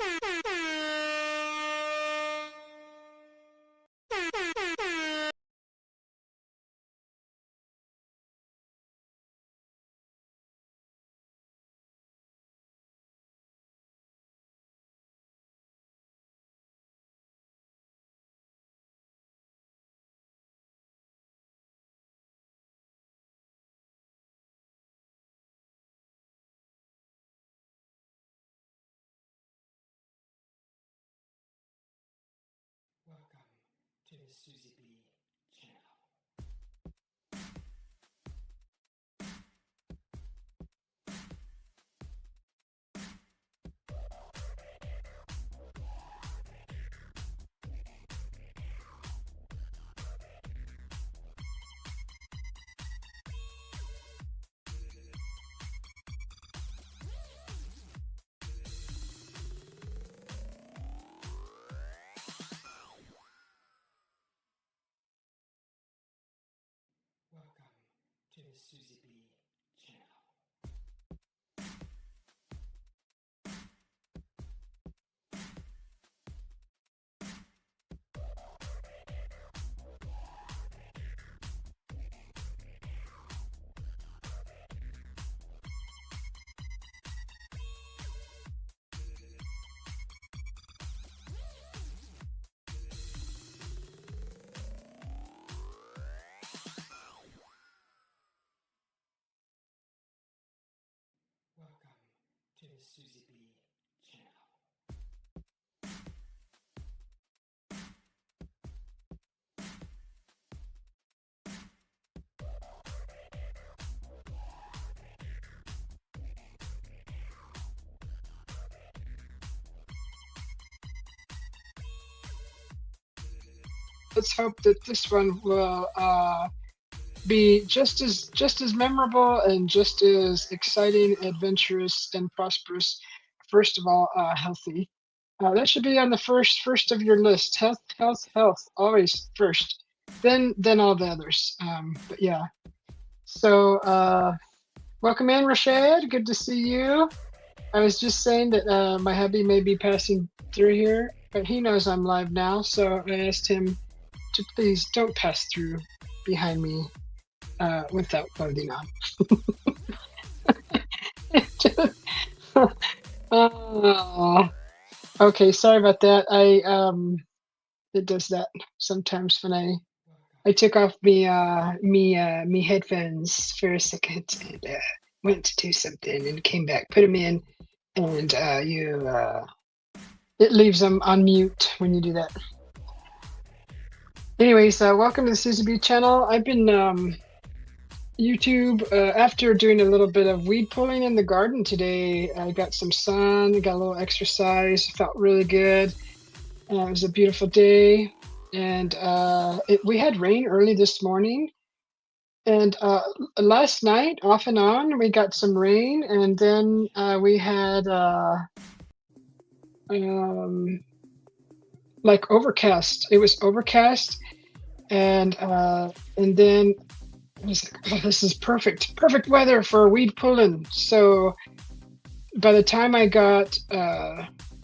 Welcome to the Susie B channel. Welcome to the Susie B channel. Welcome to the Susie B channel. Let's hope that this one will be just as memorable and just as exciting, adventurous, and prosperous. First of all, healthy. That should be on the first of your list. Health, health, health. Always first. Then all the others. But yeah. So welcome in, Rashad. Good to see you. I was just saying that my hubby may be passing through here, but he knows I'm live now, so I asked him to please don't pass through behind me without clothing on. Okay, sorry about that. It does that sometimes when I took off me headphones for a second and went to do something and came back, put them in, and it leaves them on mute when you do that. Anyways, welcome to the Susie B channel. I've been YouTube after doing a little bit of weed pulling in the garden today. I got some sun, got a little exercise, felt really good. It was a beautiful day, and we had rain early this morning. And last night, off and on, we got some rain, and then we had like overcast. It was overcast, and then I was like, oh, this is perfect weather for weed pulling. So by the time I got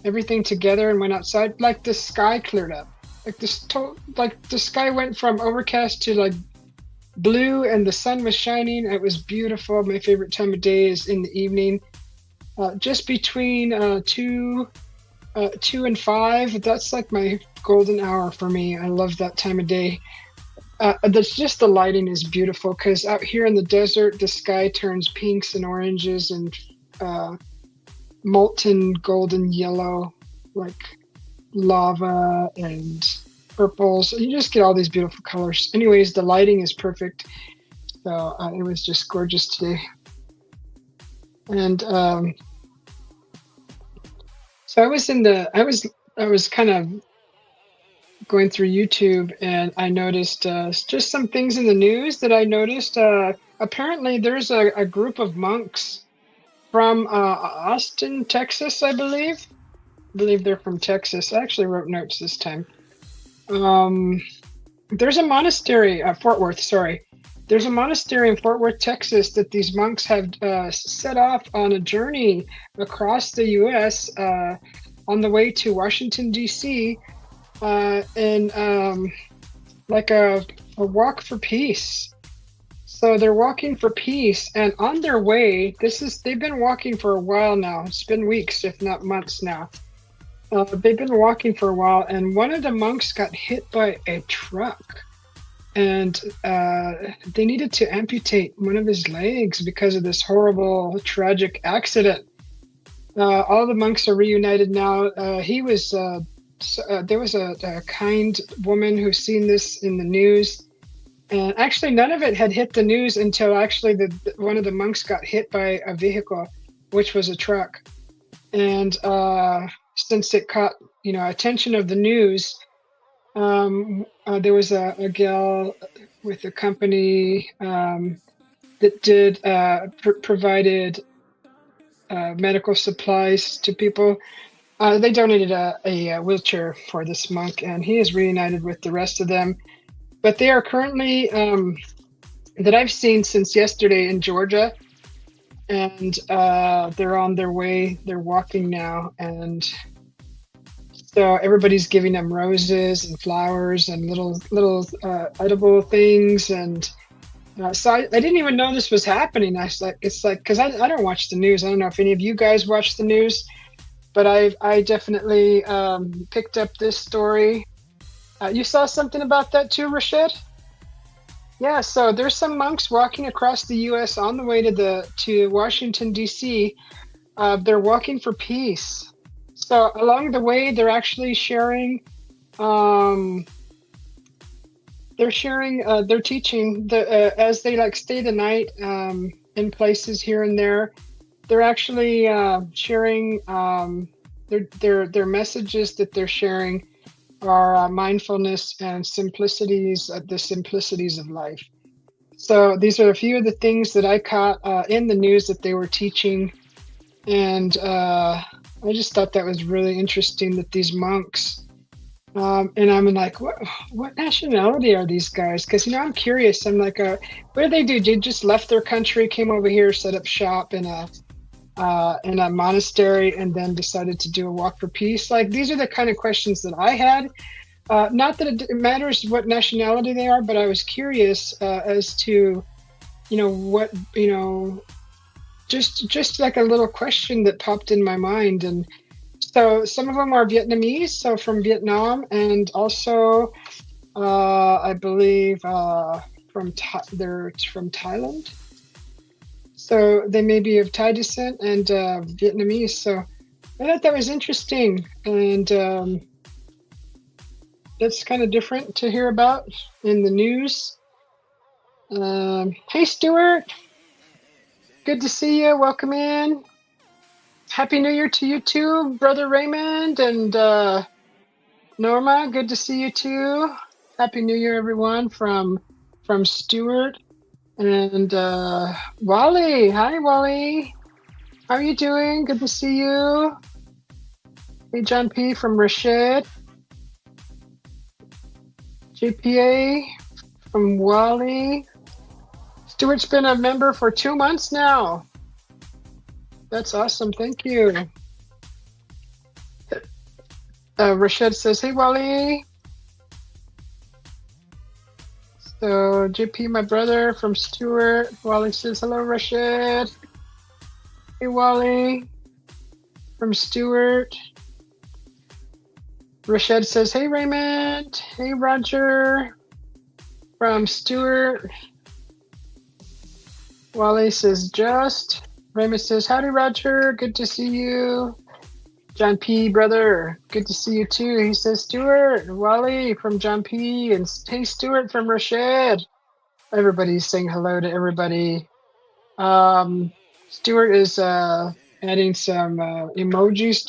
everything together and went outside, like the sky cleared up. Like the sky went from overcast to like blue, and the sun was shining. It was beautiful. My favorite time of day is in the evening, just between 2 and 5. That's like my golden hour for me. I love that time of day. That's just the lighting is beautiful, because out here in the desert, the sky turns pinks and oranges and molten golden yellow, like lava and purples. You just get all these beautiful colors. Anyways, the lighting is perfect. So it was just gorgeous today. And so I was kind of going through YouTube, and I noticed just some things in the news that I noticed. Apparently there's a group of monks from Austin, Texas, I believe. I believe they're from Texas. I actually wrote notes this time. There's a monastery, Fort Worth, sorry. There's a monastery in Fort Worth, Texas, that these monks have set off on a journey across the U.S. on the way to Washington, D.C., in like a walk for peace. So they're walking for peace, and on their way, they've been walking for a while now. It's been weeks, if not months now. They've been walking for a while, and one of the monks got hit by a truck, and they needed to amputate one of his legs because of this horrible, tragic accident. All the monks are reunited now. There was a kind woman who seen this in the news. And actually, none of it had hit the news until actually one of the monks got hit by a vehicle, which was a truck. And since it caught, attention of the news, there was a gal with a company that provided medical supplies to people. They donated a wheelchair for this monk, and he is reunited with the rest of them. But they are currently, that I've seen since yesterday, in Georgia, and they're on their way. They're walking now, and so everybody's giving them roses and flowers and little edible things. And so I didn't even know this was happening. It's like because I don't watch the news. I don't know if any of you guys watch the news, but I definitely picked up this story. You saw something about that too, Rashid? Yeah, so there's some monks walking across the U.S. on the way to Washington, D.C. They're walking for peace. So along the way, they're actually sharing. They're teaching as they stay the night in places here and there. They're actually sharing their messages that they're sharing are mindfulness and the simplicities of life. So these are a few of the things that I caught in the news that they were teaching, and I just thought that was really interesting that these monks, and I'm like, what nationality are these guys? Because I'm curious. I'm like, what do they do? They just left their country, came over here, set up shop in a monastery, and then decided to do a walk for peace. Like, these are the kind of questions that I had. Not that it matters what nationality they are, but I was curious as to, what, just like a little question that popped in my mind. And so some of them are Vietnamese, so from Vietnam, and also I believe they're from Thailand. So they may be of Thai descent and Vietnamese. So I thought that was interesting, and that's kind of different to hear about in the news. Hey, Stuart. Good to see you. Welcome in. Happy New Year to you too, Brother Raymond and Norma. Good to see you too. Happy New Year, everyone, from Stuart. And Wally. Hi, Wally. How are you doing? Good to see you. Hey, John P. from Rashid. JPA from Wally. Stuart's been a member for 2 months now. That's awesome. Thank you. Rashid says, hey, Wally. So JP, my brother from Stuart. Wally says, hello, Rashid. Hey, Wally from Stuart. Rashid says, hey, Raymond. Hey, Roger from Stuart. Wally says, just. Raymond says, howdy, Roger. Good to see you. John P, brother. Good to see you too. He says, Stuart. Wally from John P. And hey, Stuart from Rashid. Everybody's saying hello to everybody. Stuart is adding some emojis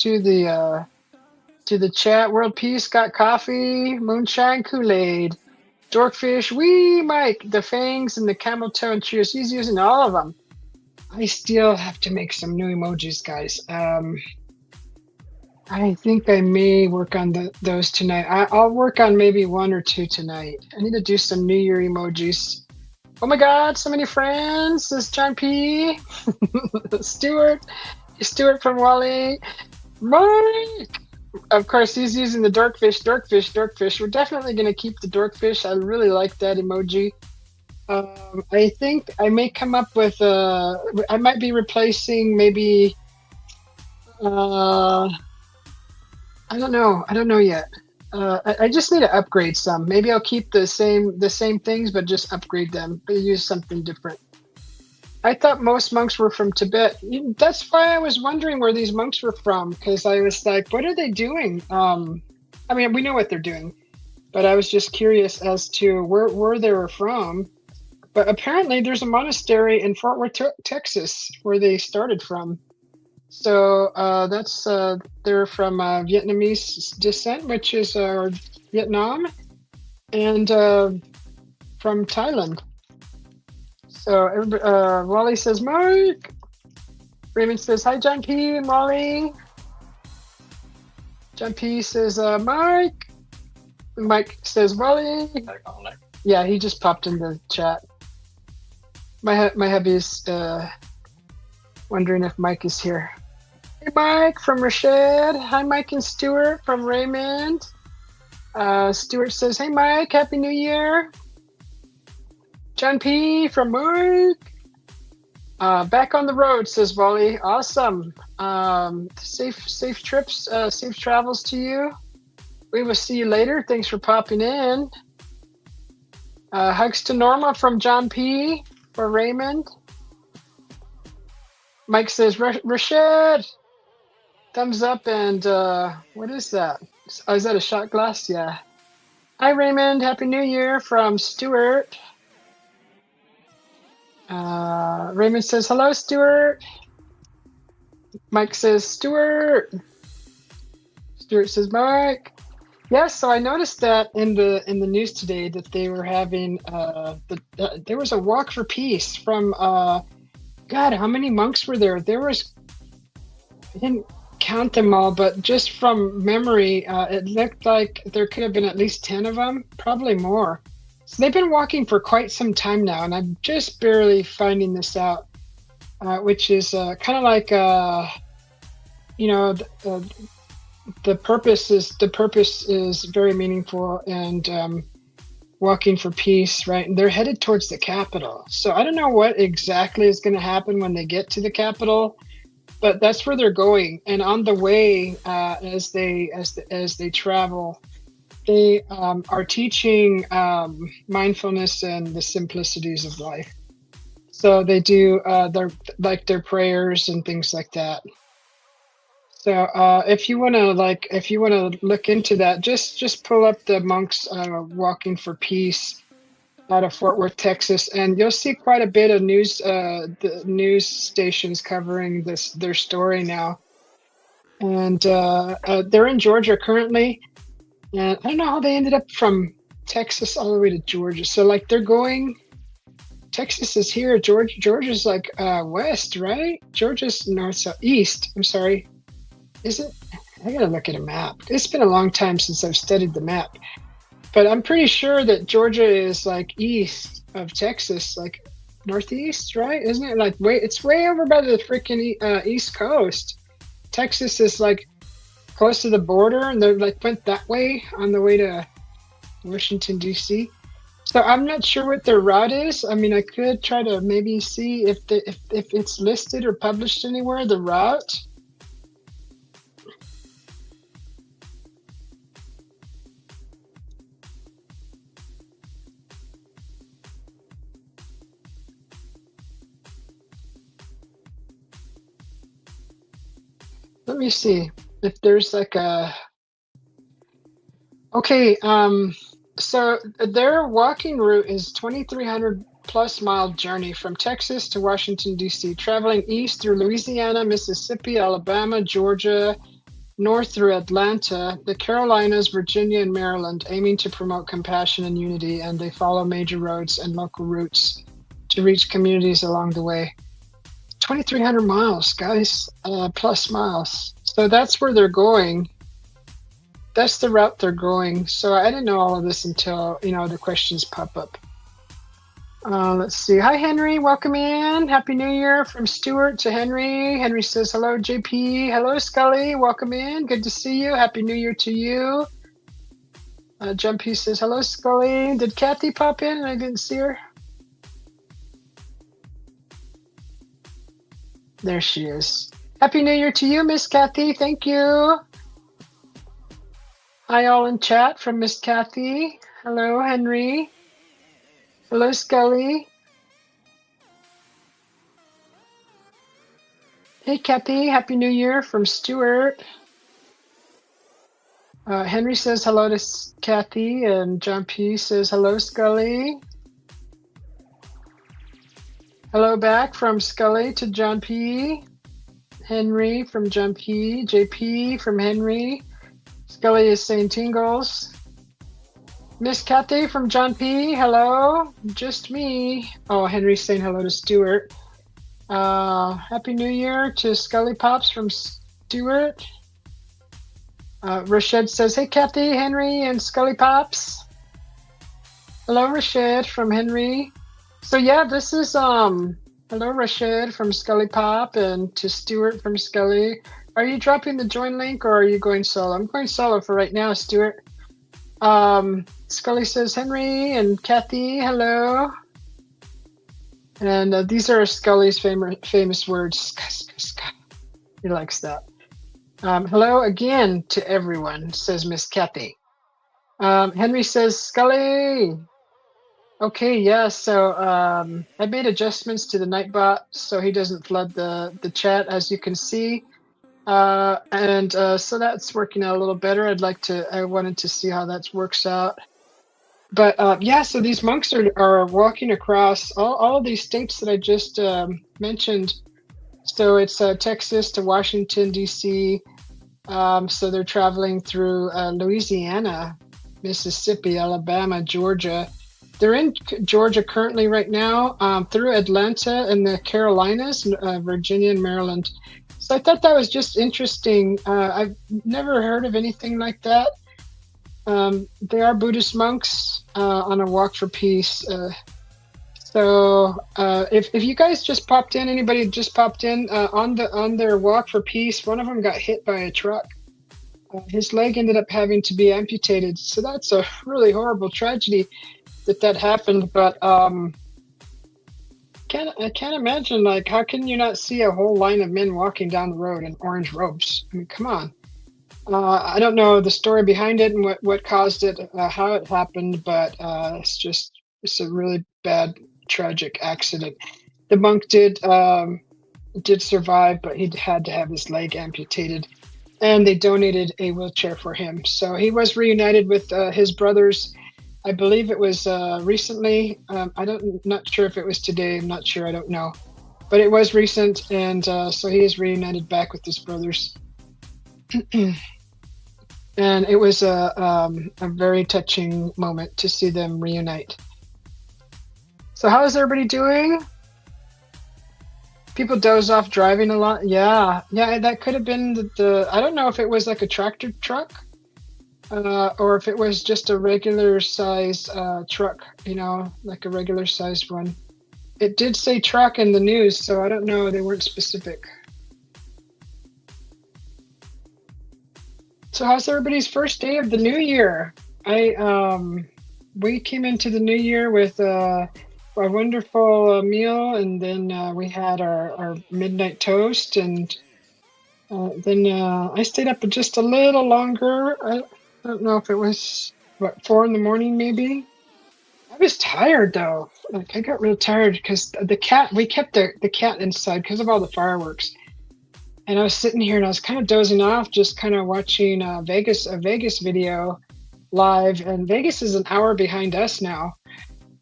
to the chat. World Peace, got coffee, moonshine, Kool-Aid, Dorkfish, wee, Mike, the fangs and the camel toe and cheers. He's using all of them. I still have to make some new emojis, guys. I think I may work on those tonight. I'll work on maybe 1 or 2 tonight. I need to do some New Year emojis. Oh my God, so many friends. This is John P. Stuart from Wally. Mike. Of course, he's using the dorkfish, dorkfish, dorkfish. We're definitely going to keep the dorkfish. I really like that emoji. I think I may come up with I might be replacing maybe. Uh, I don't know. I don't know yet. I just need to upgrade some. Maybe I'll keep the same things, but just upgrade them. But use something different. I thought most monks were from Tibet. That's why I was wondering where these monks were from, because I was like, what are they doing? I mean, we know what they're doing, but I was just curious as to where they were from. But apparently, there's a monastery in Fort Worth, Texas, where they started from. So that's they're from Vietnamese descent, which is Vietnam, and from Thailand. So Wally says, Mike. Raymond says, hi, John P. and Wally. John P. says, Mike. Mike says, Wally. Yeah, he just popped in the chat. My hubby's wondering if Mike is here. Hey, Mike from Rashad. Hi, Mike and Stuart from Raymond. Stuart says, hey, Mike, Happy New Year. John P. from Mike. Back on the road, says Wally. Awesome. Safe trips, safe travels to you. We will see you later. Thanks for popping in. Hugs to Norma from John P. for Raymond. Mike says, Rashad. Thumbs up, and what is that? Oh, is that a shot glass? Yeah. Hi, Raymond. Happy New Year from Stuart. Raymond says, hello, Stuart. Mike says, Stuart. Stuart says, Mike. Yes, so I noticed that in the news today that they were having there was a walk for peace from God, how many monks were there? There was, I didn't count them all, but just from memory, it looked like there could have been at least 10 of them, probably more. So they've been walking for quite some time now, and I'm just barely finding this out, which is kind of like, you know, the purpose is very meaningful, and walking for peace, right? And they're headed towards the Capitol. So I don't know what exactly is going to happen when they get to the Capitol, but that's where they're going. And on the way, as they travel, they are teaching mindfulness and the simplicities of life. So they do their prayers and things like that. So if you want to look into that, just pull up the monks walking for peace out of Fort Worth, Texas, and you'll see quite a bit of the news stations covering their story now. And they're in Georgia currently, and I don't know how they ended up from Texas all the way to Georgia. So like they're going. Texas is here. Georgia's like west, right? Georgia's north, south, east. I'm sorry. Is it? I gotta look at a map. It's been a long time since I've studied the map, but I'm pretty sure that Georgia is like east of Texas, like northeast, right? Isn't it? Like it's way over by the freaking East Coast. Texas is like close to the border, and they're like went that way on the way to Washington D.C. So I'm not sure what their route is. I mean, I could try to maybe see if it's listed or published anywhere, the route. Let me see if there's like a. Okay, so their walking route is 2,300 plus mile journey from Texas to Washington, D.C., traveling east through Louisiana, Mississippi, Alabama, Georgia, north through Atlanta, the Carolinas, Virginia, and Maryland, aiming to promote compassion and unity, and they follow major roads and local routes to reach communities along the way. 2,300 miles, guys, plus miles. So that's where they're going. That's the route they're going. So I didn't know all of this until, the questions pop up. Let's see. Hi, Henry. Welcome in. Happy New Year from Stuart to Henry. Henry says hello, JP. Hello, Scully. Welcome in. Good to see you. Happy New Year to you. Jumpy says hello, Scully. Did Kathy pop in? I didn't see her. There she is. Happy New Year to you, Miss Kathy. Thank you. Hi, all in chat from Miss Kathy. Hello, Henry. Hello, Scully. Hey, Kathy. Happy New Year from Stuart. Henry says hello to Kathy, and John P says hello, Scully. Hello back from Scully to John P. Henry from John P. JP from Henry. Scully is saying tingles. Miss Kathy from John P. Hello. Just me. Oh, Henry's saying hello to Stuart. Happy New Year to Scully Pops from Stuart. Rashid says, hey, Kathy, Henry, and Scully Pops. Hello, Rashid from Henry. So yeah, this is hello, Rashid from Scully Pop, and to Stuart from Scully. Are you dropping the join link, or are you going solo? I'm going solo for right now, Stuart. Scully says Henry and Kathy, hello. And these are Scully's famous words. He likes that. Hello again to everyone, says Miss Kathy. Henry says, Scully. Okay, yeah, so I made adjustments to the Nightbot so he doesn't flood the chat, as you can see. So that's working out a little better. I wanted to see how that works out. But yeah, so these monks are walking across all these states that I just mentioned. So it's Texas to Washington, D.C. So they're traveling through Louisiana, Mississippi, Alabama, Georgia. They're in Georgia currently right now, through Atlanta and the Carolinas, Virginia and Maryland. So I thought that was just interesting. I've never heard of anything like that. They are Buddhist monks on a walk for peace. If you guys just popped in, anybody just popped in on their walk for peace, one of them got hit by a truck. His leg ended up having to be amputated. So that's a really horrible tragedy that happened. But I can't imagine, like, how can you not see a whole line of men walking down the road in orange robes? I mean, come on. I don't know the story behind it and what caused it, how it happened, but it's a really bad, tragic accident. The monk did survive, but he had to have his leg amputated, and they donated a wheelchair for him. So he was reunited with his brothers. I believe it was recently. Not sure if it was today. I'm not sure. I don't know, but it was recent, and so he is reunited back with his brothers. And it was a very touching moment to see them reunite. So how is everybody doing? People doze off driving a lot. Yeah, that could have been the I don't know if it was like a tractor truck, or if it was just a regular size truck, like a regular sized one. It did say truck in the news, so I don't know. They weren't specific. So how's everybody's first day of the new year? We came into the new year with a wonderful meal, and then we had our midnight toast, and then I stayed up just a little longer. I don't know if it was 4 a.m. maybe. I was tired though. Like, I got real tired because we kept the cat inside because of all the fireworks. And I was sitting here and I was kind of dozing off, just kind of watching a Vegas video live. And Vegas is an hour behind us now.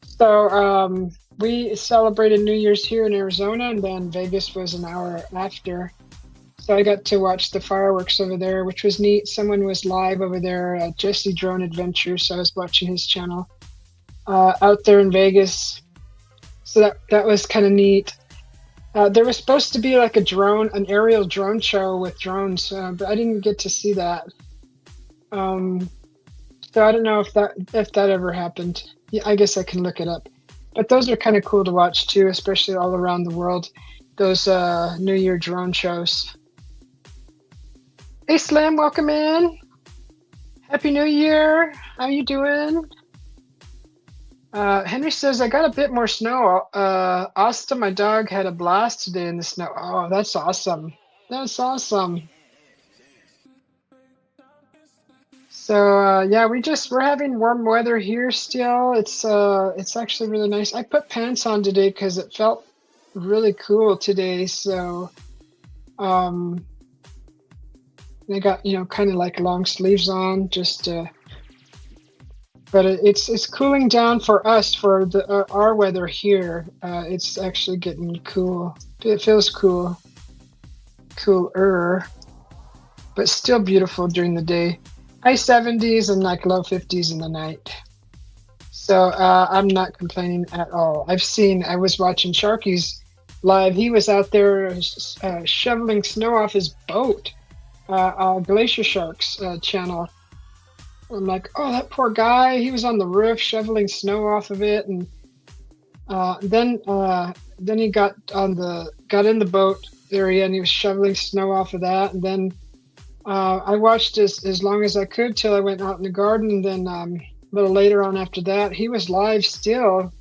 So we celebrated New Year's here in Arizona, and then Vegas was an hour after. So I got to watch the fireworks over there, which was neat. Someone was live over there, Jesse Drone Adventure. So I was watching his channel out there in Vegas. So that was kind of neat. There was supposed to be like an aerial drone show with drones, but I didn't get to see that. So I don't know if that ever happened. Yeah, I guess I can look it up. But those are kind of cool to watch too, especially all around the world. Those New Year drone shows. Hey Slim, welcome in. Happy New Year. How you doing? Henry says I got a bit more snow. Asta, my dog, had a blast today in the snow. Oh, that's awesome. That's awesome. So yeah, we're having warm weather here still. It's actually really nice. I put pants on today because it felt really cool today. So um, I got kind of like long sleeves on, but it's cooling down for us for the our weather here. It's actually getting cool. It feels cool, cooler, but still beautiful during the day. High 70s and like low 50s in the night. So I'm not complaining at all. I was watching Sharky's live. He was out there shoveling snow off his boat, Glacier Sharks channel. I'm like, oh, that poor guy. He was on the roof shoveling snow off of it, and then he got in the boat area and he was shoveling snow off of that, and then I watched as long as I could till I went out in the garden, and then a little later on after that, he was live still.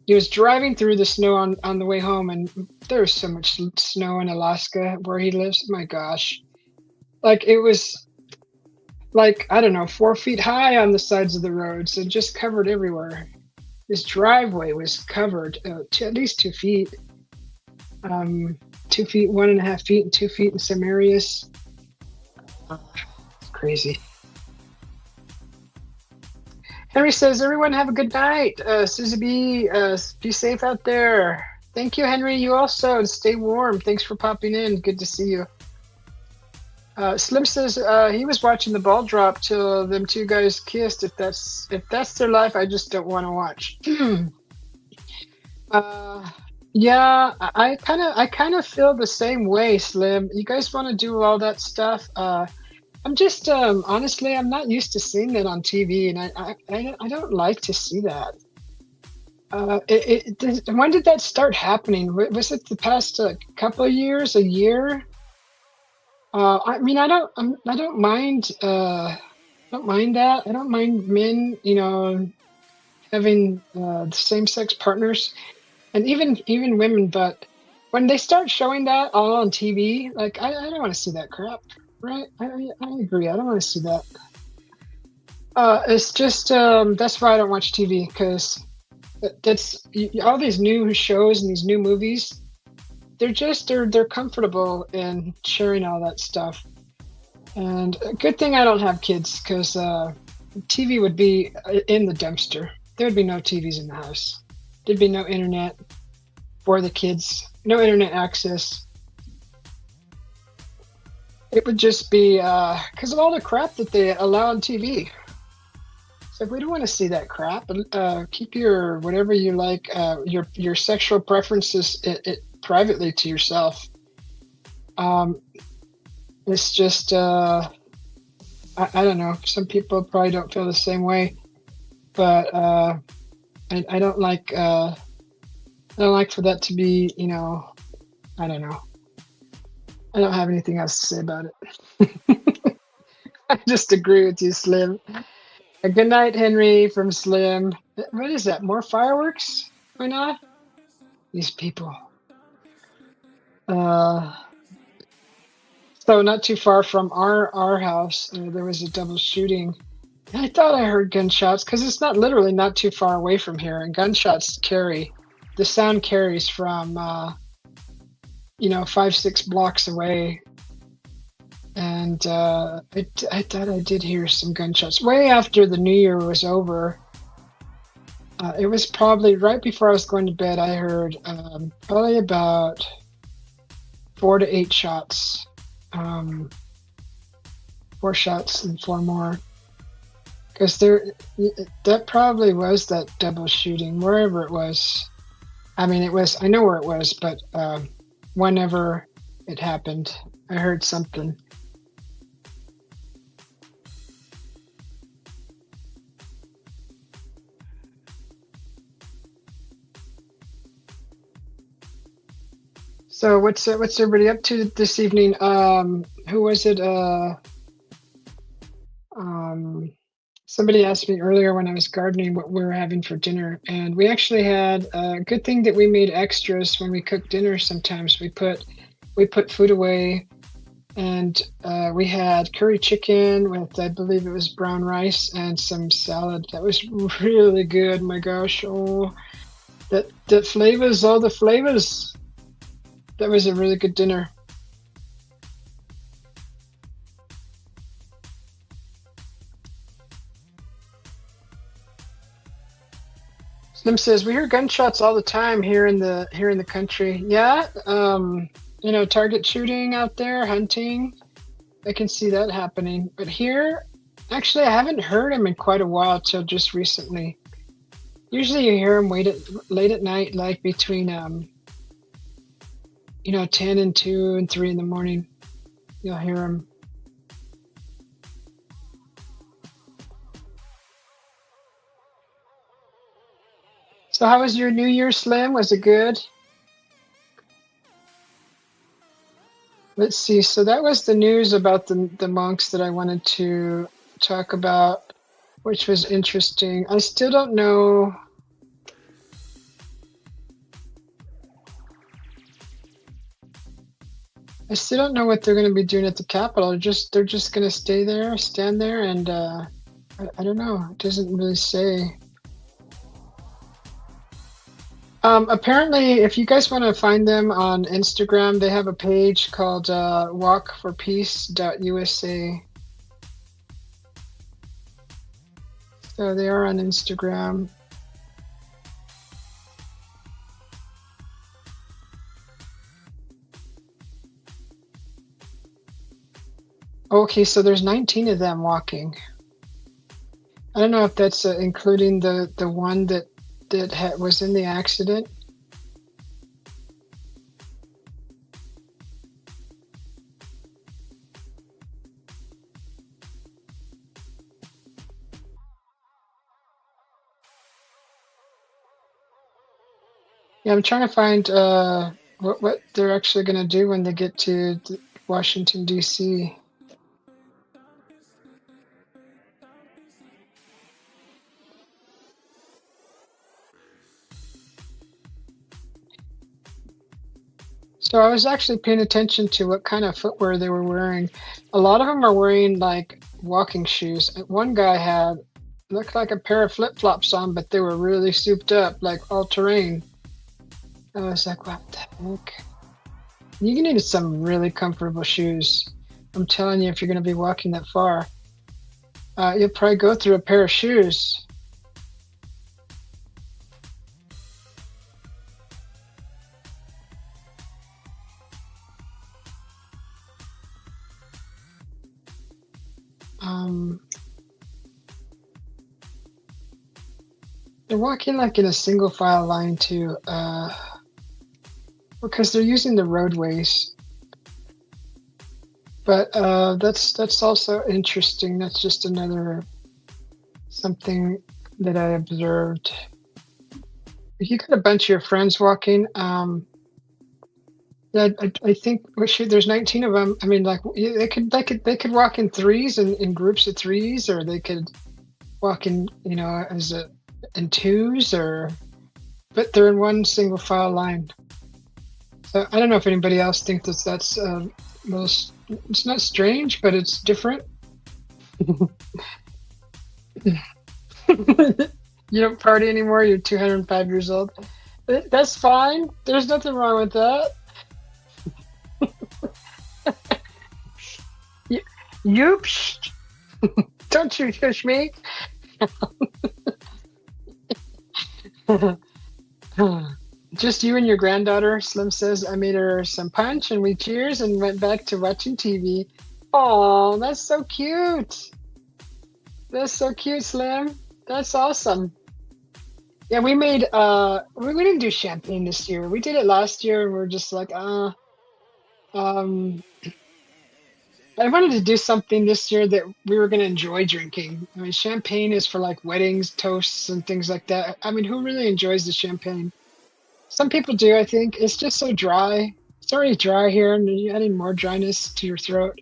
He was driving through the snow on the way home, and there's so much snow in Alaska where he lives. My gosh. Like it was like, I don't know, 4 feet high on the sides of the roads and just covered everywhere. His driveway was covered at least 2 feet. 2 feet, 1.5 feet, and 2 feet in some areas. It's crazy. Henry says, everyone have a good night. Susie B, be safe out there. Thank you, Henry. You also, and stay warm. Thanks for popping in. Good to see you. Slim says he was watching the ball drop till them two guys kissed. If that's their life, I just don't want to watch. Yeah, I kind of feel the same way, Slim. You guys want to do all that stuff? I'm just honestly, I'm not used to seeing that on TV, and I don't like to see that. When did that start happening? Was it the past couple of years, a year? I mean, I don't mind. Don't mind that. I don't mind men, having same-sex partners, and even women. But when they start showing that all on TV, like I don't want to see that crap. Right? I agree. I don't want to see that. It's just that's why I don't watch TV, because all these new shows and these new movies. They're comfortable in sharing all that stuff. And a good thing I don't have kids, because TV would be in the dumpster. There would be no TVs in the house. There'd be no internet for the kids. No internet access. It would just be because of all the crap that they allow on TV. So if we don't want to see that crap, keep your whatever you like, your sexual preferences privately to yourself. It's just I don't know. Some people probably don't feel the same way, but I don't like for that to be. I don't know. I don't have anything else to say about it. I just agree with you, Slim. Good night, Henry from Slim. What is that? More fireworks going on? These people. So not too far from our house, there was a double shooting. I thought I heard gunshots because it's not too far away from here, and gunshots the sound carries from 5-6 blocks away. And I thought I did hear some gunshots way after the New Year was over. It was probably right before I was going to bed. I heard probably about 4 to 8 shots. 4 shots and 4 more. Because that probably was that double shooting, wherever it was. I mean, I know where it was, but whenever it happened, I heard something. So what's everybody up to this evening? Who was it? Um, Somebody asked me earlier when I was gardening what we were having for dinner, and we actually had a good thing that we made extras when we cook dinner. Sometimes we put food away, and we had curry chicken with, I believe it was brown rice and some salad. That was really good. My gosh, oh, that flavors, all the flavors. That was a really good dinner. Slim says we hear gunshots all the time here in the country. Yeah, target shooting out there, hunting. I can see that happening. But here, actually, I haven't heard them in quite a while till just recently. Usually, you hear them late at night, like between 10 and 2 and 3 in the morning. You'll hear them. So, how was your New Year, Slim? Was it good? Let's see. So that was the news about the monks that I wanted to talk about, which was interesting. I still don't know. I still don't know what they're going to be doing at the Capitol. They're just going to stand there, and I don't know. It doesn't really say. Apparently, if you guys want to find them on Instagram, they have a page called walkforpeace.usa. So they are on Instagram. Okay, so there's 19 of them walking. I don't know if that's including the one that was in the accident. Yeah, I'm trying to find what they're actually going to do when they get to Washington, D.C. So I was actually paying attention to what kind of footwear they were wearing. A lot of them are wearing like walking shoes. One guy had looked like a pair of flip-flops on, but they were really souped up, like all-terrain. I was like, what the heck? You need some really comfortable shoes. I'm telling you, if you're going to be walking that far, you'll probably go through a pair of shoes. They're walking like in a single file line too, because they're using the roadways. But that's also interesting. That's just another something that I observed. If you got a bunch of your friends walking, yeah, I think there's 19 of them. I mean, like they could walk in threes and in groups of threes, or they could walk in in twos, but they're in one single file line. So I don't know if anybody else thinks that's most. It's not strange, but it's different. You don't party anymore. You're 205 years old. That's fine. There's nothing wrong with that. You, don't you push me. Just you and your granddaughter, Slim says. I made her some punch and we cheers and went back to watching TV. Oh, that's so cute. That's so cute, Slim. That's awesome. Yeah, we made we didn't do champagne this year. We did it last year and we're just like, um I wanted to do something this year that we were going to enjoy drinking. I mean, champagne is for like weddings, toasts, and things like that. I mean, who really enjoys the champagne? Some people do, I think. It's just so dry. It's already dry here, and you're adding more dryness to your throat.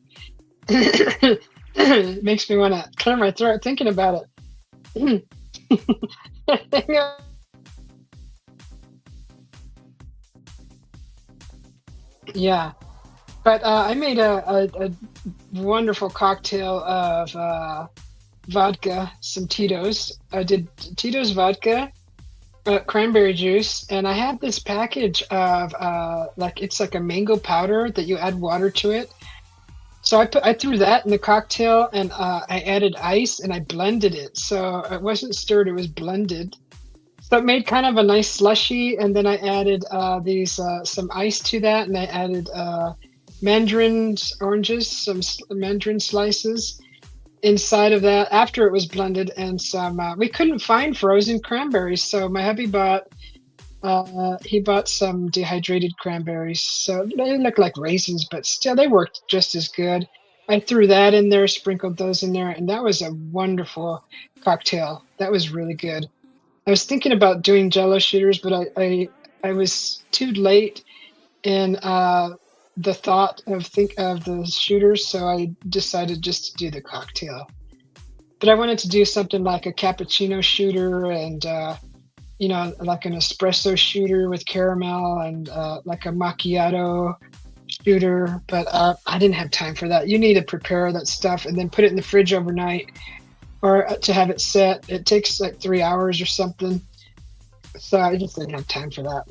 It makes me want to clear my throat thinking about it. Yeah, but I made a wonderful cocktail of vodka, some Tito's. I did Tito's vodka, cranberry juice, and I have this package of like it's like a mango powder that you add water to it. So I threw that in the cocktail, and I added ice, and I blended it. So it wasn't stirred; it was blended. So it made kind of a nice slushy, and then I added these some ice to that, and I added mandarins, oranges, some mandarin slices inside of that after it was blended, and some. We couldn't find frozen cranberries, so my hubby bought. He bought some dehydrated cranberries, so they look like raisins, but still they worked just as good. I threw that in there, sprinkled those in there, and that was a wonderful cocktail. That was really good. I was thinking about doing Jello shooters, but I was too late in the thought of think of the shooters, so I decided just to do the cocktail. But I wanted to do something like a cappuccino shooter and like an espresso shooter with caramel and like a macchiato shooter. But I didn't have time for that. You need to prepare that stuff and then put it in the fridge overnight or to have it set. It takes like 3 hours or something. So I just didn't have time for that.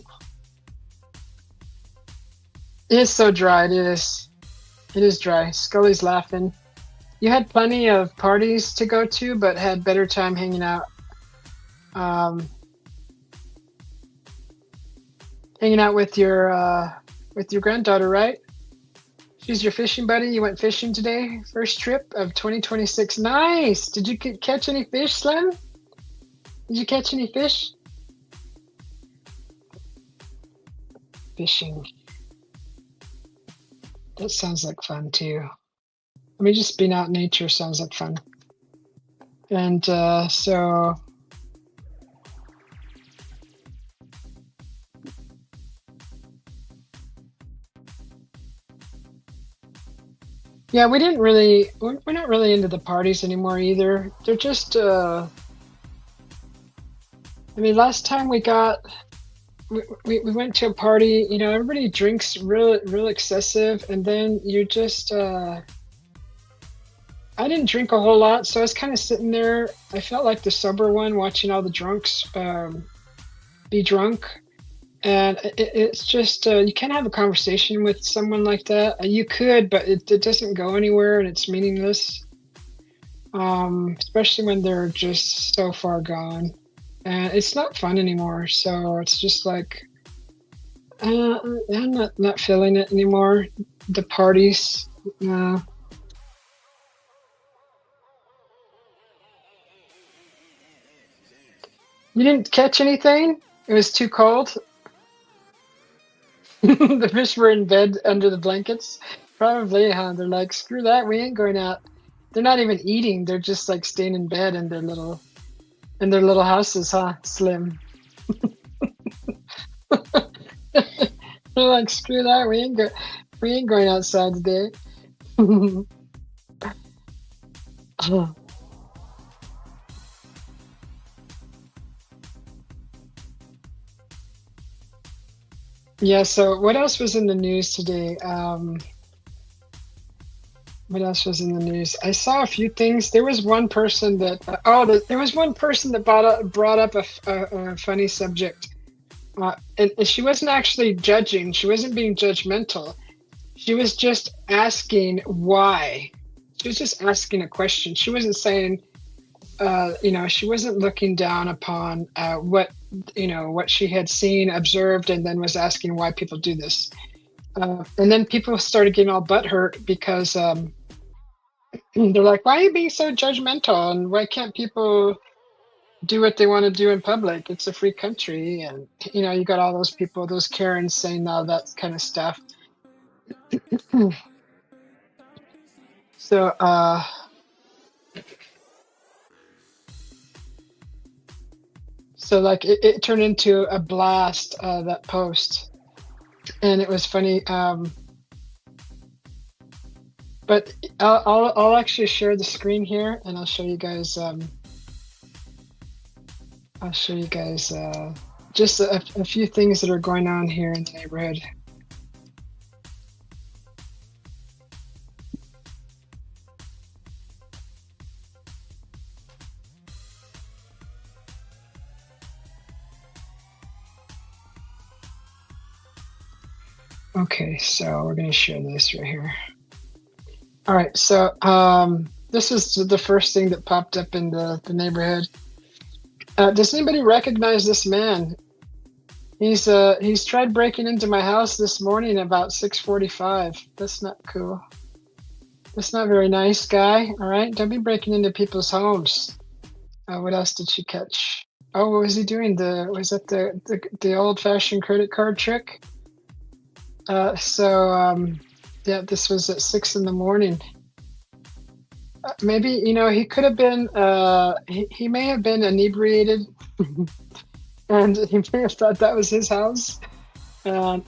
It is so dry. It is. It is dry. Scully's laughing. You had plenty of parties to go to, but had better time hanging out. Um, Hanging out with your granddaughter, right? She's your fishing buddy. You went fishing today. First trip of 2026. Nice. Did you catch any fish, Slim? Did you catch any fish? Fishing. That sounds like fun too. I mean, just being out in nature sounds like fun. And so, yeah, we didn't really, we're not really into the parties anymore either. They're just, I mean, last time we went to a party, everybody drinks real excessive, and then you just, I didn't drink a whole lot, so I was kind of sitting there. I felt like the sober one watching all the drunks be drunk. And it's just, you can't have a conversation with someone like that. You could, but it doesn't go anywhere and it's meaningless, especially when they're just so far gone. And it's not fun anymore. So it's just like, I'm not feeling it anymore. The parties. Uh, you didn't catch anything? It was too cold. The fish were in bed under the blankets. Probably, huh? They're like, screw that, we ain't going out. They're not even eating. They're just like staying in bed in their little houses, huh? Slim. They're like, screw that, we ain't going outside today. Yeah, so what else was in the news today? What else was in the news? I saw a few things. There was one person that there was one person that brought up a funny subject, and she wasn't actually judging. She wasn't being judgmental. She was just asking why. She was just asking a question. She wasn't saying, she wasn't looking down upon what she had seen, observed, and then was asking why people do this. And then people started getting all butthurt because they're like, why are you being so judgmental? And why can't people do what they want to do in public? It's a free country. And, you got all those people, those Karens saying all that kind of stuff. So, like it turned into a blast, that post. and it was funny. But I'll actually share the screen here, and I'll show you guys. I'll show you guys just a few things that are going on here in the neighborhood. Okay, so we're going to share this right here. All right, so this is the first thing that popped up in the neighborhood. Does anybody recognize this man? He's tried breaking into my house this morning about 6:45. That's not cool. That's not very nice, guy. All right, don't be breaking into people's homes. What else did she catch? Oh, what was he doing? Was that the old-fashioned credit card trick? Yeah, this was at 6 in the morning. Maybe, he could have been, he may have been inebriated and he may have thought that was his house. And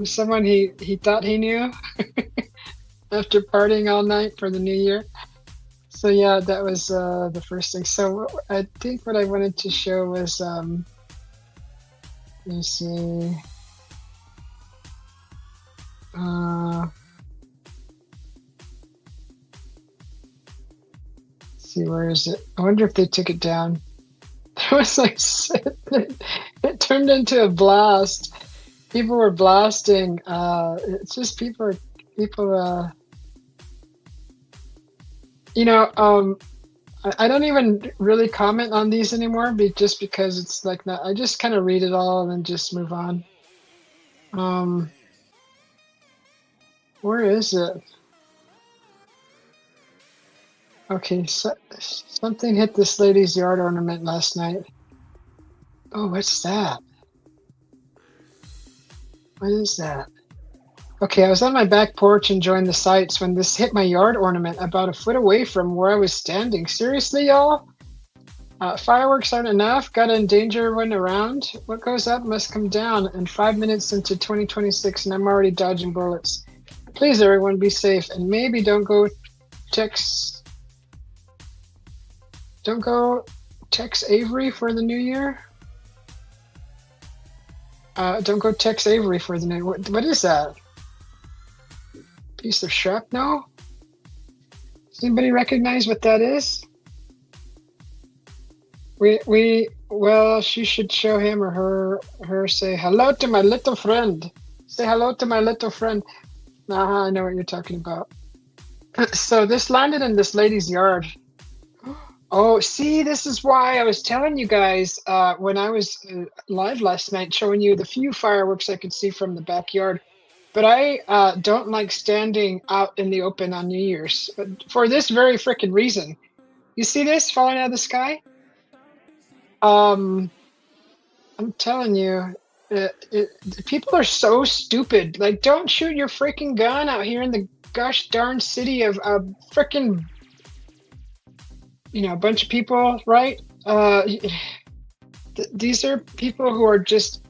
someone he thought he knew after partying all night for the new year. So yeah, that was the first thing. So I think what I wanted to show was, let me see. See, where is it? I wonder if they took it down. It was like it turned into a blast. People were blasting. It's just people. I don't even really comment on these anymore, just because it's like not. I just kind of read it all and then just move on. Where is it? Okay, so something hit this lady's yard ornament last night. Oh, what's that? What is that? Okay, I was on my back porch enjoying the sights when this hit my yard ornament about a foot away from where I was standing. Seriously, y'all? Fireworks aren't enough? Gotta endanger everyone around? What goes up must come down, and 5 minutes into 2026 and I'm already dodging bullets. Please, everyone, be safe, and maybe don't go text Avery for the new year. Don't go text Avery for the new. What is that? Piece of shrapnel? Does anybody recognize what that is? Well, she should show him or her say hello to my little friend. Say hello to my little friend. I know what you're talking about. So this landed in this lady's yard. Oh, see, this is why I was telling you guys when I was live last night, showing you the few fireworks I could see from the backyard. But I don't like standing out in the open on New Year's for this very frickin' reason. You see this falling out of the sky? I'm telling you, people are so stupid. Like, don't shoot your freaking gun out here in the gosh darn city of freaking, a bunch of people, right? These are people who are just,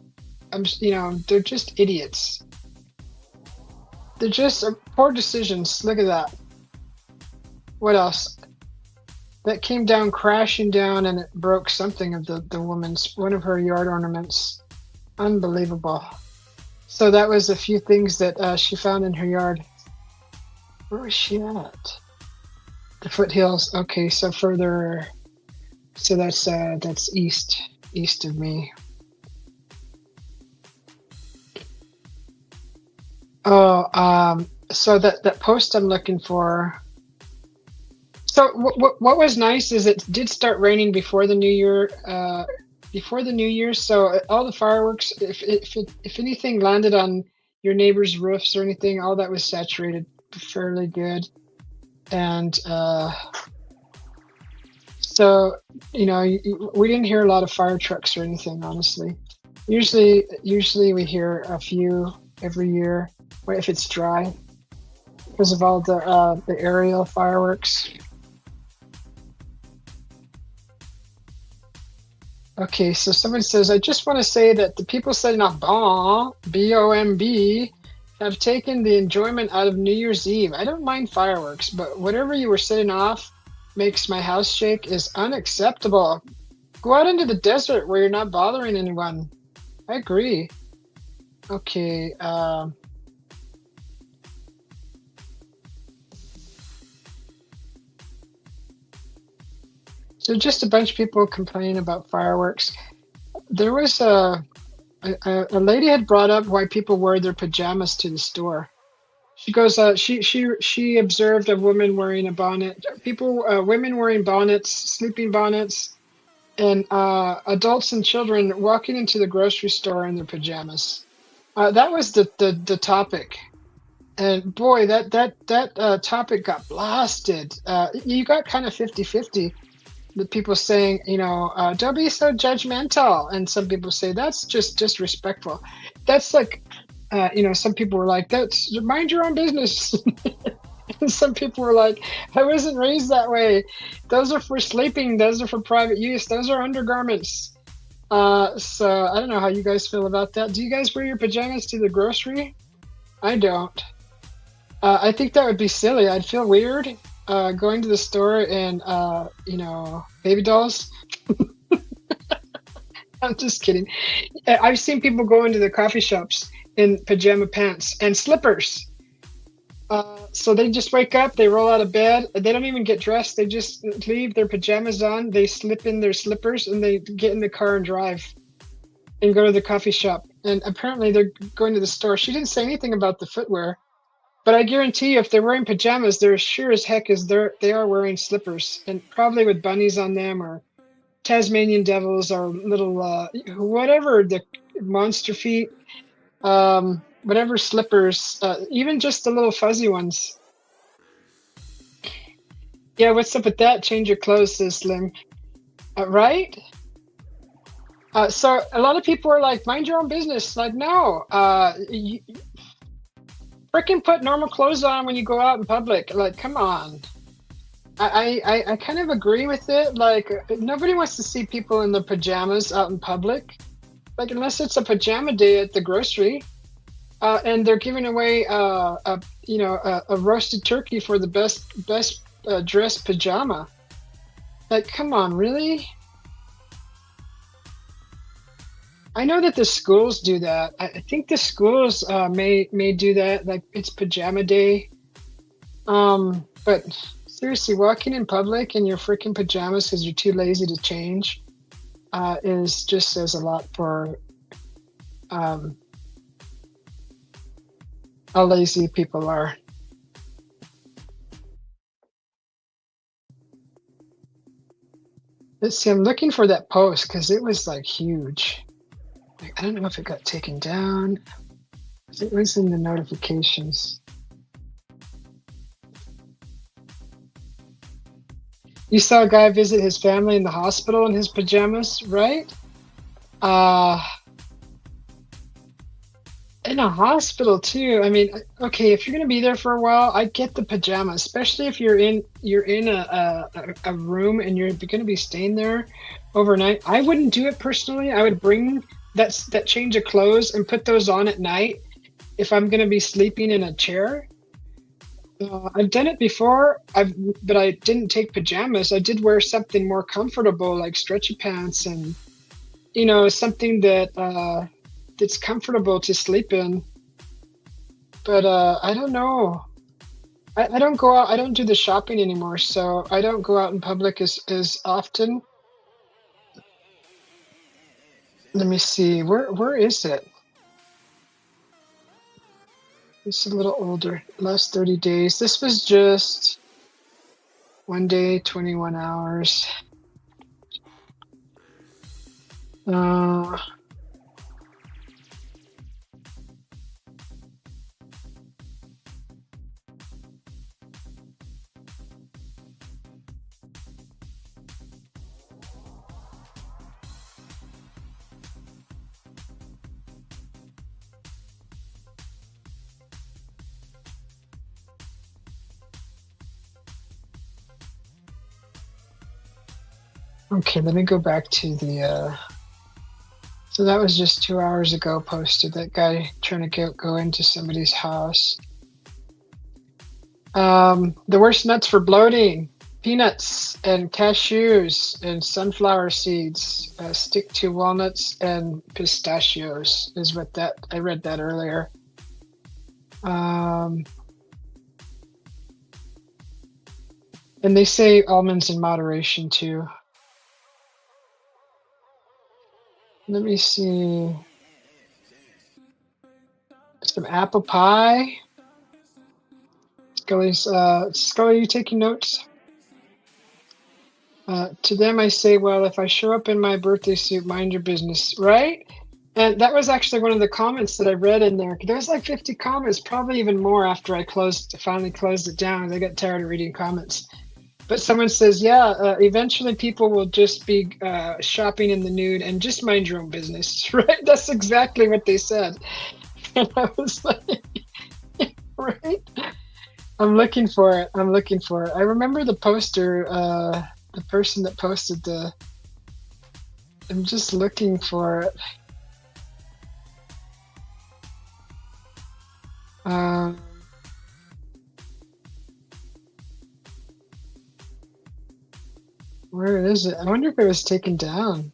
they're just idiots. They're just poor decisions. Look at that. What else? That came down crashing down and it broke something of the woman's, one of her yard ornaments. Unbelievable. So that was a few things that she found in her yard. Where was she at? The foothills. Okay, so further. So that's east of me. Oh, so that post I'm looking for. So what was nice is it did start raining before the new year. So all the fireworks, if anything landed on your neighbor's roofs or anything, all that was saturated fairly good. And so we didn't hear a lot of fire trucks or anything, honestly. Usually we hear a few every year if it's dry because of all the aerial fireworks. Okay, so someone says, I just want to say that the people setting off bomb, B-O-M-B, have taken the enjoyment out of New Year's Eve. I don't mind fireworks, but whatever you were setting off makes my house shake is unacceptable. Go out into the desert where you're not bothering anyone. I agree. Okay, so just a bunch of people complaining about fireworks. There was a lady had brought up why people wear their pajamas to the store. She goes, she observed a woman wearing a bonnet, women wearing bonnets, sleeping bonnets, and adults and children walking into the grocery store in their pajamas. That was the topic, and boy, that topic got blasted. You got kind of 50-50. The people saying, don't be so judgmental, and some people say that's just disrespectful. That's like, some people were like, that's mind your own business. And some people were like, I wasn't raised that way. Those are for sleeping. Those are for private use. Those are undergarments. So I don't know how you guys feel about that. Do you guys wear your pajamas to the grocery? I don't. I think that would be silly. I'd feel weird going to the store and baby dolls. I'm just kidding. I've seen people go into the coffee shops in pajama pants and slippers. So they just wake up, they roll out of bed, they don't even get dressed. They just leave their pajamas on, they slip in their slippers, and they get in the car and drive and go to the coffee shop. And apparently they're going to the store. She didn't say anything about the footwear, but I guarantee you, if they're wearing pajamas, they're sure as heck as they are wearing slippers, and probably with bunnies on them or Tasmanian devils or little whatever the monster feet, whatever slippers, even just the little fuzzy ones. Yeah, what's up with that? Change your clothes, says Slim. Right? So a lot of people are like, mind your own business. Like, no, you freaking put normal clothes on when you go out in public. Like, come on. I kind of agree with it. Like, nobody wants to see people in their pajamas out in public. Like, unless it's a pajama day at the grocery, and they're giving away a roasted turkey for the best dressed pajama. Like, come on, really? I know that the schools do that. I think the schools may do that. Like, it's pajama day. But seriously, walking in public in your freaking pajamas because you're too lazy to change is just says a lot for um, how lazy people are. Let's see. I'm looking for that post because it was like huge. Like, I don't know if it got taken down. It was in the notifications. You saw a guy visit his family in the hospital in his pajamas, right? Uh, in a hospital too. I mean, okay, if you're gonna be there for a while, I get the pajama, especially if you're in a room and you're gonna be staying there overnight. I wouldn't do it personally. I would bring that change of clothes and put those on at night if I'm gonna be sleeping in a chair. I've done it before. But I didn't take pajamas. I did wear something more comfortable, like stretchy pants, and something that's comfortable to sleep in. But I don't know. I don't go out. I don't do the shopping anymore, so I don't go out in public as often. Let me see. Where is it? It's a little older. Last 30 days. This was just one day, 21 hours. Uh, Okay, let me go back to the. So that was just 2 hours ago posted. That guy trying to go into somebody's house. The worst nuts for bloating: peanuts and cashews and sunflower seeds. Stick to walnuts and pistachios is what that I read that earlier. And they say almonds in moderation too. Let me see. Some apple pie. Scully, you taking notes? To them, I say, well, if I show up in my birthday suit, mind your business, right? And that was actually one of the comments that I read in there. There was like 50 comments, probably even more after I finally closed it down. I got tired of reading comments. But someone says, yeah, eventually people will just be shopping in the nude and just mind your own business, right? That's exactly what they said. And I was like, right? I'm looking for it. I'm looking for it. I remember the poster, the person that posted the. I'm just looking for it. Where is it? I wonder if it was taken down.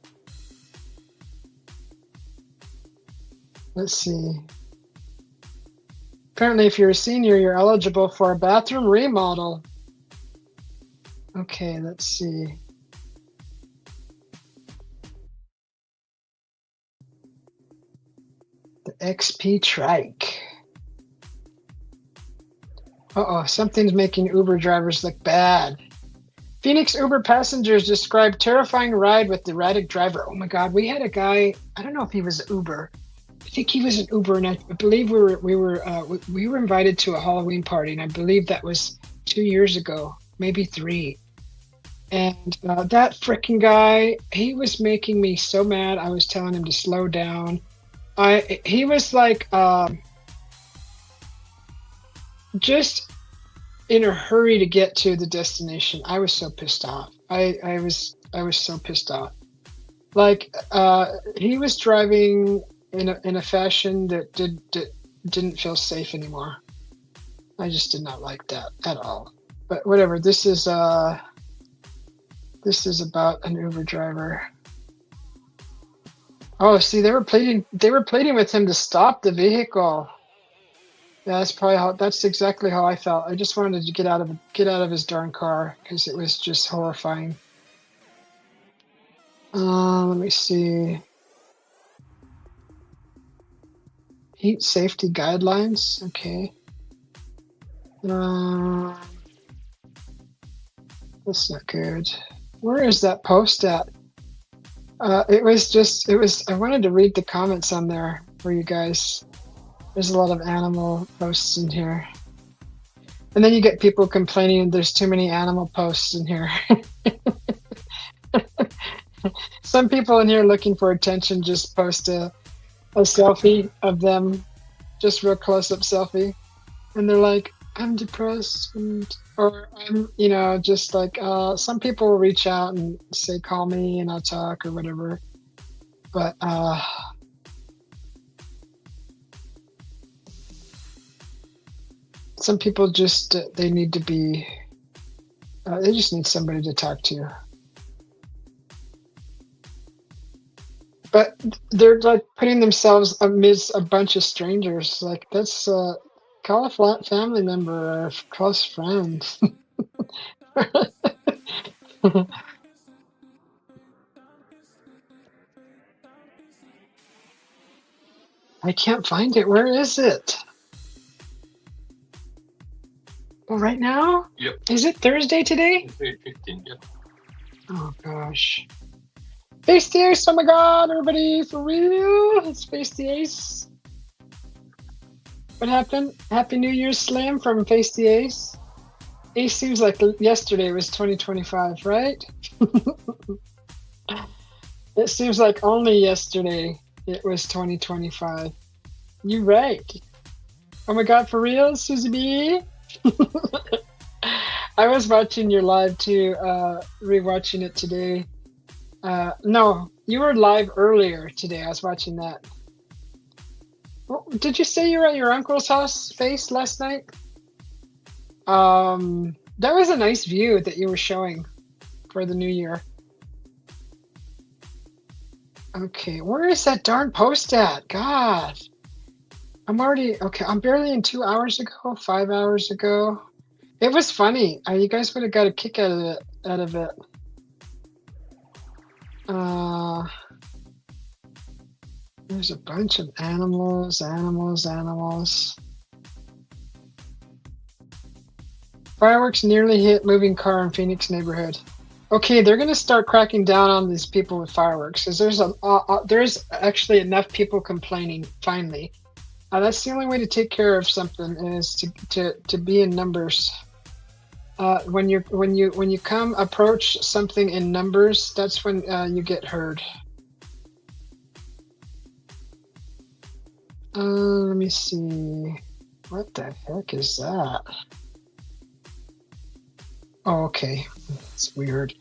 Let's see. Apparently, if you're a senior, you're eligible for a bathroom remodel. Okay, let's see. The XP trike. Uh-oh, something's making Uber drivers look bad. Phoenix Uber passengers describe terrifying ride with erratic driver. Oh my God, we had a guy. I don't know if he was Uber. I think he was an Uber, and I believe we were invited to a Halloween party, and I believe that was 2 years ago, maybe 3. And that freaking guy, he was making me so mad. I was telling him to slow down. He was like just in a hurry to get to the destination. I was so pissed off. I was so pissed off. Like he was driving in a fashion that didn't feel safe anymore. I just did not like that at all. But whatever. This is about an Uber driver. Oh, see, they were pleading with him to stop the vehicle. Yeah, that's exactly how I felt. I just wanted to get out of his darn car because it was just horrifying. Let me see. Heat safety guidelines. Okay. That's not good. Where is that post at? I wanted to read the comments on there for you guys. There's a lot of animal posts in here. And then you get people complaining there's too many animal posts in here. Some people in here looking for attention just post a selfie of them, just real close-up selfie. And they're like, I'm depressed, or I'm, just like, some people will reach out and say, call me and I'll talk or whatever. But, some people just, they need to be, they just need somebody to talk to. But they're like putting themselves amidst a bunch of strangers. Like, that's, call a family member or a close friend. I can't find it. Where is it? Oh, right now? Yep. Is it Thursday today? It's 15, yep. Oh, gosh. Face the Ace. Oh, my God. Everybody, for real? It's Face the Ace. What happened? Happy New Year's Slam from Face the Ace. Ace seems like yesterday was 2025, right? It seems like only yesterday it was 2025. You're right. Oh my God, for real, Susie B? I was watching your live too, rewatching it today. No, you were live earlier today. I was watching that. Did you say you were at your uncle's house face last night? That was a nice view that you were showing for the new year. Okay, where is that darn post at? God, I'm already okay. I'm barely in 2 hours ago, 5 hours ago. It was funny. You guys would have got a kick out of it. Out of it. Uh, there's a bunch of animals, animals, animals. Fireworks nearly hit moving car in Phoenix neighborhood. Okay, they're going to start cracking down on these people with fireworks because there's actually enough people complaining. Finally, that's the only way to take care of something is to be in numbers. When you come approach something in numbers, that's when you get heard. Let me see. What the heck is that? Oh, okay. It's weird.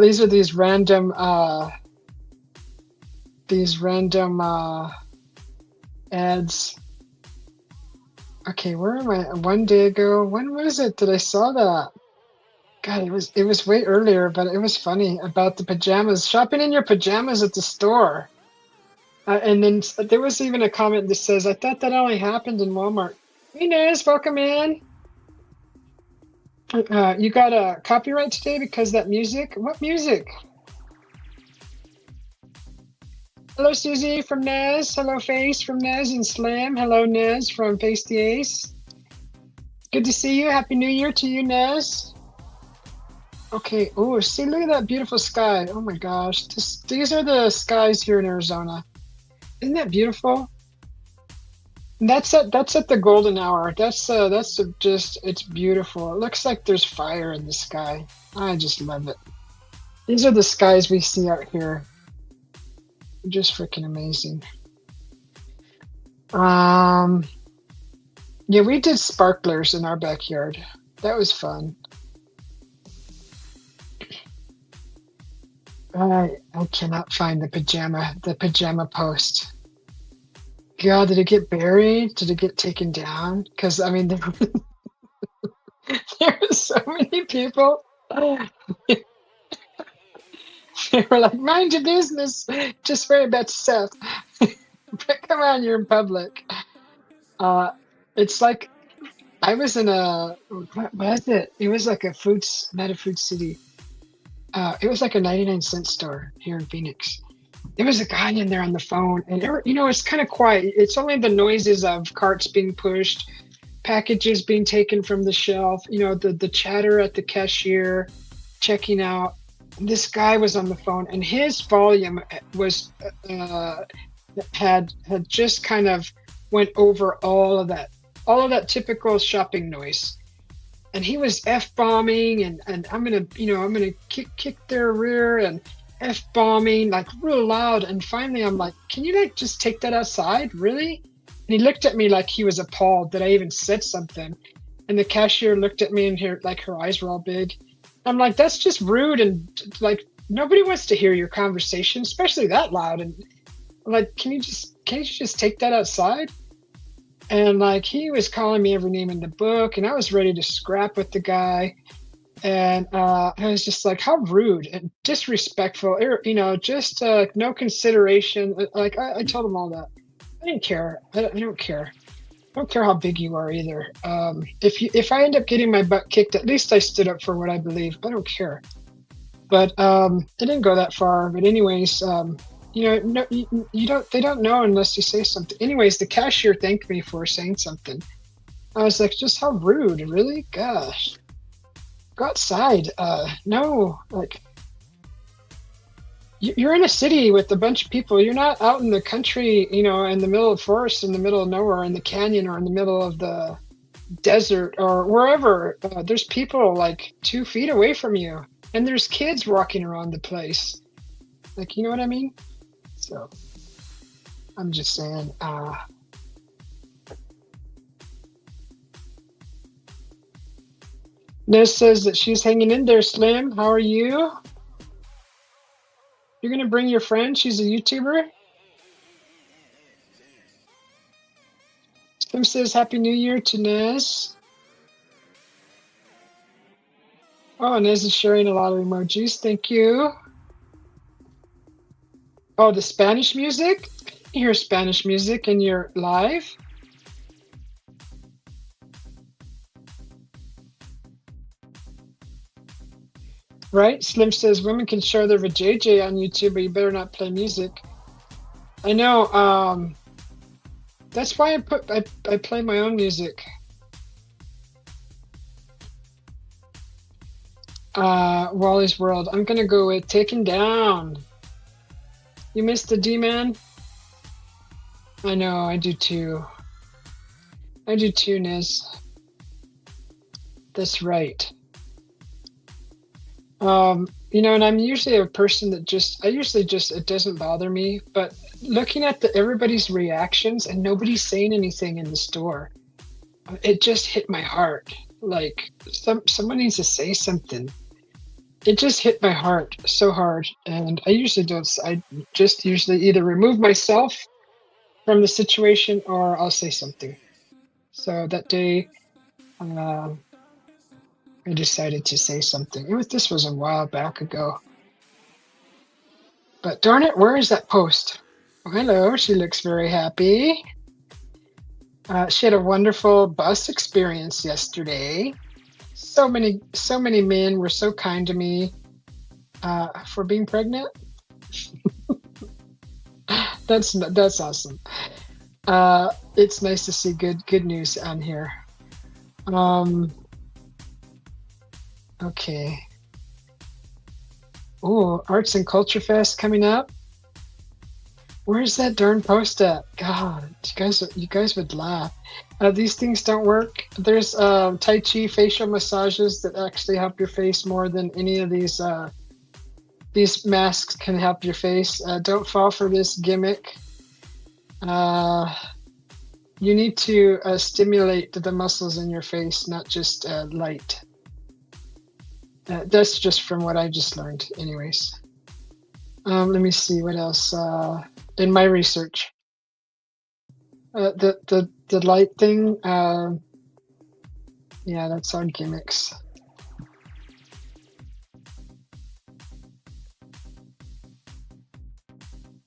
These are these random ads. Okay, where am I? One day ago. When was it that I saw that? God, it was way earlier, but it was funny about the pajamas. Shopping in your pajamas at the store. And then there was even a comment that says, "I thought that only happened in Walmart." Hey, Nez, welcome in. You got a copyright today because that music? What music? Hello, Susie from Nez. Hello, Face from Nez and Slim. Hello, Nez from Face the Ace. Good to see you. Happy New Year to you, Nez. Okay. Oh, see, look at that beautiful sky. Oh my gosh. These are the skies here in Arizona. Isn't that beautiful? And that's at the golden hour. Just it's beautiful. It looks like there's fire in the sky. I just love it. These are the skies we see out here. Just freaking amazing. Yeah, we did sparklers in our backyard. That was fun. I cannot find the pajama post. God, did it get buried? Did it get taken down? Because I mean, there were so many people. They were like, "Mind your business. Just worry about yourself." But come on, you're in public. Uh, it's like I was in what was it? It was like not a food city. It was like a 99-cent store here in Phoenix. There was a guy in there on the phone, and it's kind of quiet. It's only the noises of carts being pushed, packages being taken from the shelf, the chatter at the cashier, checking out. This guy was on the phone, and his volume was had just kind of went over all of that typical shopping noise. And he was f-bombing, and I'm gonna kick their rear and f-bombing like real loud. And finally, I'm like, "Can you like just take that outside, really?" And he looked at me like he was appalled that I even said something. And the cashier looked at me, and her eyes were all big. I'm like, "That's just rude, and like nobody wants to hear your conversation, especially that loud." And I'm like, can't you just take that outside?" And like he was calling me every name in the book, and I was ready to scrap with the guy. And I was just like, how rude and disrespectful, just no consideration. Like I told him all that. I didn't care. I don't care. I don't care how big you are either. If I end up getting my butt kicked, at least I stood up for what I believe. I don't care. But it didn't go that far. But anyways, no, you don't. They don't know unless you say something. Anyways, the cashier thanked me for saying something. I was like, just how rude, really? Gosh, go outside. No, like you're in a city with a bunch of people. You're not out in the country, in the middle of forest, in the middle of nowhere, in the canyon, or in the middle of the desert, or wherever. There's people like 2 feet away from you, and there's kids walking around the place. Like, you know what I mean? So I'm just saying. Ness says that she's hanging in there, Slim. How are you? You're gonna bring your friend? She's a YouTuber? Tim says Happy New Year to Nez. Oh, Nez is sharing a lot of emojis. Thank you. Oh, the Spanish music? You hear Spanish music in your live? Right? Slim says women can share their vajayjay on YouTube, but you better not play music. I know. That's why I play my own music. Wally's World. I'm gonna go with Taken Down. You missed the D-Man? I know, I do too. I do too, Niz. That's right. And I'm usually a person that it doesn't bother me, but looking at everybody's reactions and nobody's saying anything in the store, it just hit my heart. Like someone needs to say something. It just hit my heart so hard, and I usually don't. I just usually either remove myself from the situation or I'll say something. So that day, I decided to say something. This was a while back ago. But darn it, where is that post? Oh, hello, she looks very happy. She had a wonderful bus experience yesterday. So many men were so kind to me for being pregnant. That's awesome. It's nice to see good news on here. Okay. Oh, Arts and Culture Fest coming up. Where's that darn post at? God, you guys would laugh. These things don't work. There's Tai Chi facial massages that actually help your face more than any of these masks can help your face. Don't fall for this gimmick. You need to stimulate the muscles in your face, not just light. That's just from what I just learned, anyways. Let me see what else in my research. The light thing. Yeah, that's on gimmicks.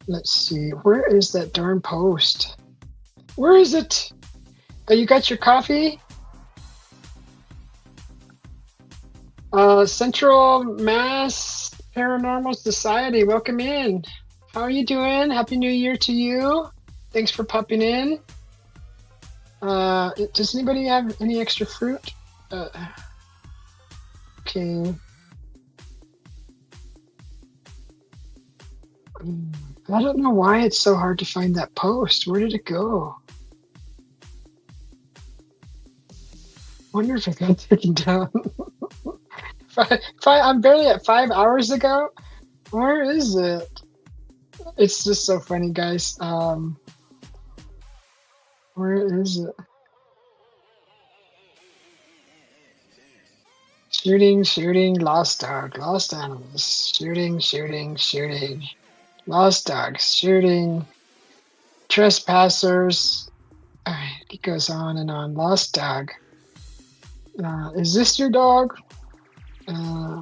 Let's see. Where is that darn post? Where is it? Oh, you got your coffee? Central Mass Paranormal Society, welcome in. How are you doing? Happy New Year to you. Thanks for popping in. Does anybody have any extra fruit? Okay. I don't know why it's so hard to find that post. Where did it go? Wonder if it got taken down. I'm barely at 5 hours ago. Where is it? It's just so funny, guys. Where is it? Shooting, lost dog, lost animals. Shooting, lost dogs, shooting, trespassers. All right, it goes on and on. Lost dog. Is this your dog?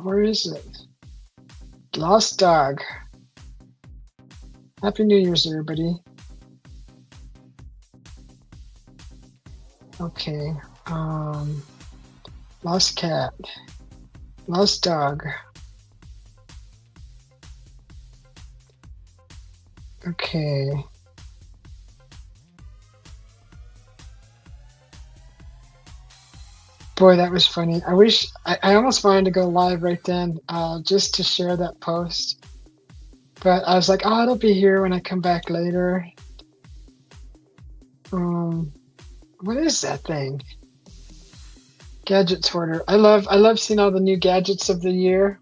Where is it? Lost dog. Happy New Year's, everybody. Okay. Lost cat. Lost dog. Okay. Boy, that was funny. I almost wanted to go live right then, just to share that post. But I was like, oh, it'll be here when I come back later. What is that thing? Gadgets hoarder. I love seeing all the new gadgets of the year.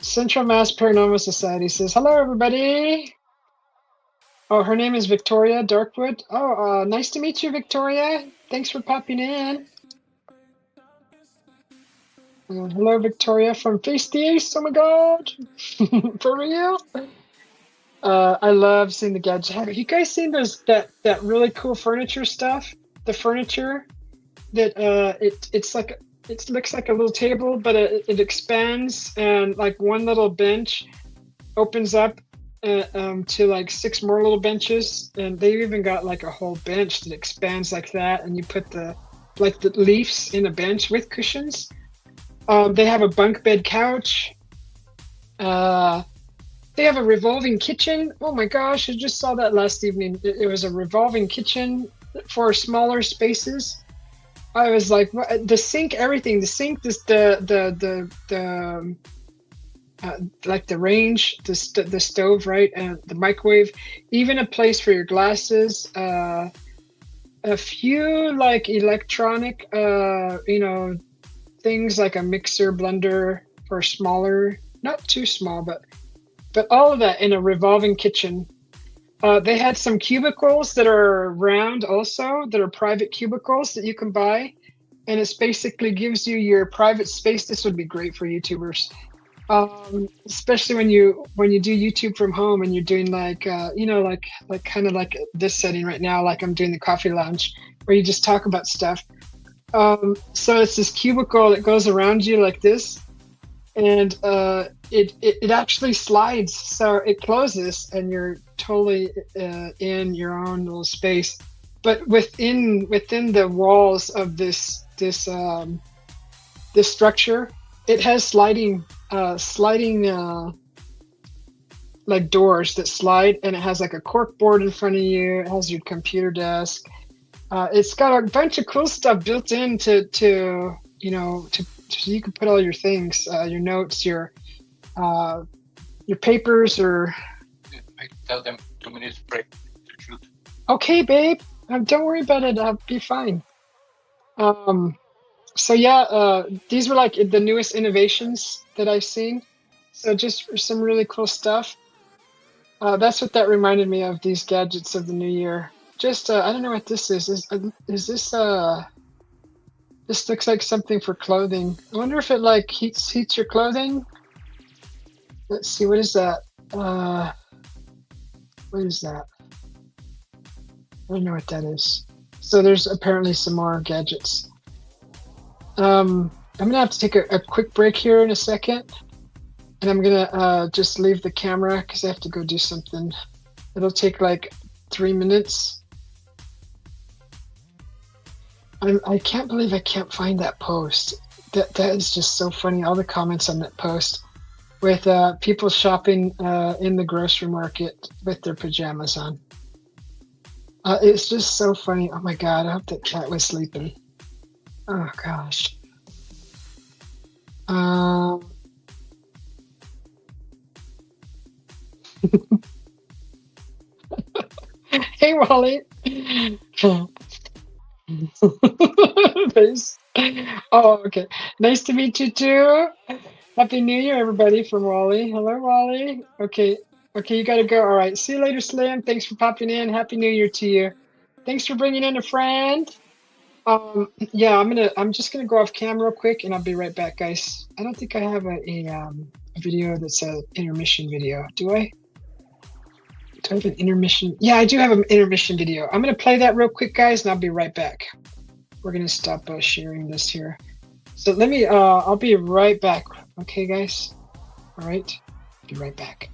Central Mass Paranormal Society says, hello, everybody. Oh, her name is Victoria Darkwood. Oh, nice to meet you, Victoria. Thanks for popping in. Hello, Victoria from Face the Ace. Oh my God, for real? I love seeing the gadgets. Have you guys seen those that really cool furniture stuff? The furniture that it's like it looks like a little table, but it expands and like one little bench opens up to like six more little benches, and they've even got like a whole bench that expands like that, and you put the like the leaves in a bench with cushions. They have a bunk bed couch. Uh, they have a revolving kitchen. Oh my gosh, I just saw that last evening. It was a revolving kitchen for smaller spaces. I was like, what? The sink, everything. The sink, this, like the range, the stove, right, and the microwave, even a place for your glasses. A few like electronic, things like a mixer, blender for smaller, not too small, but all of that in a revolving kitchen. They had some cubicles that are round also, that are private cubicles that you can buy. And it's basically gives you your private space. This would be great for YouTubers. Especially when you do YouTube from home and you're doing like, like kind of like this setting right now, like I'm doing the coffee lounge where you just talk about stuff. So it's this cubicle that goes around you like this, and it actually slides, so it closes, and you're totally in your own little space. But within the walls of this structure, it has sliding like doors that slide, and it has like a cork board in front of you. It has your computer desk. It's got a bunch of cool stuff built in to so you can put all your things, your notes, your papers, or. I tell them 2 minutes break to shoot. Okay, babe. Don't worry about it. I'll be fine. So yeah, these were like the newest innovations that I've seen. So just some really cool stuff. That's what that reminded me of, these gadgets of the new year. Just I don't know what this is. Is this this looks like something for clothing. I wonder if it like heats your clothing. Let's see, what is that? What is that? I don't know what that is. So there's apparently some more gadgets. I'm gonna have to take a quick break here in a second, and I'm gonna just leave the camera because I have to go do something. It'll take like 3 minutes. I can't believe I can't find that post. That is just so funny. All the comments on that post with people shopping in the grocery market with their pajamas on. It's just so funny. Oh my God, I hope that cat was sleeping. Oh gosh. Hey, Wally. Nice. Oh, okay. Nice to meet you too. Happy New Year, everybody, from Wally. Hello, Wally. Okay. Okay, you gotta go. All right. See you later, Slim. Thanks for popping in. Happy New Year to you. Thanks for bringing in a friend. Yeah, I'm just gonna go off camera real quick, and I'll be right back, guys. I don't think I have a video that's a intermission video. Do I? Do I have an intermission? Yeah, I do have an intermission video. I'm gonna play that real quick, guys, and I'll be right back. We're gonna stop sharing this here. So let me. I'll be right back. Okay, guys. All right. Be right back.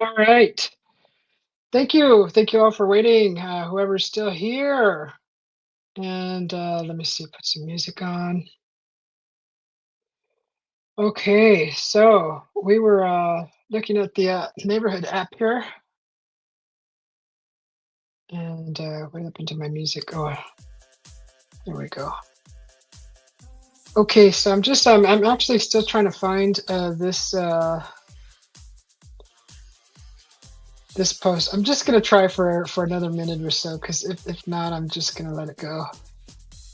All right. Thank you. Thank you all for waiting. Whoever's still here. And let me see, put some music on. Okay, so we were looking at the neighborhood app here, and what happened to my music? Oh, there we go. Okay, so I'm actually still trying to find this post. I'm just gonna try for another minute or so, because if not, I'm just gonna let it go.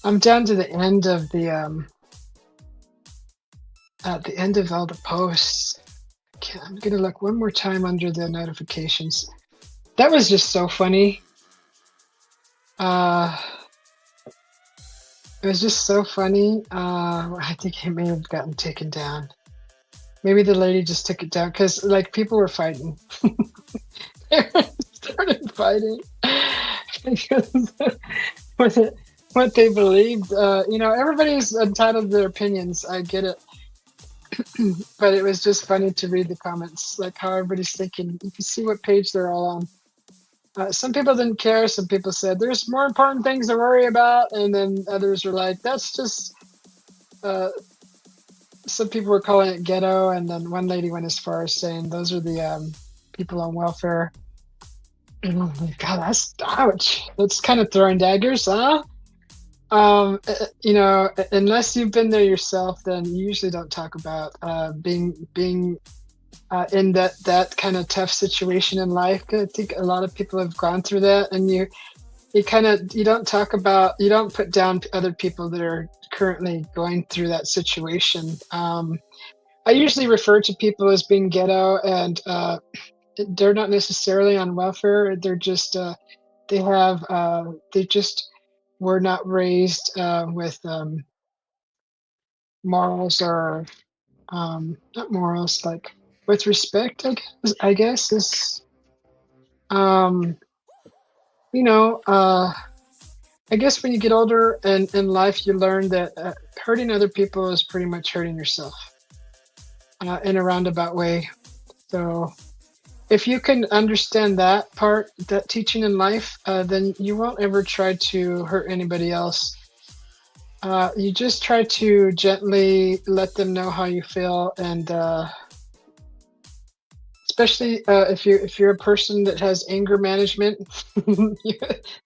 I'm down to the end of the at the end of all the posts. Okay, I'm gonna look one more time under the notifications. That was just so funny. Uh, it was just so funny. I think it may have gotten taken down. Maybe the lady just took it down because like people were fighting. They started fighting because what they believed. Everybody's entitled to their opinions. I get it, but it was just funny to read the comments, like how everybody's thinking. You can see what page they're all on. Some people didn't care. Some people said there's more important things to worry about, and then others were like, "That's just." Some people were calling it ghetto, and then one lady went as far as saying those are the people on welfare. Oh my God, that's ouch. That's kind of throwing daggers, huh? Unless you've been there yourself, then you usually don't talk about being in that kind of tough situation in life. 'Cause I think a lot of people have gone through that, and you don't talk about, you don't put down other people that are currently going through that situation. I usually refer to people as being ghetto, and they're not necessarily on welfare. They're just they just were not raised with morals, or not morals, like with respect. I guess is um, you know. I guess when you get older and in life, you learn that hurting other people is pretty much hurting yourself in a roundabout way. So if you can understand that part, that teaching in life, then you won't ever try to hurt anybody else. You just try to gently let them know how you feel, and especially if you're a person that has anger management,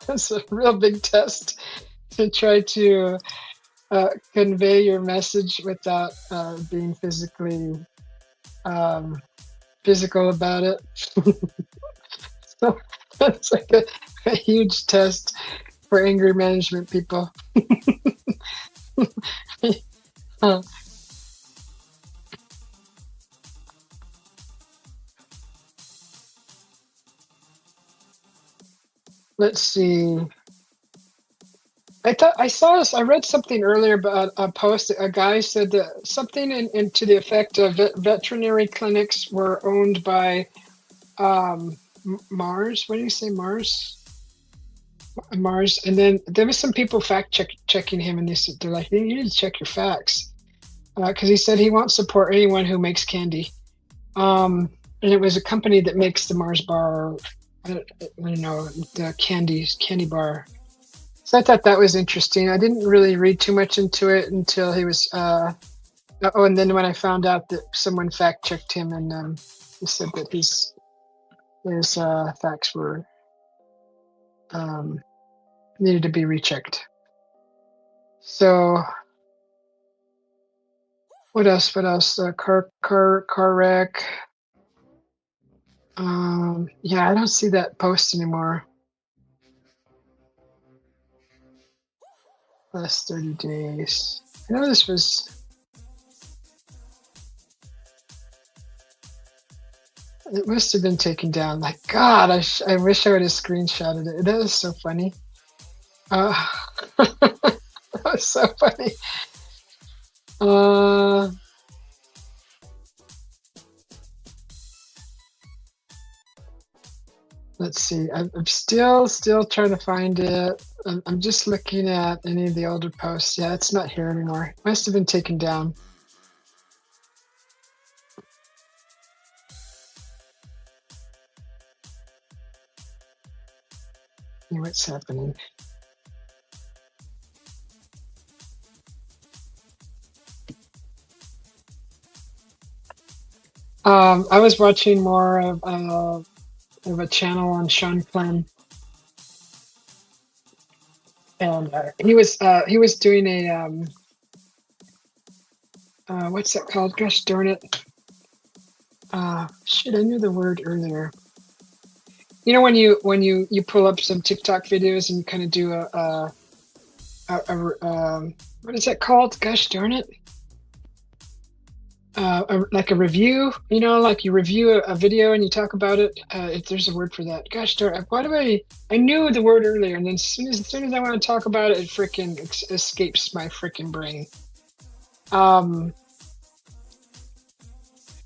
that's a real big test to try to convey your message without being um, physical about it. So that's like a huge test for anger management people. Uh, let's see. I thought I saw this. I read something earlier about a post. A guy said that something to the effect of veterinary clinics were owned by Mars. What do you say, Mars? Mars. And then there was some people checking him, and they're like, you need to check your facts, because he said he won't support anyone who makes candy. And it was a company that makes the Mars bar. I don't know, the candy bar. So I thought that was interesting. I didn't really read too much into it until he was. Oh, and then when I found out that someone fact checked him, and he said that his facts were um, needed to be rechecked. So what else? What else? Car wreck. Yeah, I don't see that post anymore. Last 30 days. I know this was. It must have been taken down. Like, God, I wish I would have screenshotted it. That was so funny. Uh, that was so funny. Uh, let's see. I'm still trying to find it. I'm just looking at any of the older posts. Yeah, it's not here anymore. It must have been taken down. See what's happening. I was watching more of a channel on Sean Flynn, and he was doing a what's that called? Gosh darn it! Shit, I knew the word earlier. You know when you pull up some TikTok videos and kind of do what is that called? Gosh darn it! Like a review, you know, like you review a video and you talk about it. If there's a word for that, gosh darn it! Why do I knew the word earlier, and then as soon as I want to talk about it, it freaking escapes my freaking brain.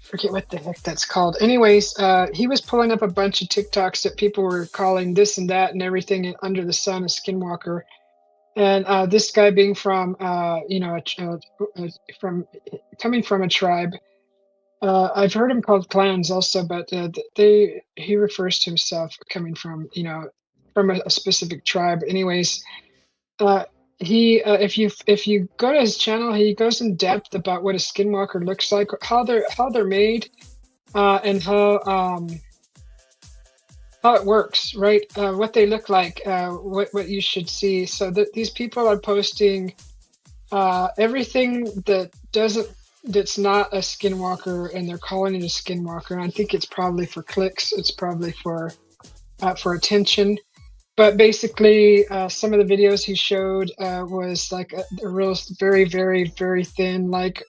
Forget what the heck that's called. Anyways, he was pulling up a bunch of TikToks that people were calling this and that and everything under the sun a skinwalker. And this guy being from, you know, from coming from a tribe. I've heard him called clans also, but he refers to himself coming from, you know, from a specific tribe. Anyways, uh, he if you go to his channel, he goes in depth about what a skinwalker looks like, how they're made, and how it works, right? What they look like, what you should see. So that these people are posting everything that's not a skinwalker, and they're calling it a skinwalker. And I think it's probably for clicks. It's probably for attention. But basically, some of the videos he showed was like a real, very, very, very thin, like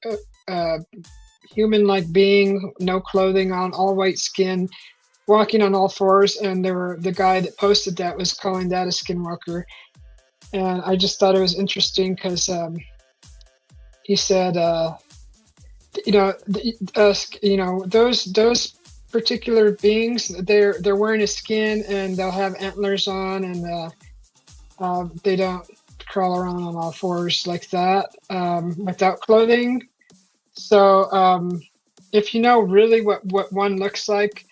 human-like being, no clothing on, all white skin, walking on all fours. And the guy that posted that was calling that a skinwalker. And I just thought it was interesting because he said, you know, those particular beings, they're wearing a skin and they'll have antlers on, and they don't crawl around on all fours like that without clothing. So if you know really what one looks like,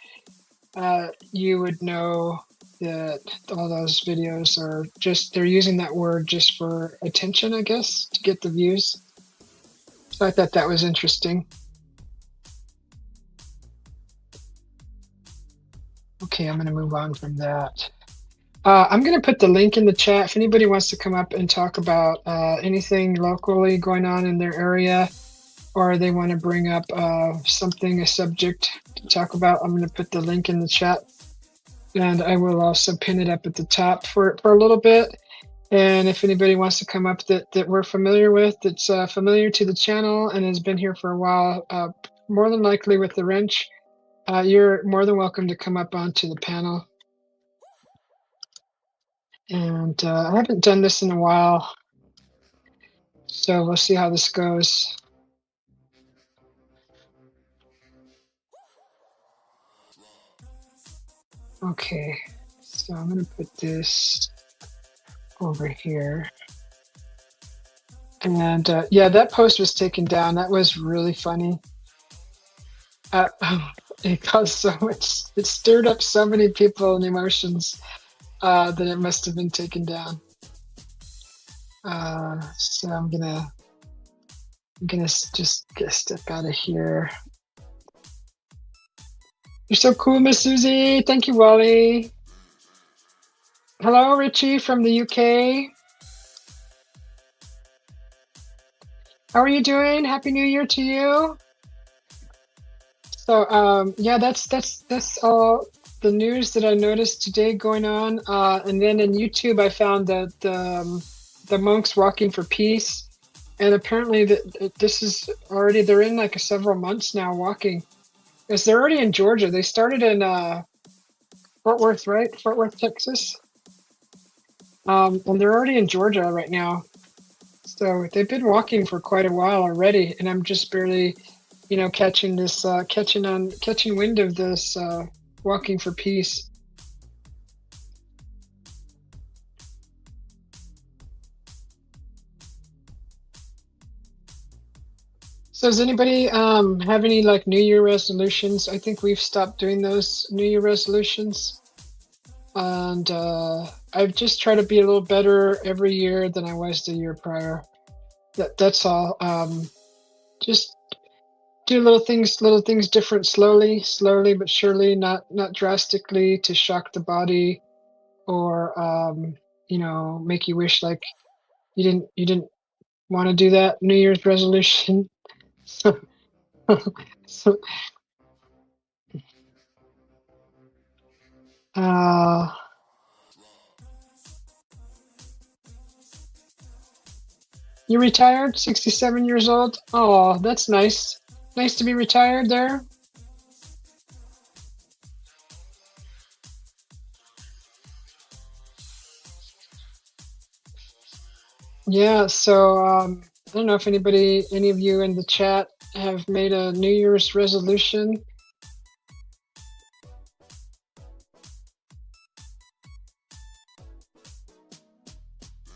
you would know that all those videos are just, they're using that word just for attention, I guess, to get the views. So I thought that was interesting. Okay, I'm going to move on from that. I'm going to put the link in the chat if anybody wants to come up and talk about anything locally going on in their area, or they want to bring up something, a subject to talk about. I'm going to put the link in the chat, and I will also pin it up at the top for a little bit. And if anybody wants to come up that we're familiar with, that's familiar to the channel and has been here for a while, more than likely with the wrench, you're more than welcome to come up onto the panel. And I haven't done this in a while, so we'll see how this goes. Okay, so I'm going to put this over here. And yeah, that post was taken down. That was really funny. It caused so much, it stirred up so many people and emotions that it must have been taken down. So I'm gonna just step out of here. You're so cool, Miss Susie. Thank you, Wally. Hello, Richie from the UK. How are you doing? Happy New Year to you. So yeah, that's all the news that I noticed today going on. And then in YouTube, I found that the monks walking for peace, and apparently this is already, they're in like several months now walking, because they're already in Georgia. They started in Fort Worth, right? Fort Worth, Texas. And they're already in Georgia right now. So they've been walking for quite a while already, and I'm just barely, you know, catching wind of this walking for peace. So does anybody have any like New Year resolutions? I think we've stopped doing those New Year resolutions. and I've just tried to be a little better every year than I was the year prior. That's all. Just do little things different, slowly but surely, not drastically to shock the body or make you wish like you didn't want to do that New Year's resolution. So, so uh, you retired, 67 years old. Oh, that's nice. Nice to be retired there. Yeah. So I don't know if any of you in the chat have made a New Year's resolution.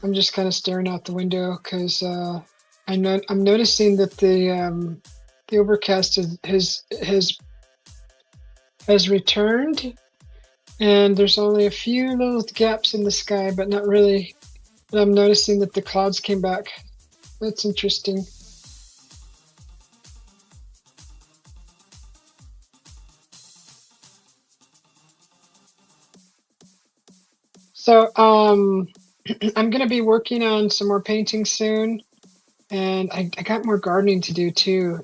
I'm just kind of staring out the window because I'm noticing that the overcast has returned, and there's only a few little gaps in the sky, but not really. And I'm noticing that the clouds came back. That's interesting. So I'm gonna be working on some more painting soon, and I got more gardening to do too.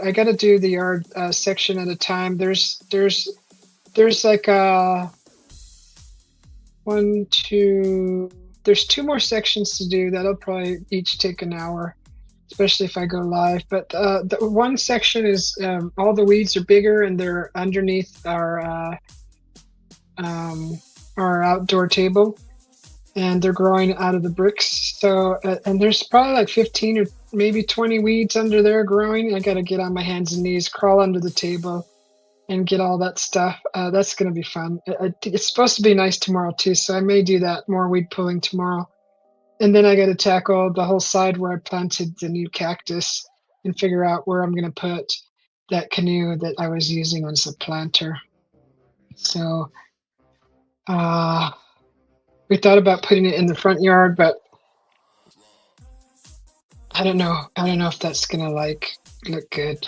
I got to do the yard section at a time. There's like one, two. There's two more sections to do. That'll probably each take an hour, especially if I go live. But the one section is all the weeds are bigger and they're underneath um, our outdoor table, and they're growing out of the bricks. So and there's probably like 15 or maybe 20 weeds under there growing. I got to get on my hands and knees, crawl under the table, and get all that stuff. That's going to be fun. It's supposed to be nice tomorrow too, so I may do that more weed pulling tomorrow. And then I got to tackle the whole side where I planted the new cactus and figure out where I'm going to put that canoe that I was using as a planter. So we thought about putting it in the front yard, but I don't know. I don't know if that's going to look good.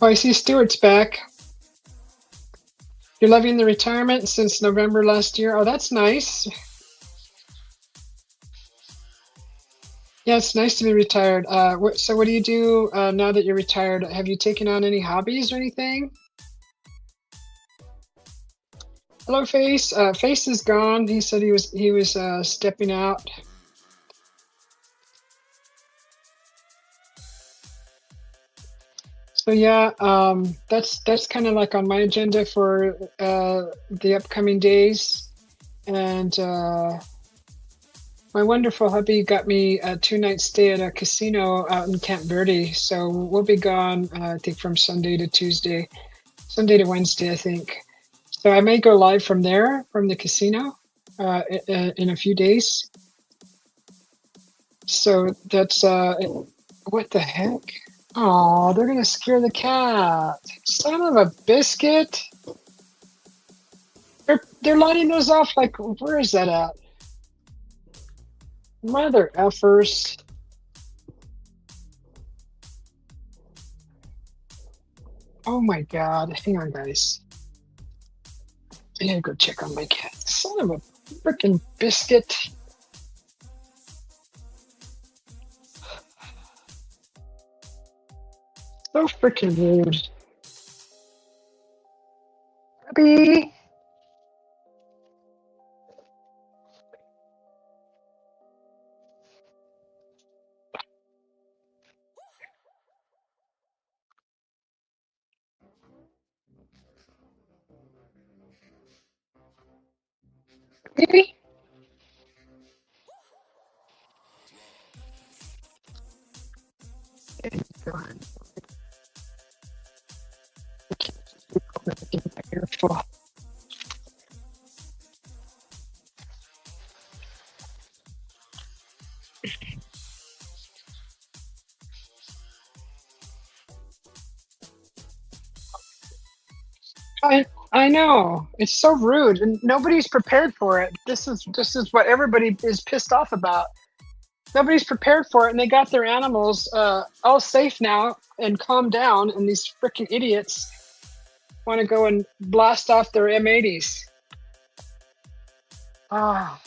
Oh, I see Stuart's back. You're loving the retirement since November last year. Oh, that's nice. Yeah, it's nice to be retired. So what do you do now that you're retired? Have you taken on any hobbies or anything? Hello, Face. Face is gone. He said he was stepping out. So yeah, that's kind of like on my agenda for the upcoming days. And my wonderful hubby got me a 2-night stay at a casino out in Camp Verde. So we'll be gone, I think, from Sunday to Wednesday, I think. So I may go live from there, from the casino, in a few days. So that's what the heck? Oh, they're gonna scare the cat. Son of a biscuit. They're lighting those off like, where is that at? Mother effers. Oh my god. Hang on, guys. I gotta go check on my cat. Son of a freaking biscuit. So freaking rude. Puppy. Puppy. Careful. I know. It's so rude and nobody's prepared for it. This is what everybody is pissed off about. Nobody's prepared for it and they got their animals all safe now and calm down and these freaking idiots want to go and blast off their M80s. Ah,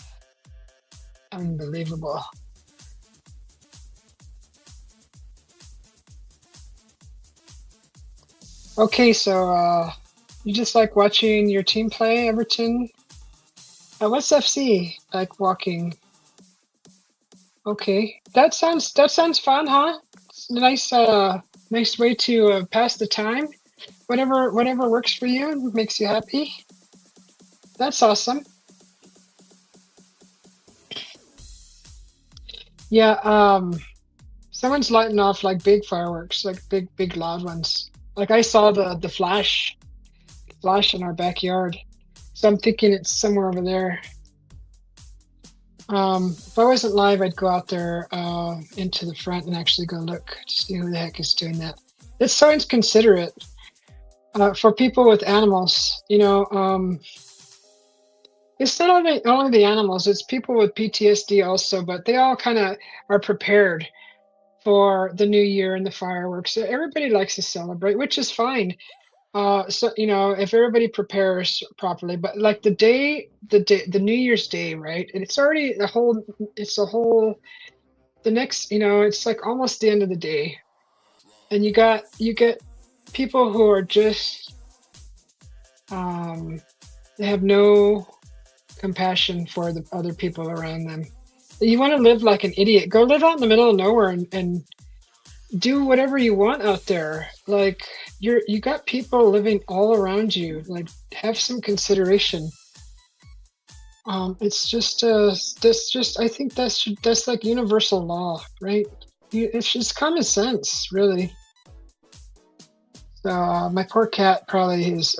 unbelievable. Okay, so you just like watching your team play, Everton? What's FC like walking? Okay, that sounds fun, huh? It's a nice way to pass the time. Whatever works for you, makes you happy. That's awesome. Yeah, someone's lighting off like big fireworks, like big loud ones. Like I saw the flash in our backyard. So I'm thinking it's somewhere over there. If I wasn't live, I'd go out there into the front and actually go look to see who the heck is doing that. It's so inconsiderate for people with animals. It's not only the animals; it's people with PTSD also. But they all kind of are prepared for the new year and the fireworks. Everybody likes to celebrate, which is fine. So if everybody prepares properly, but like the New Year's Day, right? And it's already the next, it's like almost the end of the day, and you get people who are just um, they have no compassion for the other people around them. You want to live like an idiot? Go live out in the middle of nowhere and do whatever you want out there. Like you got people living all around you. Like have some consideration. It's just that's just I think that's like universal law, right? It's just common sense, really. So my poor cat probably is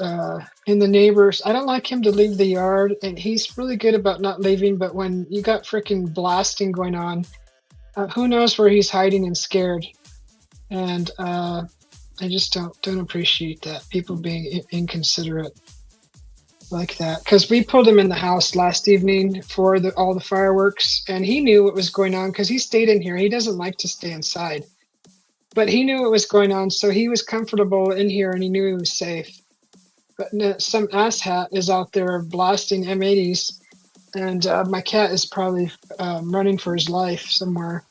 in the neighbors. I don't like him to leave the yard, and he's really good about not leaving. But when you got freaking blasting going on, who knows where he's hiding and scared? And I just don't appreciate that people being inconsiderate like that. Because we pulled him in the house last evening for all the fireworks, and he knew what was going on because he stayed in here. He doesn't like to stay inside, but he knew what was going on, so he was comfortable in here and he knew he was safe. But some asshat is out there blasting M80s, and my cat is probably running for his life somewhere.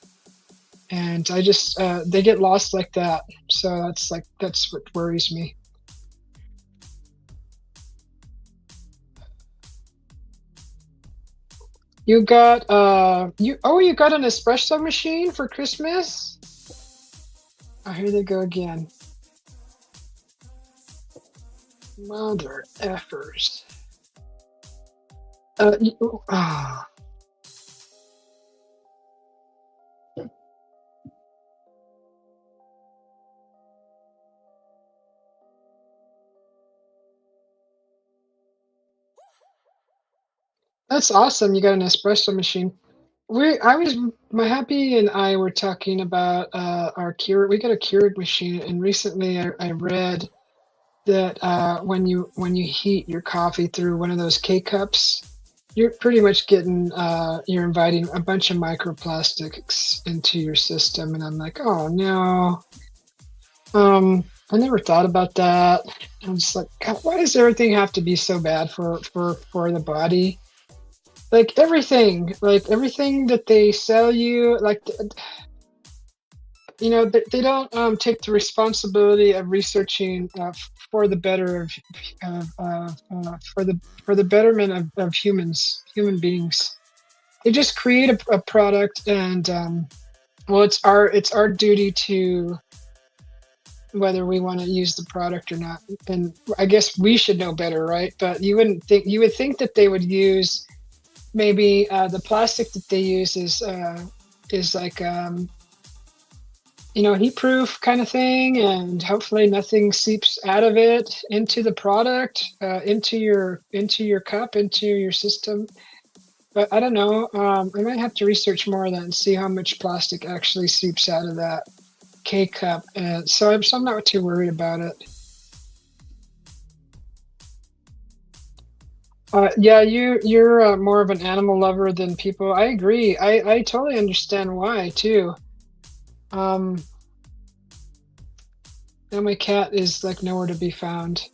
And I just they get lost like that, so that's what worries me. You got an espresso machine for Christmas? Oh, here they go again. Mother effers. Ah, that's awesome. You got an espresso machine. I was my happy and I were talking about our Keurig. We got a Keurig machine, and recently I read that when you heat your coffee through one of those K cups, you're pretty much getting you're inviting a bunch of microplastics into your system. And I'm like, oh no. I never thought about that. I'm just like, God, why does everything have to be so bad for the body? Like everything that they sell you, like they don't take the responsibility of researching for the better for the betterment of human beings. They just create a product, and well, it's our duty to whether we want to use the product or not. And I guess we should know better, right? But you would think that they would use maybe the plastic that they use is like heat proof kind of thing, and hopefully nothing seeps out of it into the product, into your cup, into your system. But I don't know. I might have to research more of that and see how much plastic actually seeps out of that K cup. And so I'm not too worried about it. Yeah, you're more of an animal lover than people. I agree. I totally understand why too. Um, now my cat is like nowhere to be found.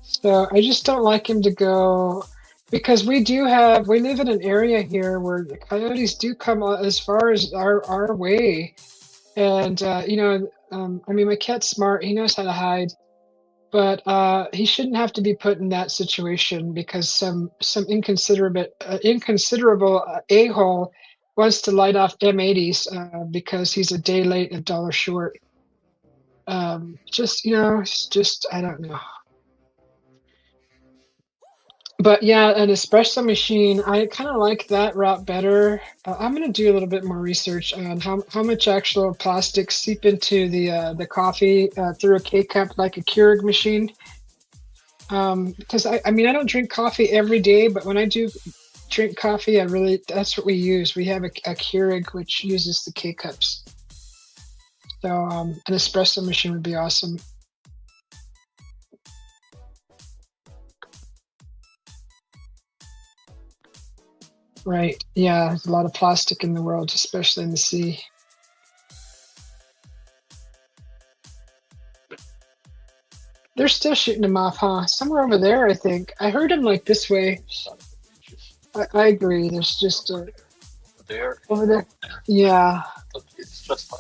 So I just don't like him to go because we live in an area here where the coyotes do come as far as our way. And I mean my cat's smart, he knows how to hide, but he shouldn't have to be put in that situation because some inconsiderable a-hole wants to light off M80s because he's a day late, a dollar short. Just it's just I don't know. But yeah, an espresso machine, I kind of like that route better. I'm gonna do a little bit more research on how much actual plastics seep into the coffee through a K-cup like a Keurig machine. Because I mean I don't drink coffee every day, but when I do drink coffee, that's what we use. We have a Keurig which uses the K-cups. So an espresso machine would be awesome. Right. Yeah, there's a lot of plastic in the world, especially in the sea. They're still shooting them off, huh? Somewhere over there, I think. I heard him like this way. Son of bitches. I agree. There's just There, over there. Yeah. but it's just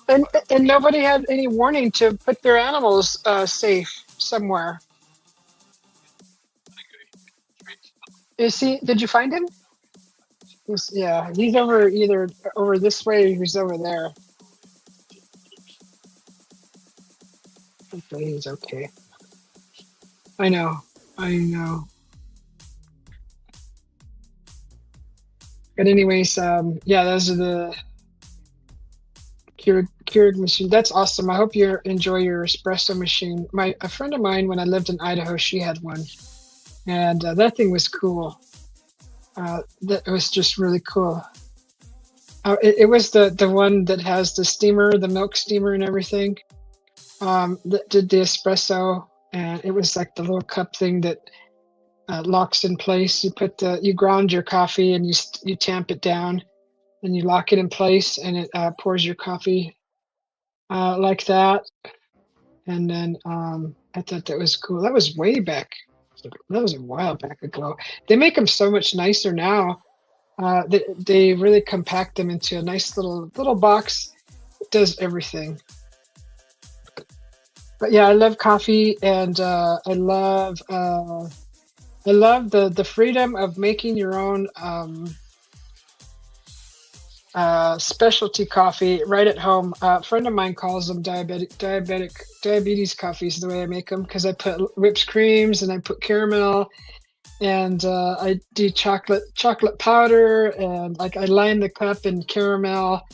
And nobody had any warning to put their animals safe somewhere. Is he? Did you find him? Yeah, he's over either over this way or he's over there. Hopefully he's okay. I know. I know. But anyways, yeah, those are the Keurig machine. That's awesome. I hope you enjoy your espresso machine. A friend of mine, when I lived in Idaho, she had one, and that thing was cool. That it was just really cool. It was the one that has the steamer, the milk steamer, and everything. That did the espresso, and it was like the little cup thing that locks in place. You ground your coffee and you tamp it down, and you lock it in place, and it pours your coffee like that. And then I thought that was cool. That was way back. That was a while back ago. They make them so much nicer now. They really compact them into a nice little box. It does everything. But yeah, I love coffee, and I love the freedom of making your own specialty coffee right at home. A friend of mine calls them diabetes coffees, the way I make them, because I put whipped creams and I put caramel, and I do chocolate powder, and like I line the cup in caramel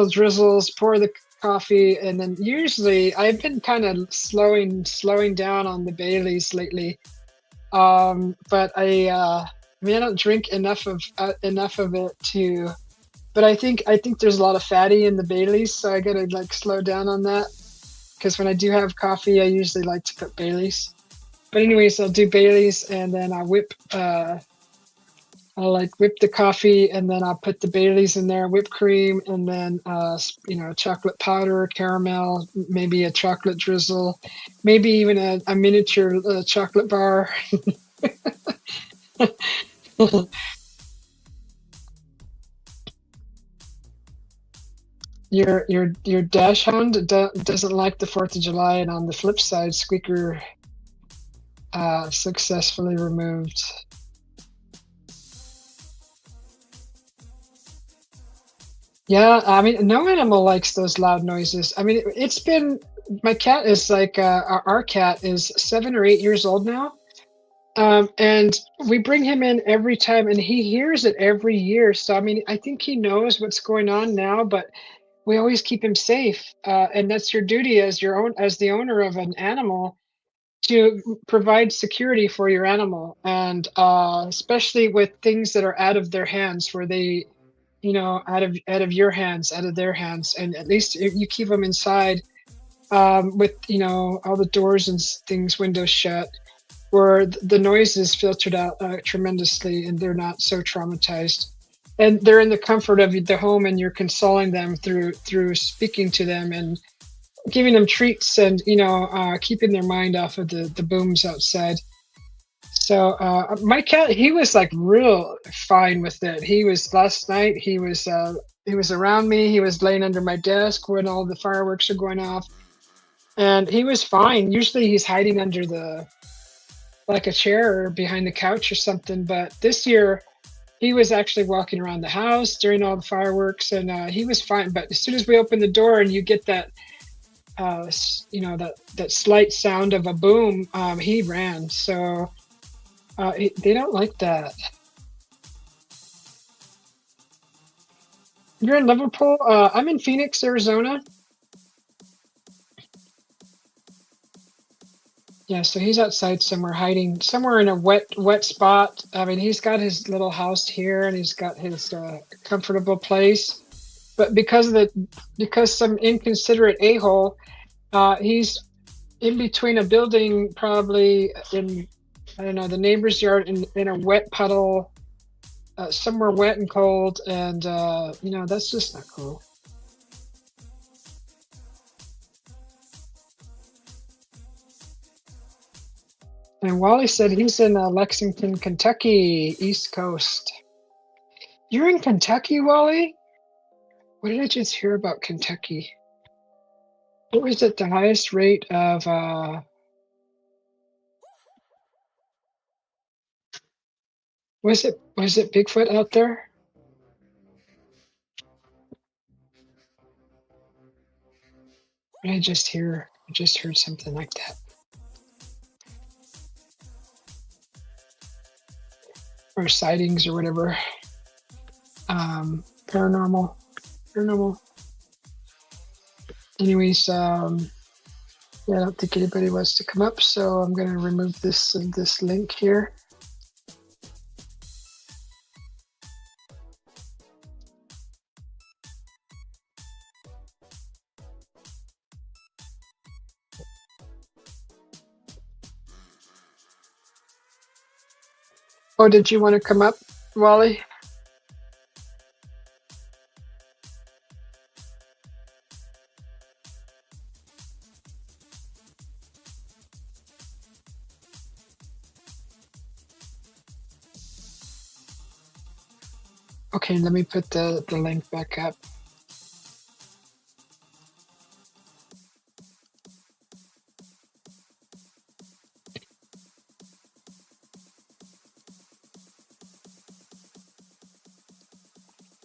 drizzles, pour the coffee, and then usually I've been kind of slowing down on the Baileys lately. But I mean I don't drink enough of it to. But I think there's a lot of fatty in the Baileys, so I gotta like slow down on that. Because when I do have coffee, I usually like to put Baileys. But anyways, I'll do Baileys, and then I'll like whip the coffee, and then I'll put the Baileys in there, whipped cream, and then chocolate powder, caramel, maybe a chocolate drizzle, maybe even a miniature chocolate bar. Your dash hound doesn't like the 4th of July, and on the flip side, Squeaker successfully removed. Yeah, I mean, no animal likes those loud noises. I mean, it's been my cat is like our cat is 7 or 8 years old now, and we bring him in every time, and he hears it every year. So I mean, I think he knows what's going on now, but we always keep him safe, and that's your duty as the owner of an animal to provide security for your animal, and especially with things that are out of their hands, where they out of your hands, out of their hands, and at least if you keep them inside with all the doors and things, windows shut. where the noise is filtered out tremendously, and they're not so traumatized. And they're in the comfort of the home, and you're consoling them through speaking to them and giving them treats, and keeping their mind off of the booms outside. So my cat, he was like real fine with it. He was last night. He was around me. He was laying under my desk when all the fireworks are going off, and he was fine. Usually he's hiding under the like a chair or behind the couch or something. But this year he was actually walking around the house during all the fireworks, and he was fine. But as soon as we open the door and you get that that slight sound of a boom, he ran. So they don't like that. You're in Liverpool. I'm in Phoenix, Arizona. Yeah, so he's outside somewhere, hiding somewhere in a wet spot. I mean, he's got his little house here, and he's got his comfortable place. But because some inconsiderate a-hole, he's in between a building, probably in, I don't know, the neighbor's yard, in a wet puddle, somewhere wet and cold, and that's just not cool. And Wally said he's in Lexington, Kentucky, East Coast. You're in Kentucky, Wally? What did I just hear about Kentucky? What was it? The highest rate of was it Bigfoot out there? What did I just hear? I just heard something like that. Or sightings or whatever. Paranormal. Anyways, yeah, I don't think anybody wants to come up, so I'm going to remove this link here. Oh, did you want to come up, Wally? Okay, let me put the link back up.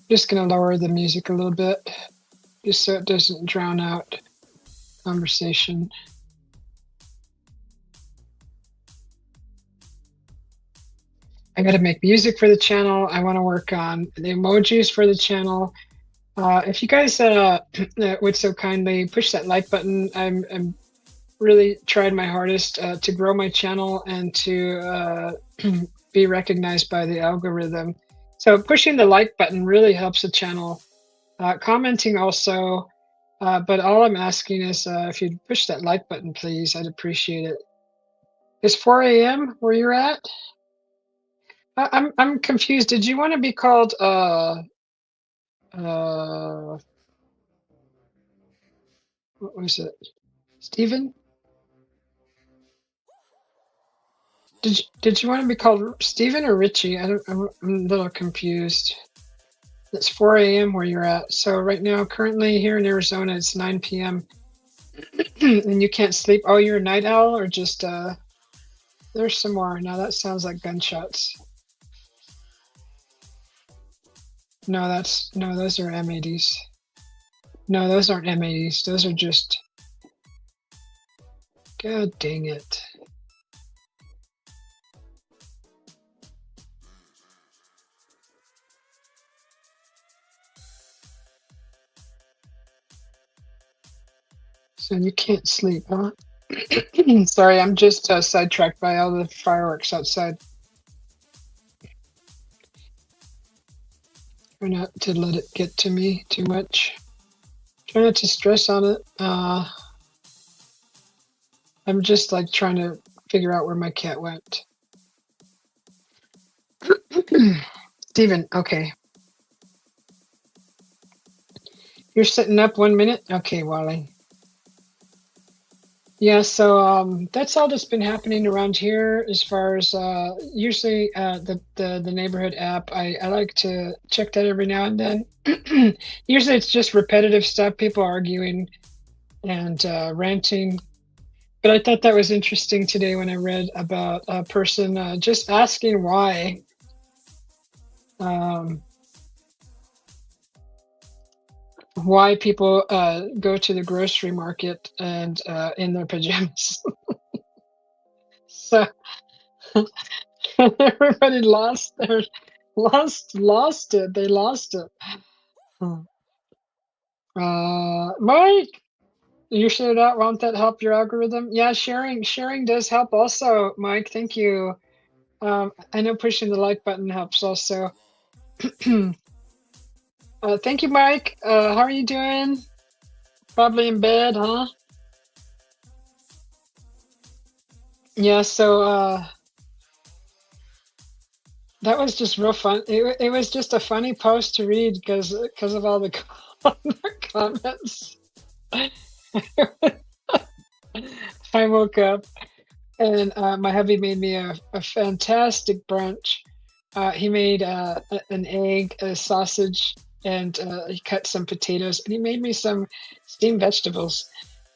Just going to lower the music a little bit, just so it doesn't drown out conversation. I got to make music for the channel. I want to work on the emojis for the channel. If you guys would so kindly push that like button, I'm really trying my hardest to grow my channel and to be recognized by the algorithm. So pushing the like button really helps the channel. Commenting also, but all I'm asking is if you'd push that like button, please, I'd appreciate it. It's 4 a.m. where you're at? I'm confused. Did you want to be called what was it? Stephen? Did you want to be called Stephen or Richie? I'm a little confused. It's 4 a.m. where you're at. So right now, currently here in Arizona, it's 9 p.m. and you can't sleep. Oh, you're a night owl, or just there's some more. Now that sounds like gunshots. No, those are M80s. No, those aren't M80s. Those are just, God dang it. So you can't sleep, huh? Sorry, I'm just sidetracked by all the fireworks outside. Try not to let it get to me too much. Try not to stress on it. I'm just like trying to figure out where my cat went. Steven, okay. You're sitting up 1 minute? Okay, Wally. Yeah, so that's all that's been happening around here as far as usually the neighborhood app. I like to check that every now and then. Usually it's just repetitive stuff, people arguing and ranting. But I thought that was interesting today when I read about a person just asking um, why people go to the grocery market and in their pajamas. So everybody lost it. They lost it. Hmm. Mike, you shared that. Won't that help your algorithm? Yeah, sharing does help also, Mike. Thank you. I know pushing the like button helps also. Thank you, Mike. How are you doing? Probably in bed, huh? Yeah, so that was just real fun. It was just a funny post to read because of all the comments. I woke up and my hubby made me a fantastic brunch. He made an egg, a sausage, and he cut some potatoes, and he made me some steamed vegetables.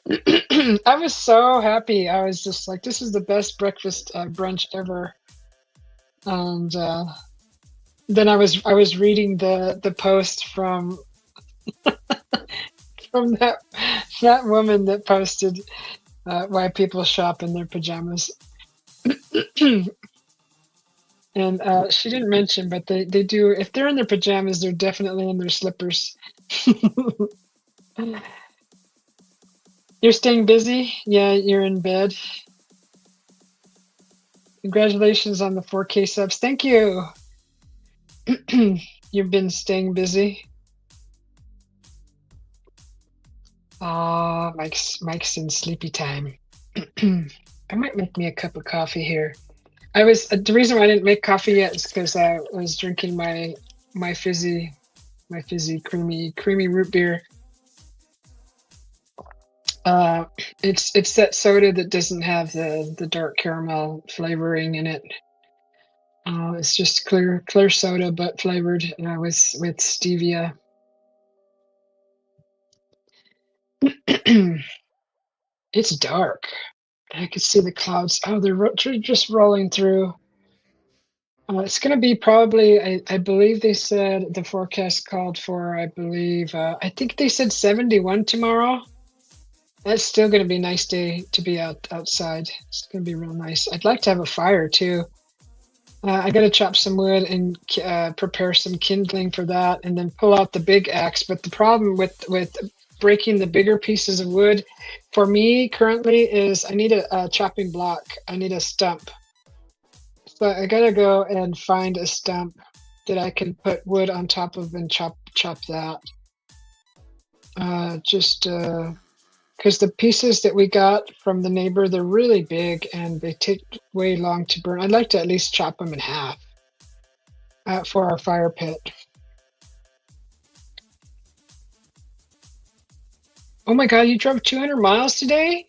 I was so happy. I was just like, this is the best breakfast brunch ever. And then I was reading the post from that woman that posted why people shop in their pajamas. And she didn't mention, but they do. If they're in their pajamas, they're definitely in their slippers. You're staying busy? Yeah, you're in bed. Congratulations on the 4K subs. Thank you. You've been staying busy. Mike's in sleepy time. I might make me a cup of coffee here. I was the reason why I didn't make coffee yet is because I was drinking my fizzy creamy root beer. Uh, it's that soda that doesn't have the dark caramel flavoring in it. It's just clear soda, but flavored with stevia. It's dark. I can see the clouds. Oh, they're just rolling through. It's going to be probably. I believe they said the forecast called for. I believe. I think they said 71 tomorrow. That's still going to be a nice day to be outside. It's going to be real nice. I'd like to have a fire too. I got to chop some wood and prepare some kindling for that, and then pull out the big axe. But the problem with breaking the bigger pieces of wood, for me currently, is I need a chopping block. I need a stump. So I gotta go and find a stump that I can put wood on top of and chop that. Just because the pieces that we got from the neighbor, they're really big and they take way long to burn. I'd like to at least chop them in half for our fire pit. Oh my God, you drove 200 miles today?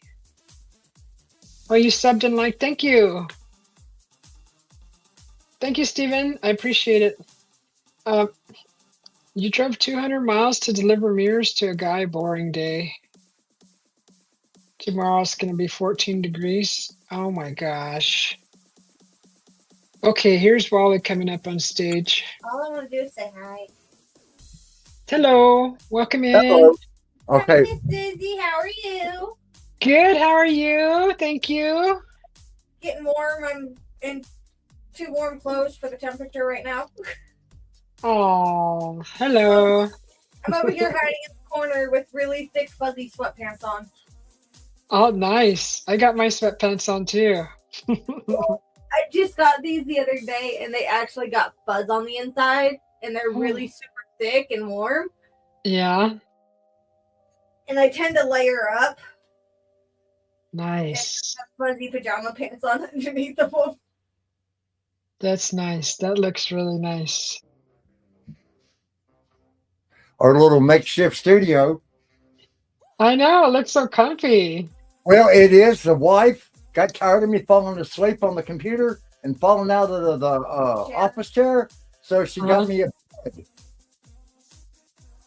Oh, you subbed and liked. Thank you. Thank you, Stephen. I appreciate it. Uh, you drove 200 miles to deliver mirrors to a guy. Boring day. Tomorrow's going to be 14 degrees. Oh my gosh. Okay, here's Wally coming up on stage. All I want to do is say hi. Hello, welcome in. Hello. Okay. Hi, Miss Dizzy. How are you? Good, how are you? Thank you. Getting warm. I'm in too warm clothes for the temperature right now. Oh, hello. I'm over here hiding in the corner with really thick, fuzzy sweatpants on. Oh, nice. I got my sweatpants on too. I just got these the other day, and they actually got fuzz on the inside, and they're really super thick and warm. Yeah. And I tend to layer up. Nice. Fuzzy pajama pants on underneath of them. That's nice. That looks really nice. Our little makeshift studio. I know. It looks so comfy. Well, it is. The wife got tired of me falling asleep on the computer and falling out of the office chair, so she got me a bed.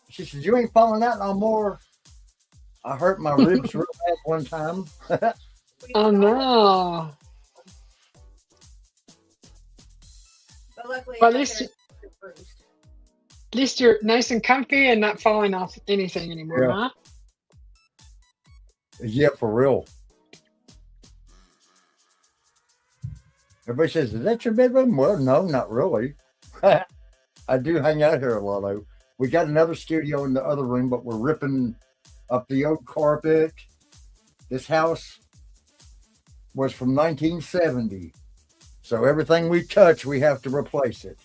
She said, "You ain't falling out no more." I hurt my ribs real bad one time. Oh no. But luckily, But at least you're nice and comfy and not falling off anything anymore, Yeah. huh? Yeah, for real. Everybody says, "Is that your bedroom?" Well, no, not really. I do hang out here a lot, though. We got another studio in the other room, but we're ripping up the oak carpet. This house was from 1970. So everything we touch, we have to replace it.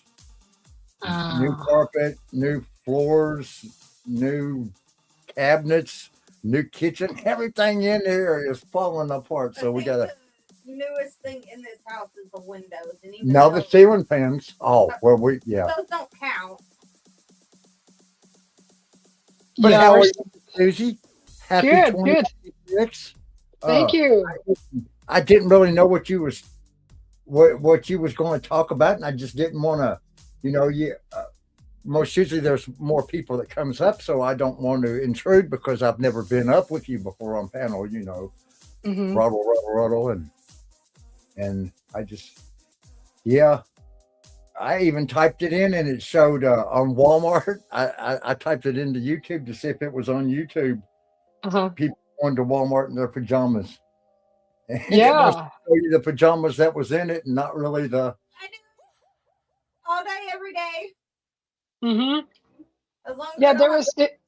New carpet, new floors, new cabinets, new kitchen. Everything in there is falling apart. So we got to. The newest thing in this house is the windows. And even Now the ceiling fans. Oh, well, yeah. Those don't count. But Yeah, how are we're- you, Susie? Happy Good, 2026. Thank you. I didn't really know what you was going to talk about, and I just didn't want to, most usually there's more people that comes up, so I don't want to intrude because I've never been up with you before on panel, Mhm. ruddle, and I just, yeah. I even typed it in and it showed on Walmart. I typed it into YouTube to see if it was on YouTube. Uh-huh. People going to Walmart in their pajamas. And it Yeah. must show you the pajamas that was in it and not really the. I do. All day, every day. Mhm. As long as Yeah, I there don't was it.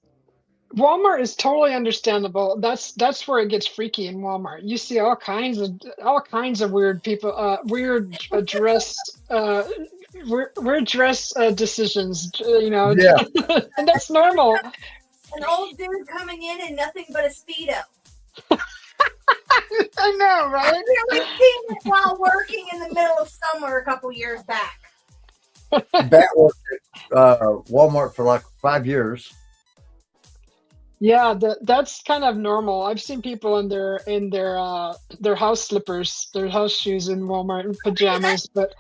Walmart is totally understandable. That's where it gets freaky in Walmart. You see all kinds of weird people, weird dress, weird dress decisions. Yeah. And that's normal. an old dude coming in nothing but a Speedo. I know, right? I really seen it while working in the middle of summer a couple years back. That worked at Walmart for like 5 years. Yeah, that's kind of normal. I've seen people in their house slippers, their house shoes in Walmart and pajamas, but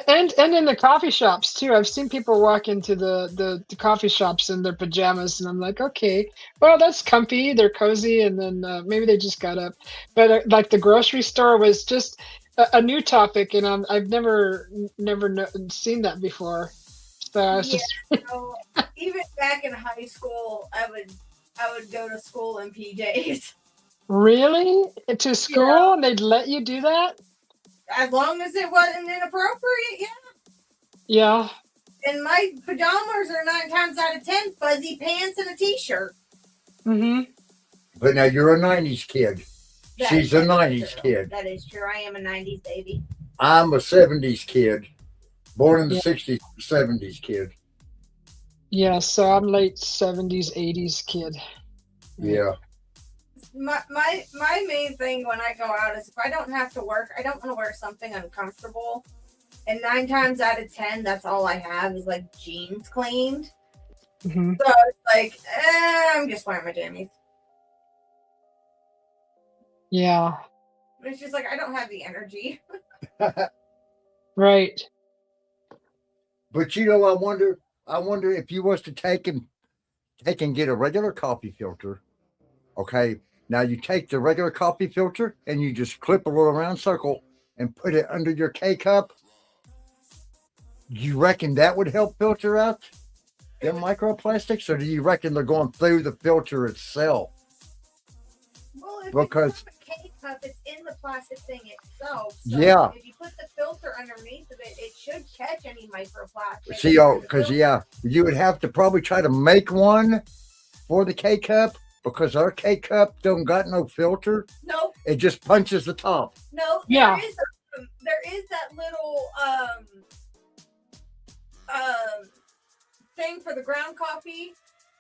and in the coffee shops too. I've seen people walk into the coffee shops in their pajamas, and I'm like, okay, well that's comfy, they're cozy, and then maybe they just got up. But like the grocery store was just a new topic, and I've never seen that before. So I was just So even back in high school, I would go to school in PJs. really to school, and they'd let you do that. As long as it wasn't inappropriate, yeah. Yeah. And my pajamas are 9 times out of 10 fuzzy pants and a t-shirt. Mm-hmm. But now you're a 90s kid. She's a 90s kid. That is true. I am a 90s baby. I'm a 70s kid. Born in the 60s, 70s kid. Yeah, so I'm late 70s, 80s kid. Yeah. My main thing when I go out is if I don't have to work, I don't want to wear something uncomfortable. And 9 times out of 10, that's all I have is like jeans cleaned. Mm-hmm. So it's like, I'm just wearing my jammies. Yeah. It's just like I don't have the energy. Right. But I wonder if you was to take and get a regular coffee filter. Okay. Now you take the regular coffee filter and you just clip a little round circle and put it under your K cup. You reckon that would help filter out the microplastics, or do you reckon they're going through the filter itself? Well, if Because it's not a K cup, it's in the plastic thing itself. So yeah. If you put the filter underneath of it, it should catch any microplastics. See, because you would have to probably try to make one for the K cup because our K cup don't got no filter. Nope. It just punches the top. No. Yeah. There is that little thing for the ground coffee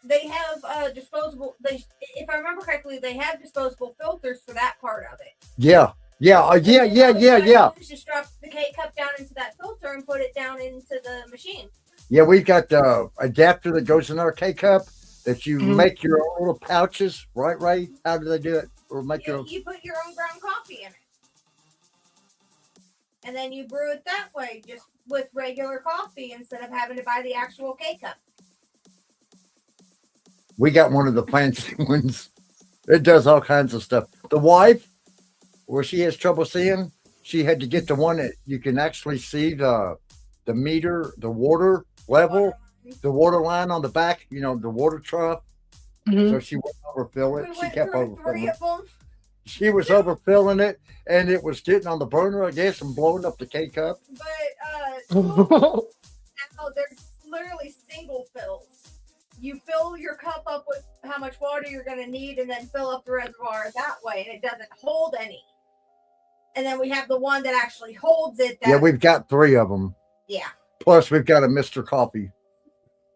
they have disposable. If I remember correctly, they have disposable filters for that part of it. Yeah. Yeah. Just drop the K cup down into that filter and put it down into the machine. Yeah, we've got the adapter that goes in our K cup that you Mhm. make your own little pouches, right, Ray? How do they do it? Or make your You put your own ground coffee in it. And then you brew it that way, just with regular coffee instead of having to buy the actual K cup. We got one of the fancy ones. It does all kinds of stuff. The wife, where she has trouble seeing, she had to get the one that you can actually see the meter, the water level, the water line on the back, the water trough. Mhm. So she wouldn't overfill it. We She went kept through 3 overfilling it. of them. She was overfilling it, and it was getting on the burner, I guess, and blowing up the K cup. But now there's literally single fills. You fill your cup up with how much water you're going to need and then fill up the reservoir that way, and it doesn't hold any. And then we have the one that actually holds it. Yeah, we've got 3 of them. Yeah. Plus, we've got a Mr. Coffee.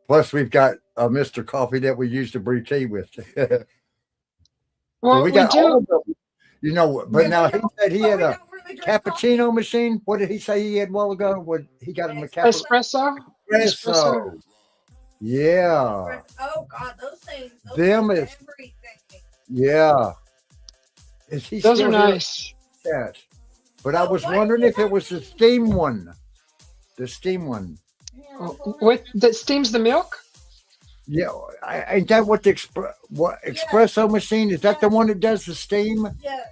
Plus, we've got a Mr. Coffee that we use to brew tea with. Well, So we got do. all of them. But now he said he had a really drink coffee. cappuccino machine. What did he say he had a while ago? What he got him a cappuccino? Espresso. Espresso. Yeah. Oh God, those things. Them do is- everything. Yeah. Is he Those still are here? nice. Yes. But I Oh, was why wondering do you if it have was the steam one. The steam one. Yeah, What that steams the milk? Yeah, ain't that what the espresso machine is? That the one that does the steam? Yes.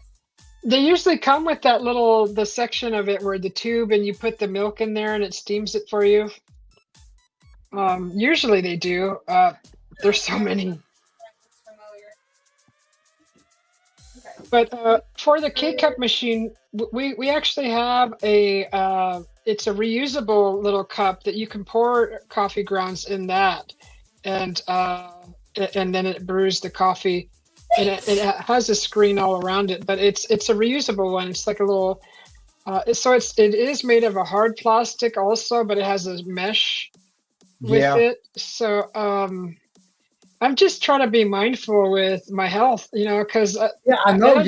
They usually come with that the section of it where the tube and you put the milk in there and it steams it for you. Usually they do. There's so many. That's familiar. Okay. But for the K-cup machine, we actually have it's a reusable little cup that you can pour coffee grounds in that, and then it brews the coffee, and it has a screen all around it. But it's a reusable one. It's like a little. So it is made of a hard plastic also, but it has a mesh with Yeah. it. So I'm just trying to be mindful with my health, because Yeah, I know.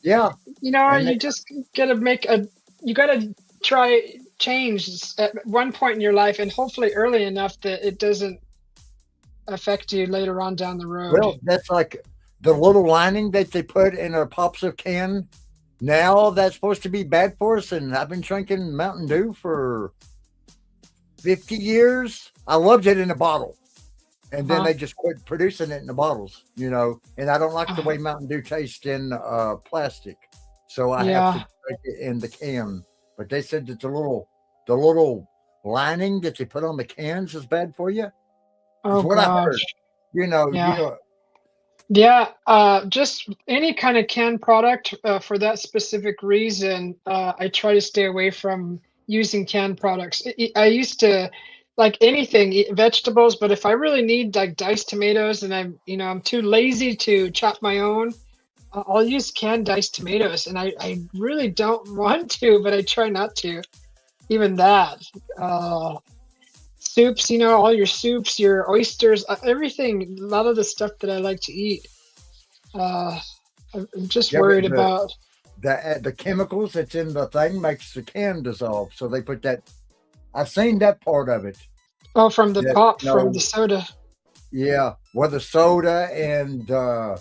Yeah. And you just gotta you gotta try change at one point in your life, and hopefully early enough that it doesn't affect you later on down the road. Well, that's like the little lining that they put in a popsicle can. Now that's supposed to be bad for us, and I've been drinking Mountain Dew for 50 years. I loved it in a bottle. And then they just quit producing it in the bottles, and I don't like the way Mountain Dew tastes in plastic. So I have to drink it in the can. But they said that the little lining that they put on the cans is bad for you. Oh what I heard. gosh. Yeah. Yeah, just any kind of canned product for that specific reason. I try to stay away from using canned products. I used to like anything, eat vegetables, but if I really need like diced tomatoes and I'm too lazy to chop my own, I'll use canned diced tomatoes, and I really don't want to, but I try not to. Even that. Soups, all your soups, your oysters, everything, a lot of the stuff that I like to eat. I'm just Yeah, but worried about. the chemicals that's in the thing makes the can dissolve. So they put that. I've seen that part of it. Oh, from the Yeah, pop, no. from the soda. Yeah, well, the soda and the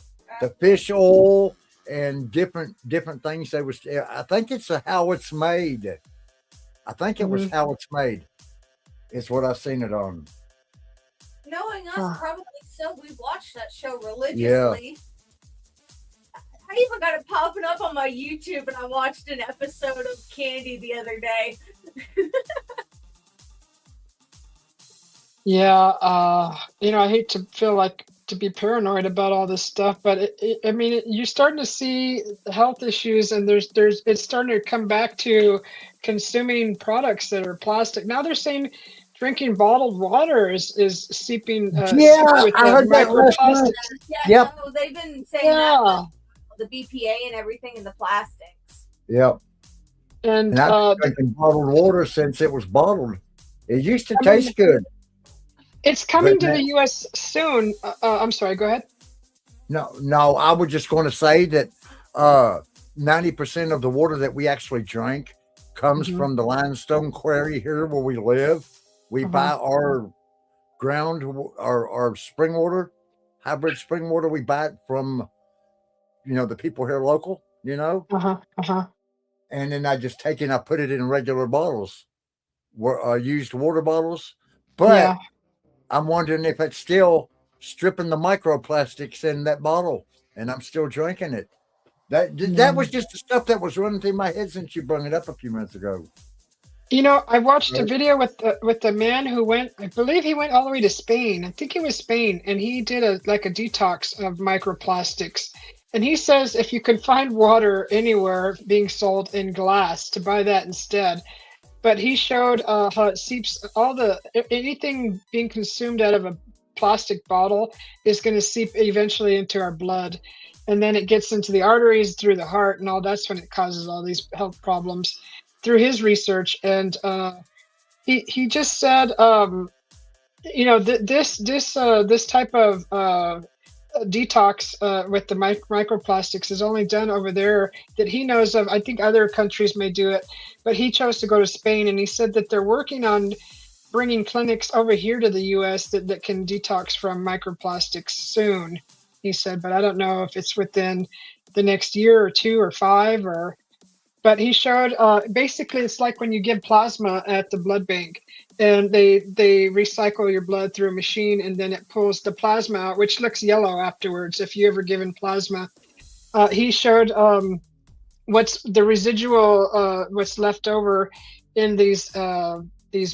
fish oil and different things. I think it's how it's made. I think it was how it's made. It's what I've seen it on. Knowing us, probably so. We watched that show religiously. Yeah. I even got it popping up on my YouTube, and I watched an episode of Candy the other day. Yeah, I hate to feel like to be paranoid about all this stuff, but you're starting to see health issues, and it's starting to come back to consuming products that are plastic. Now they're saying drinking bottled water is seeping. With I heard that last night. Yeah, Yep. no, they've been saying that the BPA and everything in the plastics. Yep. And I've been drinking bottled water since it was bottled. It used to taste good. It's But coming to the U.S. soon. I'm sorry. Go ahead. no, I was just going to say that 90% of the water that we actually drink comes Hmm. from the limestone quarry here where we live. We Uh-huh. buy our ground, our spring water, hybrid spring water. We buy it from the people here local, Uh-huh. Uh-huh. and then I just take it and I put it in regular bottles, used water bottles. But Yeah. I'm wondering if it's still stripping the microplastics in that bottle, and I'm still drinking it. That Yeah. was just the stuff that was running through my head since you brought it up a few minutes ago. I watched a Right. video with the man who went. I believe he went all the way to Spain. I think it was Spain, and he did a detox of microplastics. And he says if you can find water anywhere being sold in glass, to buy that instead. But he showed how it seeps anything being consumed out of a plastic bottle is going to seep eventually into our blood, and then it gets into the arteries through the heart, and all that's when it causes all these health problems. Through his research, and he just said, this type of detox with the microplastics is only done over there that he knows of. I think other countries may do it, but he chose to go to Spain, and he said that they're working on bringing clinics over here to the U.S. that can detox from microplastics soon. He said, but I don't know if it's within the next year or two or five or. But he showed basically it's like when you give plasma at the blood bank, and they recycle your blood through a machine, and then it pulls the plasma out, which looks yellow afterwards. If you ever given plasma, he showed what's the residual, what's left over in these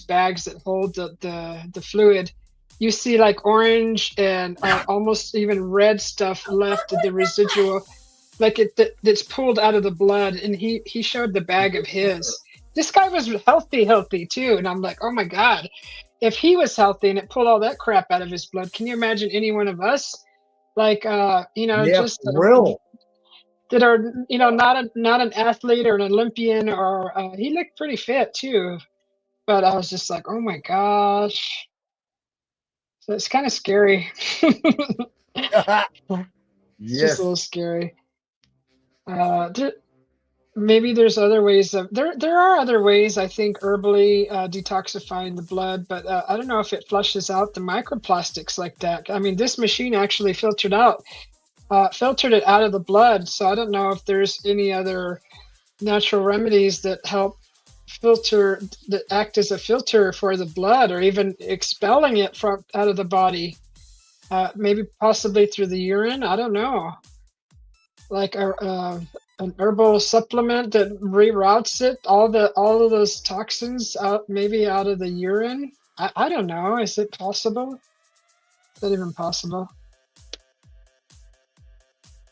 bags that hold the fluid. You see like orange and almost even red stuff left, the residual, like that's pulled out of the blood. And he showed the bag of his. This guy was healthy too, and I'm like, oh my god, if he was healthy and it pulled all that crap out of his blood, can you imagine any one of us? Like Yeah, just for real. that are not an athlete or an Olympian, or he looked pretty fit too. But I was just like, oh my gosh, so it's kind of scary. It's just a Yes. little scary. There, maybe there's other ways of there are other ways, I think, herbally detoxifying the blood, but I don't know if it flushes out the microplastics like that. I mean, this machine actually filtered it out of the blood, so I don't know if there's any other natural remedies that help filter, that act as a filter for the blood, or even expelling it from out of the body. Maybe possibly through the urine. I don't know, like an herbal supplement that reroutes it, all of those toxins out, maybe out of the urine. I don't know. Is it possible? Is that even possible?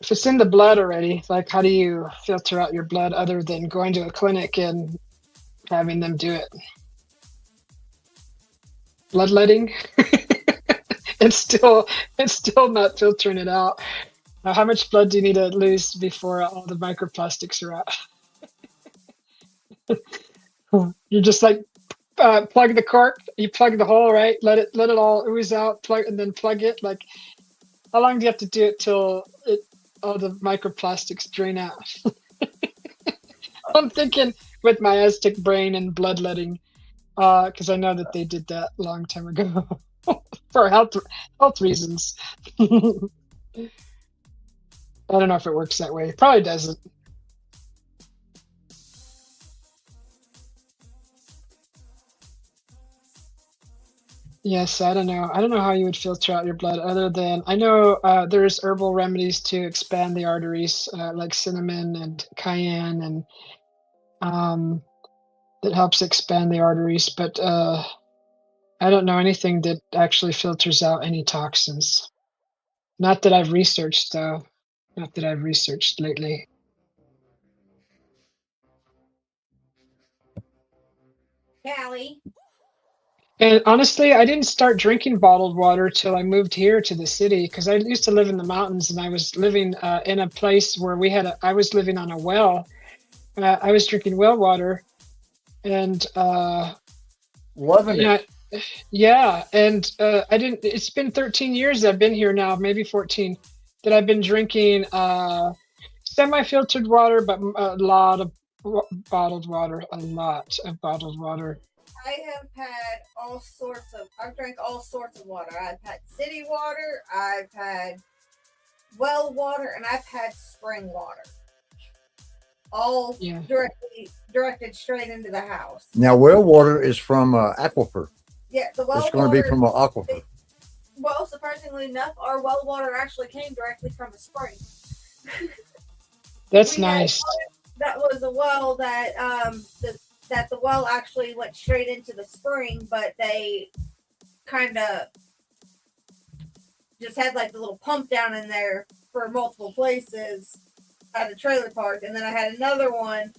If it's in the blood already, like how do you filter out your blood other than going to a clinic and having them do it? Bloodletting. It's still not filtering it out. How much blood do you need to lose before all the microplastics are out? You're just like plug the cork, you plug the hole, right? Let it all ooze out, plug, and then plug it. Like, how long do you have to do it till all the microplastics drain out? I'm thinking with my Aztec brain and bloodletting, because I know that they did that a long time ago for health reasons. I don't know if it works that way. It probably doesn't. Yes, I don't know. I don't know how you would filter out your blood other than I know there's herbal remedies to expand the arteries, like cinnamon and cayenne, and um, that helps expand the arteries. But I don't know anything that actually filters out any toxins. Not that I've researched, though. Not that I've researched lately. Callie. And honestly, I didn't start drinking bottled water till I moved here to the city, because I used to live in the mountains, and I was living in a place where I was living on a well. I was drinking well water, and Loving you know, it. Yeah, and I didn't. It's been 13 years I've been here now, maybe 14, that I've been drinking semi-filtered water, but a lot of bottled water. A lot of bottled water. I have had all sorts of. I've drank all sorts of water. I've had city water. I've had well water, and I've had spring water. All Yeah. directed straight into the house. Now, well water is from aquifer. Yeah, the well It's going to be water. from an aquifer. Well, surprisingly enough, our well water actually came directly from a spring. That's We had nice. that was a well that the well actually went straight into the spring, but they kind of just had like the little pump down in there for multiple places at a trailer park, and then I had another one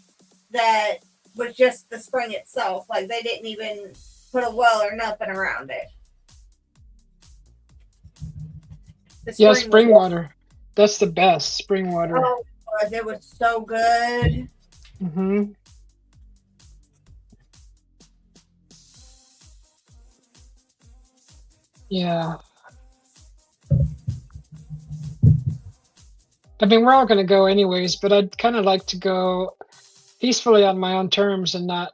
that was just the spring itself. Like they didn't even put a well or nothing around it. The Yeah, was spring water. That's the best, spring water. Oh, God, it was so good. Mm-hmm. Yeah. I mean, we're all going to go anyways, but I'd kind of like to go peacefully on my own terms and not,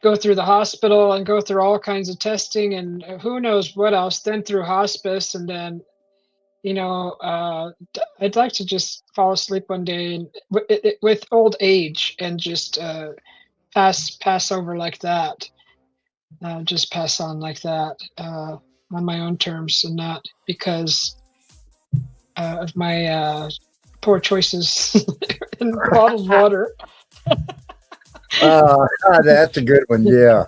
go through the hospital and go through all kinds of testing and who knows what else, then through hospice. And then, I'd like to just fall asleep one day and with old age and just pass over like that. Just pass on like that on my own terms and not because of my poor choices in bottled water. That's a good one. Yeah.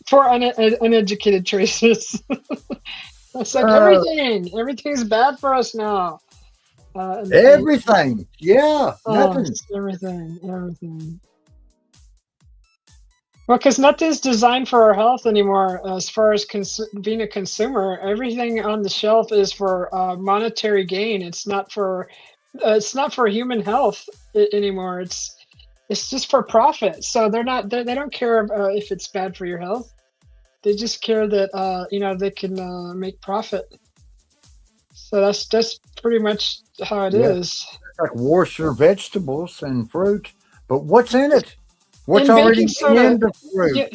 For uneducated choices. It's like everything's bad for us now. Everything. Yeah. Nothing. Everything. Well, because nothing's designed for our health anymore. As far as being a consumer, everything on the shelf is for monetary gain. It's not for human health anymore. It's just for profit. So they don't care if it's bad for your health. They just care that they can make profit. So that's pretty much how it is. Like wash your vegetables and fruit, but what's in it? What's And already baking soda. in the fruit? Yeah,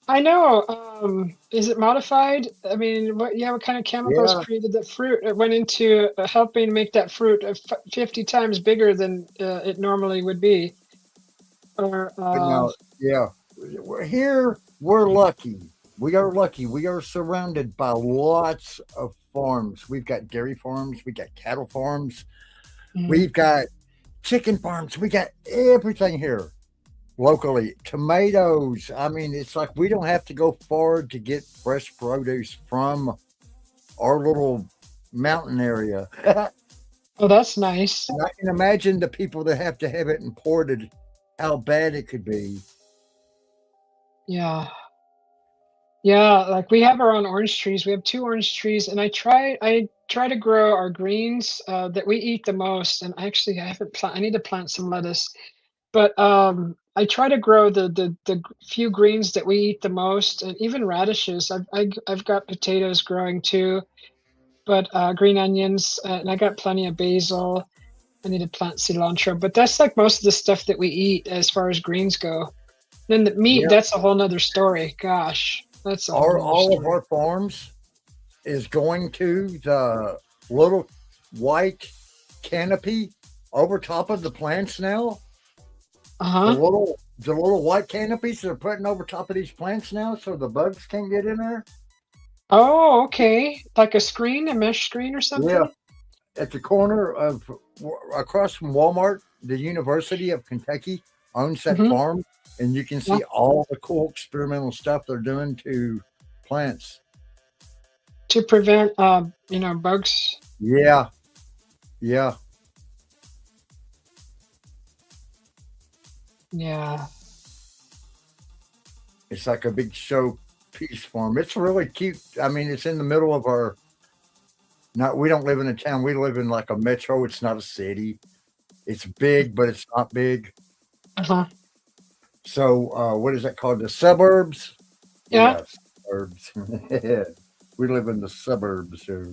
I know. Is it modified? I mean, what kind of chemicals Yeah. created that fruit? It went into helping make that fruit 50 times bigger than it normally would be. Or But now, yeah, we're lucky. We are lucky. We are surrounded by lots of farms. We've got dairy farms. We got cattle farms. We've got chicken farms. We got everything here locally. Tomatoes. I mean, it's like we don't have to go far to get fresh produce from our little mountain area. oh, that's nice. And I can imagine the people that have to have it imported, how bad it could be. Yeah. Yeah, like we have our own orange trees. We have 2 orange trees, and I try to grow our greens that we eat the most. And actually, I haven't plant. I need to plant some lettuce, but I try to grow the few greens that we eat the most, and even radishes. I've got potatoes growing too, but green onions, and I got plenty of basil. I need to plant cilantro, but that's like most of the stuff that we eat as far as greens go. Then the meat, Yeah. that's a whole nother story. Gosh, that's a whole nother All of story. our farms is going to the little white canopy over top of the plants now. The Uh-huh. little white canopies they're putting over top of these plants now, so the bugs can't get in there. Oh, okay. Like a mesh screen or Yeah, something? at the corner of across from Walmart, the University of Kentucky owns that Mm-hmm. farm, and you can Yeah. see all the cool experimental stuff they're doing to plants. To prevent bugs. Yeah, yeah. Yeah. It's like a big show piece farm. It's really cute. I mean, it's in the middle of our. Not we don't live in a town. We live in like a metro. It's not a city. It's big, but it's not big. Uh-huh. So what is that called? The suburbs? Yeah, Yeah, suburbs. We live in the suburbs. So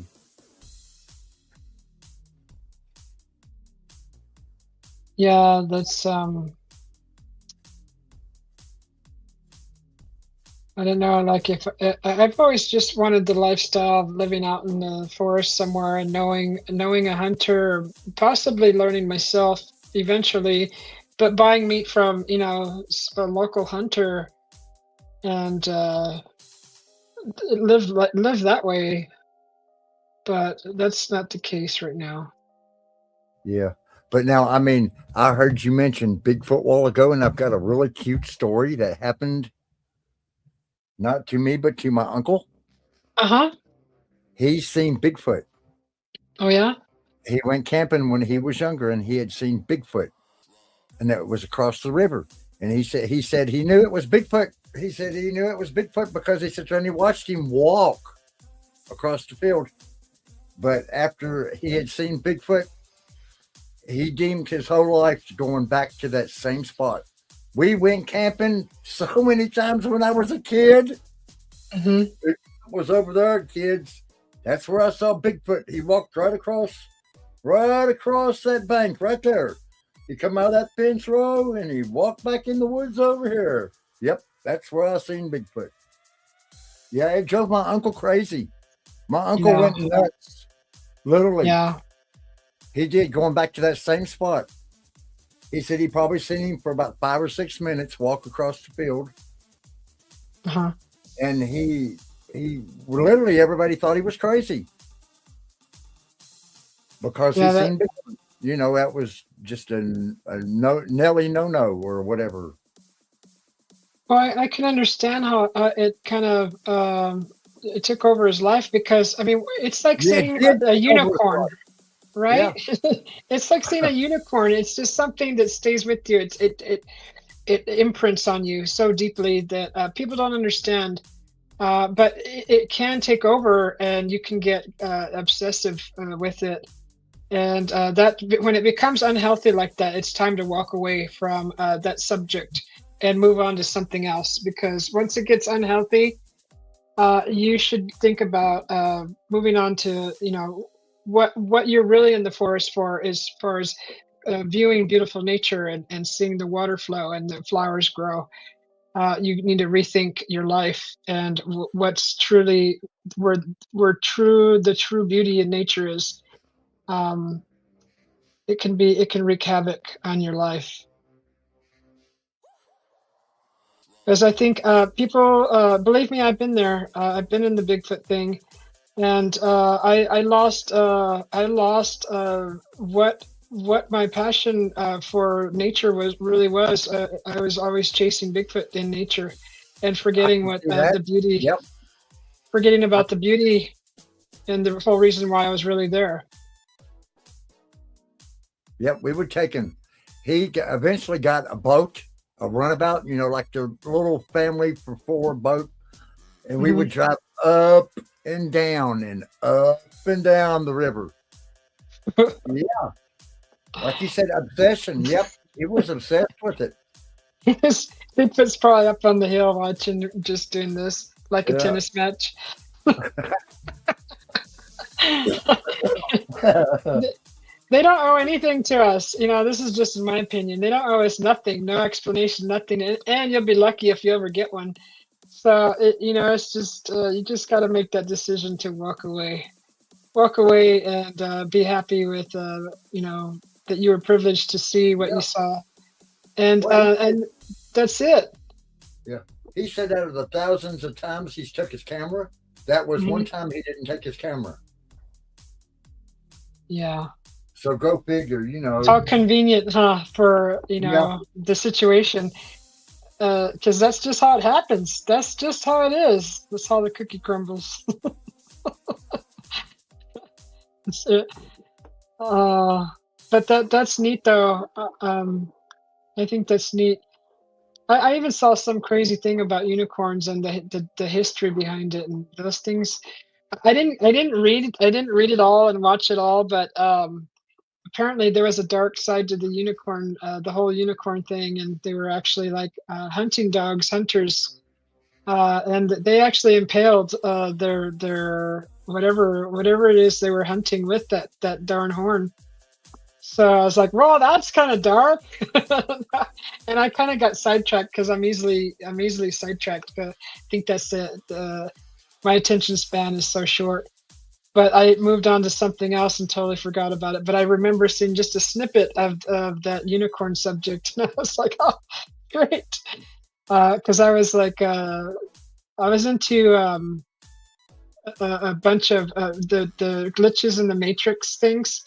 yeah. That's I don't know. Like if I've always just wanted the lifestyle of living out in the forest somewhere and knowing a hunter, possibly learning myself eventually, but buying meat from a local hunter and live that way. But that's not the case right now. yeah. But now, I mean, I heard you mention Bigfoot a while ago, and I've got a really cute story that happened not to me, but to my uncle. Uh huh. He's seen Bigfoot. Oh yeah. He went camping when he was younger, and he had seen Bigfoot, and it was across the river. And he said he knew it was Bigfoot. He said he knew it was Bigfoot because he said when he watched him walk across the field. But after he had seen Bigfoot, he deemed his whole life going back to that same spot. We went camping so many times when I was a kid. Hmm. It was over there, kids. That's where I saw Bigfoot. He walked right across that bank right there. He come out of that fence row and he walked back in the woods over here. Yep, that's where I seen Bigfoot. Yeah, it drove my uncle crazy. My uncle Yeah. went nuts. Literally, Yeah. he did going back to that same spot. He said he probably seen him for about 5 or 6 minutes walk across the field, Uh huh. and he literally everybody thought he was crazy because he Yeah. That. seen Bigfoot. That was just a no Nelly no or whatever. Well, I can understand how it kind of it took over his life because I mean it's like Yeah, it seeing did a take over his unicorn, life. right? Yeah, It's like seeing a unicorn. It's just something that stays with you. It imprints on you so deeply that people don't understand. But it can take over, and you can get obsessive with it. And when it becomes unhealthy like that, it's time to walk away from that subject and move on to something else. Because once it gets unhealthy, you should think about moving on to what you're really in the forest for, as far as viewing beautiful nature and seeing the water flow and the flowers grow. You need to rethink your life and what's truly where the true beauty in nature is. Um, it can wreak havoc on your life. Because I think people believe me, I've been there. I've been in the Bigfoot thing, and I lost what my passion for nature was. I was always chasing Bigfoot in nature, and I forgetting can what see that. the beauty, Yep, forgetting I, about the beauty and the whole reason why I was really there. yep. We were taking. Eventually got a boat, a runabout. Like the little family for four boat, and we Hmm. would drive up and up and down the river. Yeah, like you said, obsession. Yep, he was obsessed with it. Bigfoot's probably up on the hill watching, just doing this like a Yeah. tennis match. They don't owe anything to us. This is just my opinion. They don't owe us nothing, no explanation, nothing, and you'll be lucky if you ever get one. So it's just you just got to make that decision to walk away, and be happy with that you were privileged to see what you Yeah. saw, and Well, that's it. yeah. He said out of the thousands of times he's took his camera, that was one Mhm. time he didn't take his camera. Yeah. So go figure. How convenient, huh, for Yeah. the situation. Because that's just how it happens. That's just how it is. That's how the cookie crumbles. It's, uh, but that's neat, though. I think that's neat. I even saw some crazy thing about unicorns and the history behind it and those things. I didn't read it. I didn't read it all and watch it all, but apparently there was a dark side to the unicorn, the whole unicorn thing, and they were actually like hunting dogs, hunters, and they actually impaled their whatever it is they were hunting with that darn horn. So I was like, "Well, that's kind of dark," and I kind of got sidetracked because I'm easily sidetracked. But I think that's my attention span is so short. But I moved on to something else and totally forgot about it. But I remember seeing just a snippet of that unicorn subject, and I was like, "Oh, great!" Because I was like, I was into a bunch of the glitches in the Matrix things,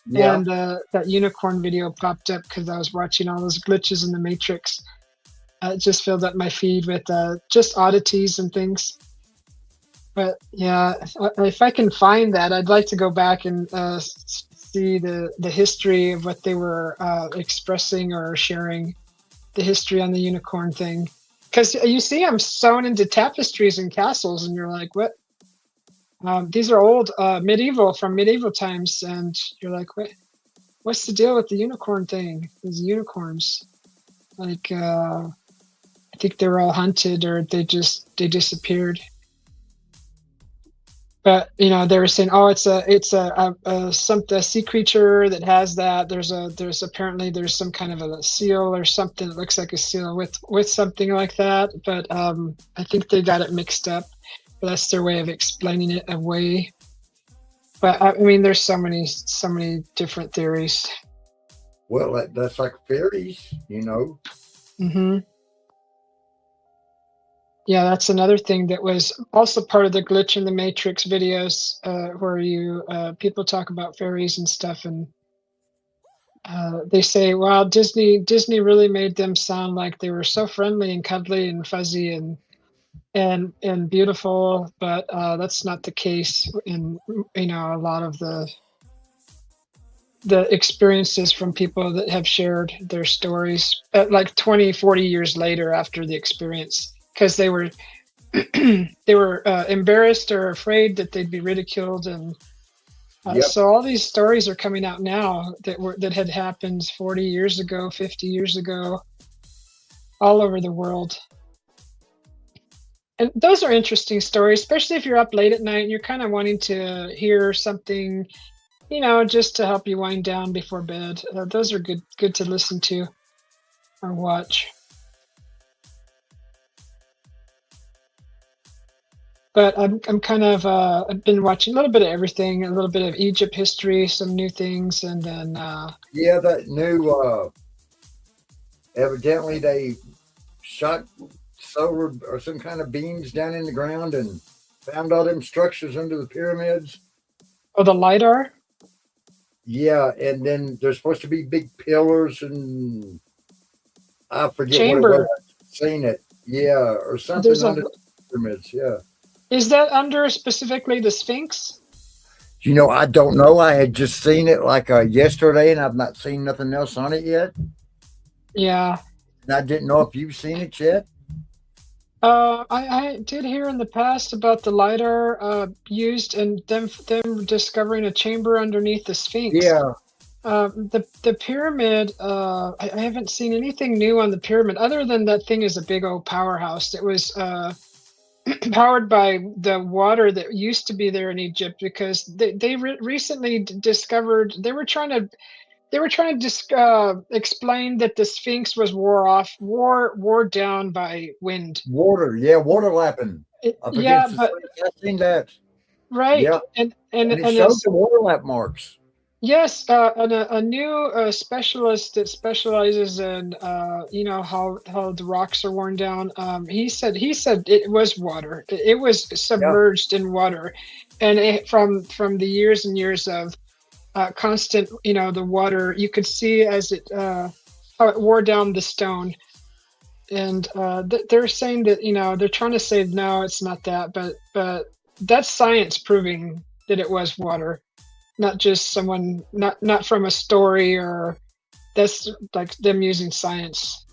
Yeah. and that unicorn video popped up because I was watching all those glitches in the Matrix. It just filled up my feed with just oddities and things. But yeah, if I can find that, I'd like to go back and see the history of what they were expressing or sharing, the history on the unicorn thing. Because you see them sewn into tapestries and castles, and you're like, what? These are old, from medieval times, and you're like, what? What's the deal with the unicorn thing? These unicorns, like, I think they were all hunted or they disappeared. But they were saying, oh, it's a sea creature that has that. There's apparently there's some kind of a seal or something that looks like a seal with something like that. But I think they got it mixed up. But that's their way of explaining it away. But I mean, there's so many different theories. Well, that's like fairies, Mm-hmm. Yeah, that's another thing that was also part of the glitch in the Matrix videos, where people talk about fairies and stuff, and they say, "Wow, Disney really made them sound like they were so friendly and cuddly and fuzzy and beautiful," but that's not the case in a lot of the experiences from people that have shared their stories like 20, 40 years later after the experience, because they were embarrassed or afraid that they'd be ridiculed, and Yep. so all these stories are coming out now that had happened 40 years ago, 50 years ago, all over the world. And those are interesting stories, especially if you're up late at night and you're kind of wanting to hear something, just to help you wind down before bed. Those are good to listen to or watch. But I'm kind of I've been watching a little bit of everything, a little bit of Egypt history, some new things, and then Yeah, that new, evidently they shot solar or some kind of beams down in the ground and found all them structures under the pyramids. the lidar Yeah, and then there's supposed to be big pillars and I forget what it chamber. was. I've seen it. Yeah, or something There's under the pyramids. Yeah. Is that under specifically the Sphinx? I don't know. I had just seen it like yesterday, and I've not seen nothing else on it yet. Yeah. And I didn't know if you've seen it yet. I did hear in the past about the lidar used and them discovering a chamber underneath the Sphinx. Yeah. The pyramid, I haven't seen anything new on the pyramid other than that thing is a big old powerhouse. It was powered by the water that used to be there in Egypt, because they recently discovered they were trying to explain that the Sphinx was wore down by wind. Water. Yeah, water lapping up Yeah, against the but Sphinx. I've seen that. right, Yeah. and And it and showed it's the water lap marks. yes, and a new specialist that specializes in how the rocks are worn down. He said it was water. It was Yeah. submerged in water, and from the years and years of constant, the water, you could see as it how it wore down the stone. And they're saying that they're trying to say no, it's not that, but that's science proving that it was water, not just someone, not from a story, or that's like them using science.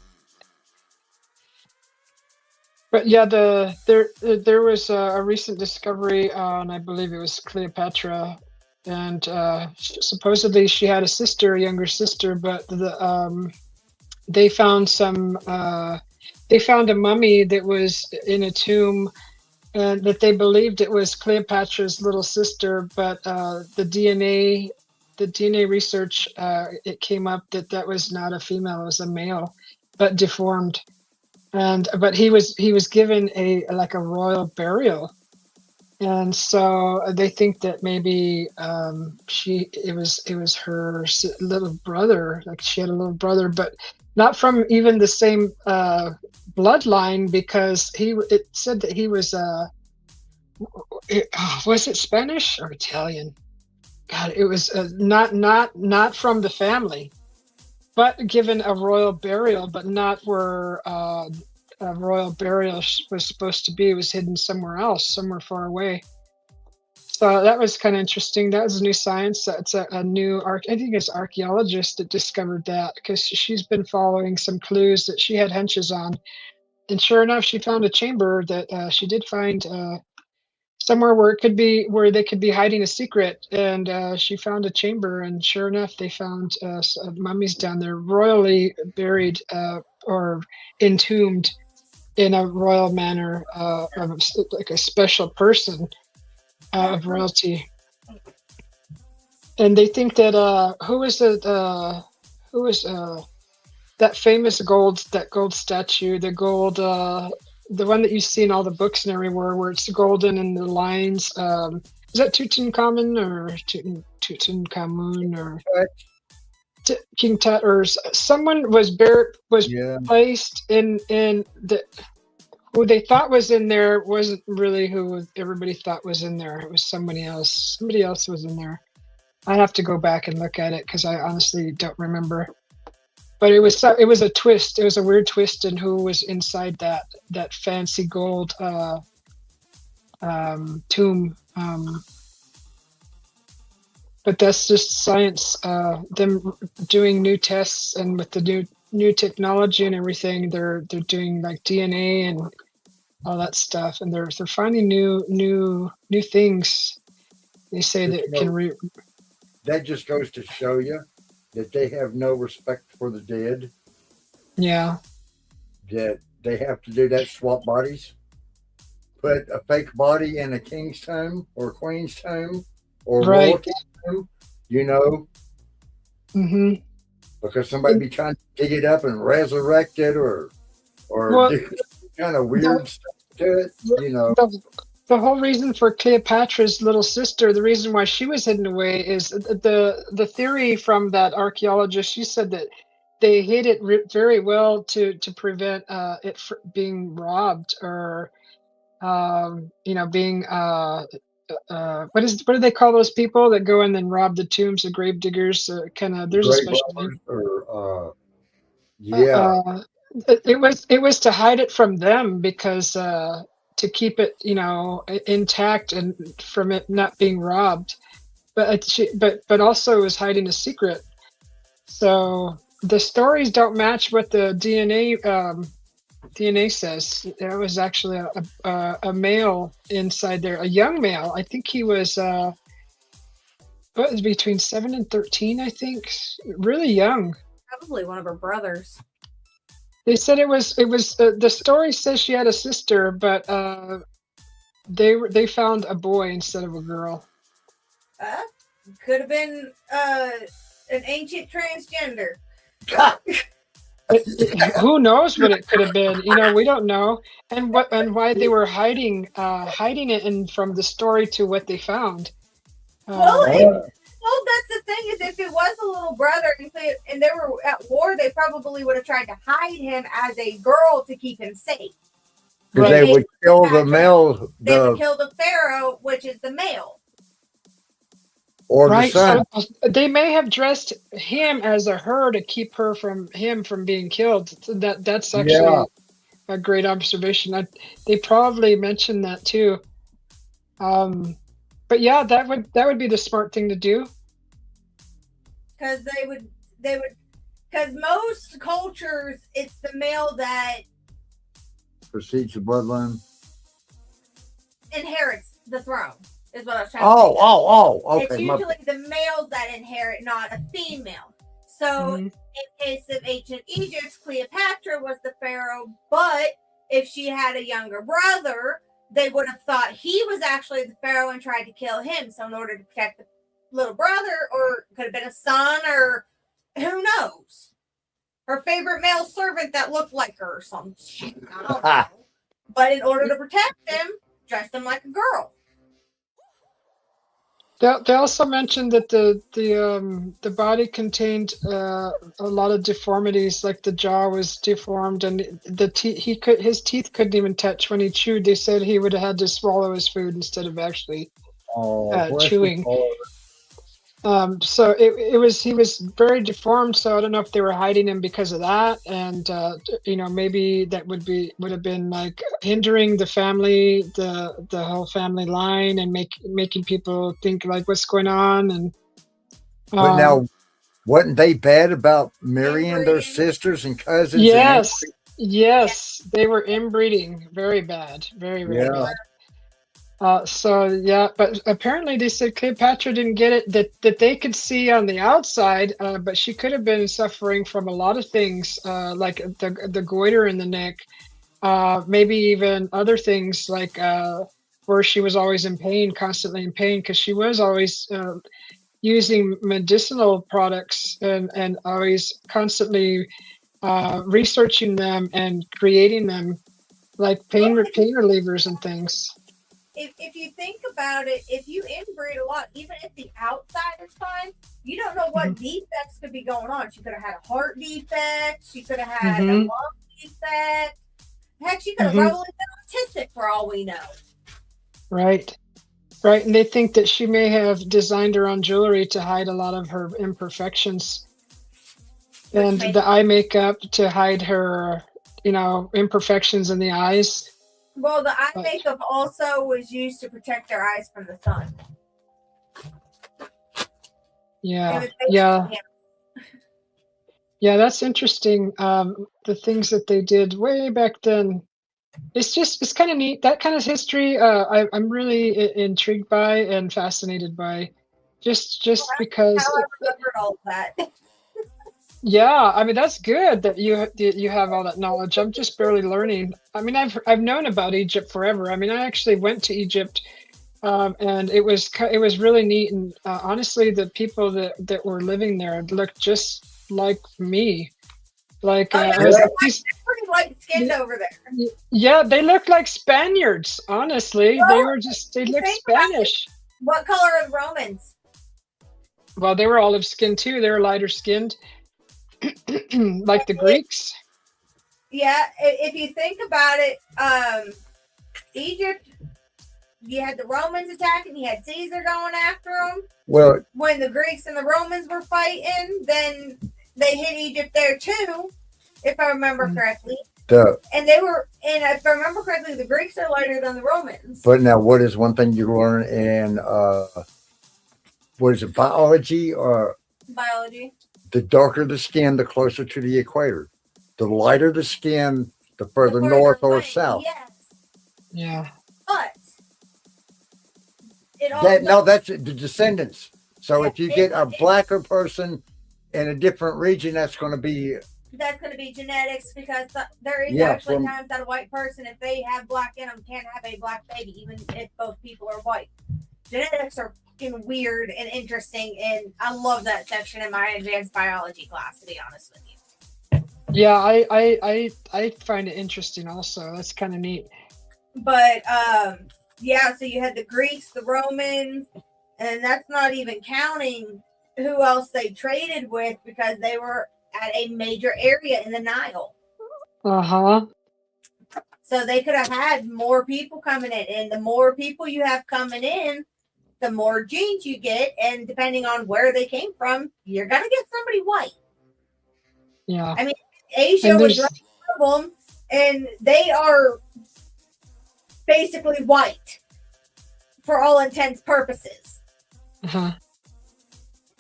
But yeah, there was a recent discovery on, I believe it was Cleopatra, and supposedly she had a sister, a younger sister, but they found some. They found a mummy that was in a tomb, and that they believed it was Cleopatra's little sister, but the DNA research, it came up that that was not a female; it was a male, but deformed. And but he was given a like a royal burial, and so they think that maybe she it was her little brother, like she had a little brother, but not from even the same bloodline, because it said that he was was it Spanish or Italian? God, it was not from the family, but given a royal burial, but not where a royal burial was supposed to be. It was hidden somewhere else, somewhere far away. So that was kind of interesting. That was new science. That's a new I think it's archaeologist that discovered that, because she's been following some clues that she had hunches on, and sure enough, she found a chamber that she did find somewhere where it could be where they could be hiding a secret, and she found a chamber, and sure enough, they found mummies down there, royally buried or entombed in a royal manner, like a special person of royalty. And they think that who was it? Who was that famous gold statue? The one that you see in all the books and everywhere, where it's golden and the lines. Is that Tutankhamun or Tutankhamun or King Tut, or someone was Yeah. placed in the who they thought was in there wasn't really who everybody thought was in there. It was somebody else. Somebody else was in there. I have to go back and look at it because I honestly don't remember. But it was a twist. It was a weird twist in who was inside that fancy gold tomb. But that's just science. Them doing new tests, and with the new technology and everything, they're doing like DNA and all that stuff, and they're finding new things. They say But, that you know, that just goes to show you that they have no respect for the dead. yeah, That they have to do that, swap bodies, put a fake body in a king's tomb or a queen's tomb or right. royalty tomb, you know, hmm because somebody be trying to dig it up and resurrect it or Well, do kind of the, weird stuff to it, you know. the the whole reason for Cleopatra's little sister, the reason why she was hidden away, is the theory from that archaeologist. She said that they hid it very well to prevent it being robbed, or being what do they call those people that go in and rob the tombs, the grave diggers? Kind of, The there's a grave special name. robbers or Uh, yeah, uh, it was to hide it from them, because to keep it, intact and from it not being robbed. But also it was hiding a secret. So the stories don't match what the DNA says. There was actually a male inside there, a young male. I think he was what was between 7 and 13. I think, really young. Probably one of her brothers. They said it was the story says she had a sister, but they found a boy instead of a girl. Uh, could have been an ancient transgender. Who knows what it could have been? We don't know, and why they were hiding it, and from the story to what they found. Well, oh, well, that's the thing, is if it was a little brother and they were at war, they probably would have tried to hide him as a girl to keep him safe. because Right. they would kill the male, They would kill the pharaoh, which is the male. or the Right. son. So they may have dressed him as a her to keep him from being killed. So that's Yeah, actually a great observation. They probably mentioned that too. But yeah, that would be the smart thing to do. Because because most cultures, it's the male that precedes the bloodline. inherits the throne. Is what I was trying to say. Okay. It's usually the males that inherit, not a female. So, in case of ancient Egypt, Cleopatra was the pharaoh, but if she had a younger brother, they would have thought he was actually the pharaoh and tried to kill him. So, in order to protect the little brother, or could have been a son, or who knows, her favorite male servant that looked like her or some shit. I don't know. But in order to protect him, dressed him like a girl. They also mentioned that the body contained a lot of deformities, like the jaw was deformed, and his teeth couldn't even touch when he chewed. They said he would have had to swallow his food instead of actually chewing. So he was very deformed. So I don't know if they were hiding him because of that, and maybe that would have been like hindering the family, the whole family line, and making people think like what's going on. And but now, wasn't they bad about marrying their sisters and cousins? Yes, they were inbreeding, very bad, very bad. But apparently they said Cleopatra didn't get it that they could see on the outside, but she could have been suffering from a lot of things, like the goiter in the neck, maybe even other things like where she was always in pain, constantly in pain, because she was always using medicinal products and always constantly researching them and creating them, like pain relievers and things. If you think about it, if you inbreed a lot, even if the outside is fine, you don't know what defects could be going on. She could have had a heart defect. She could have had a lung defect. Heck, she could have probably been autistic for all we know. Right. And they think that she may have designed her own jewelry to hide a lot of her imperfections, and the eye makeup to hide her, imperfections in the eyes. Well, the eye makeup also was used to protect their eyes from the sun. Yeah, that's interesting. The things that they did way back then. It's kind of neat. That kind of history, I'm really intrigued by and fascinated by, just because. How I remembered all of that. Yeah, I mean that's good that you have all that knowledge. I'm just barely learning. I mean, I've known about Egypt forever. I mean, I actually went to Egypt, and it was really neat. And honestly, the people that were living there looked just like me. Like they're pretty white skinned over there. Yeah, they looked like Spaniards. Honestly, they looked Spanish. What color are the Romans? Well, they were olive skinned too. They were lighter skinned. Like the Greeks. Yeah, if you think about it, Egypt, you had the Romans attacking, you had Caesar going after them. Well, when the Greeks and the Romans were fighting, then they hit Egypt there too, if I remember correctly. And if I remember correctly, the Greeks are lighter than the Romans. But now, what is one thing you learn in what is it, biology or biology? The darker the skin, the closer to the equator. The lighter the skin, the further north or south. Yes. Yeah. But that's the descendants. So if you get a blacker person in a different region, that's going to be genetics, because there is actually times that a white person, if they have black in them, can't have a black baby, even if both people are white. Genetics are weird and interesting, and I love that section in my advanced biology class, to be honest with you. Yeah, I find it interesting also. That's kind of neat. But so you had the Greeks, the Romans, and that's not even counting who else they traded with, because they were at a major area in the Nile. So they could have had more people coming in, and the more people you have coming in, the more genes you get, and depending on where they came from, you're gonna get somebody white. Yeah. I mean, Asia was right above them, and they are basically white for all intents purposes. And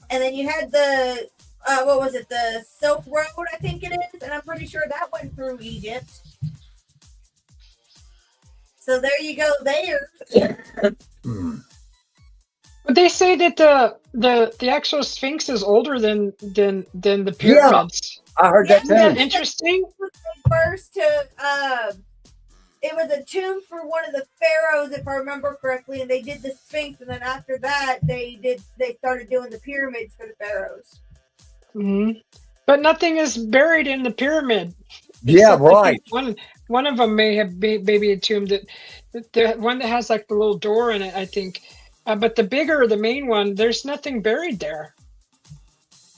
then you had the the Silk Road, I think it is, and I'm pretty sure that went through Egypt. So there you go there. But they say that the actual Sphinx is older than the Yeah, pyramids. I heard Yeah, that Isn't that too. interesting? it was the first to it was a tomb for one of the pharaohs, if I remember correctly, and they did the Sphinx, and then after that they started doing the pyramids for the pharaohs. Hmm. But nothing is buried in the pyramid, Yeah, except I right. think one of them may have maybe a tomb that the one that has like the little door in it, I think. But the main one, there's nothing buried there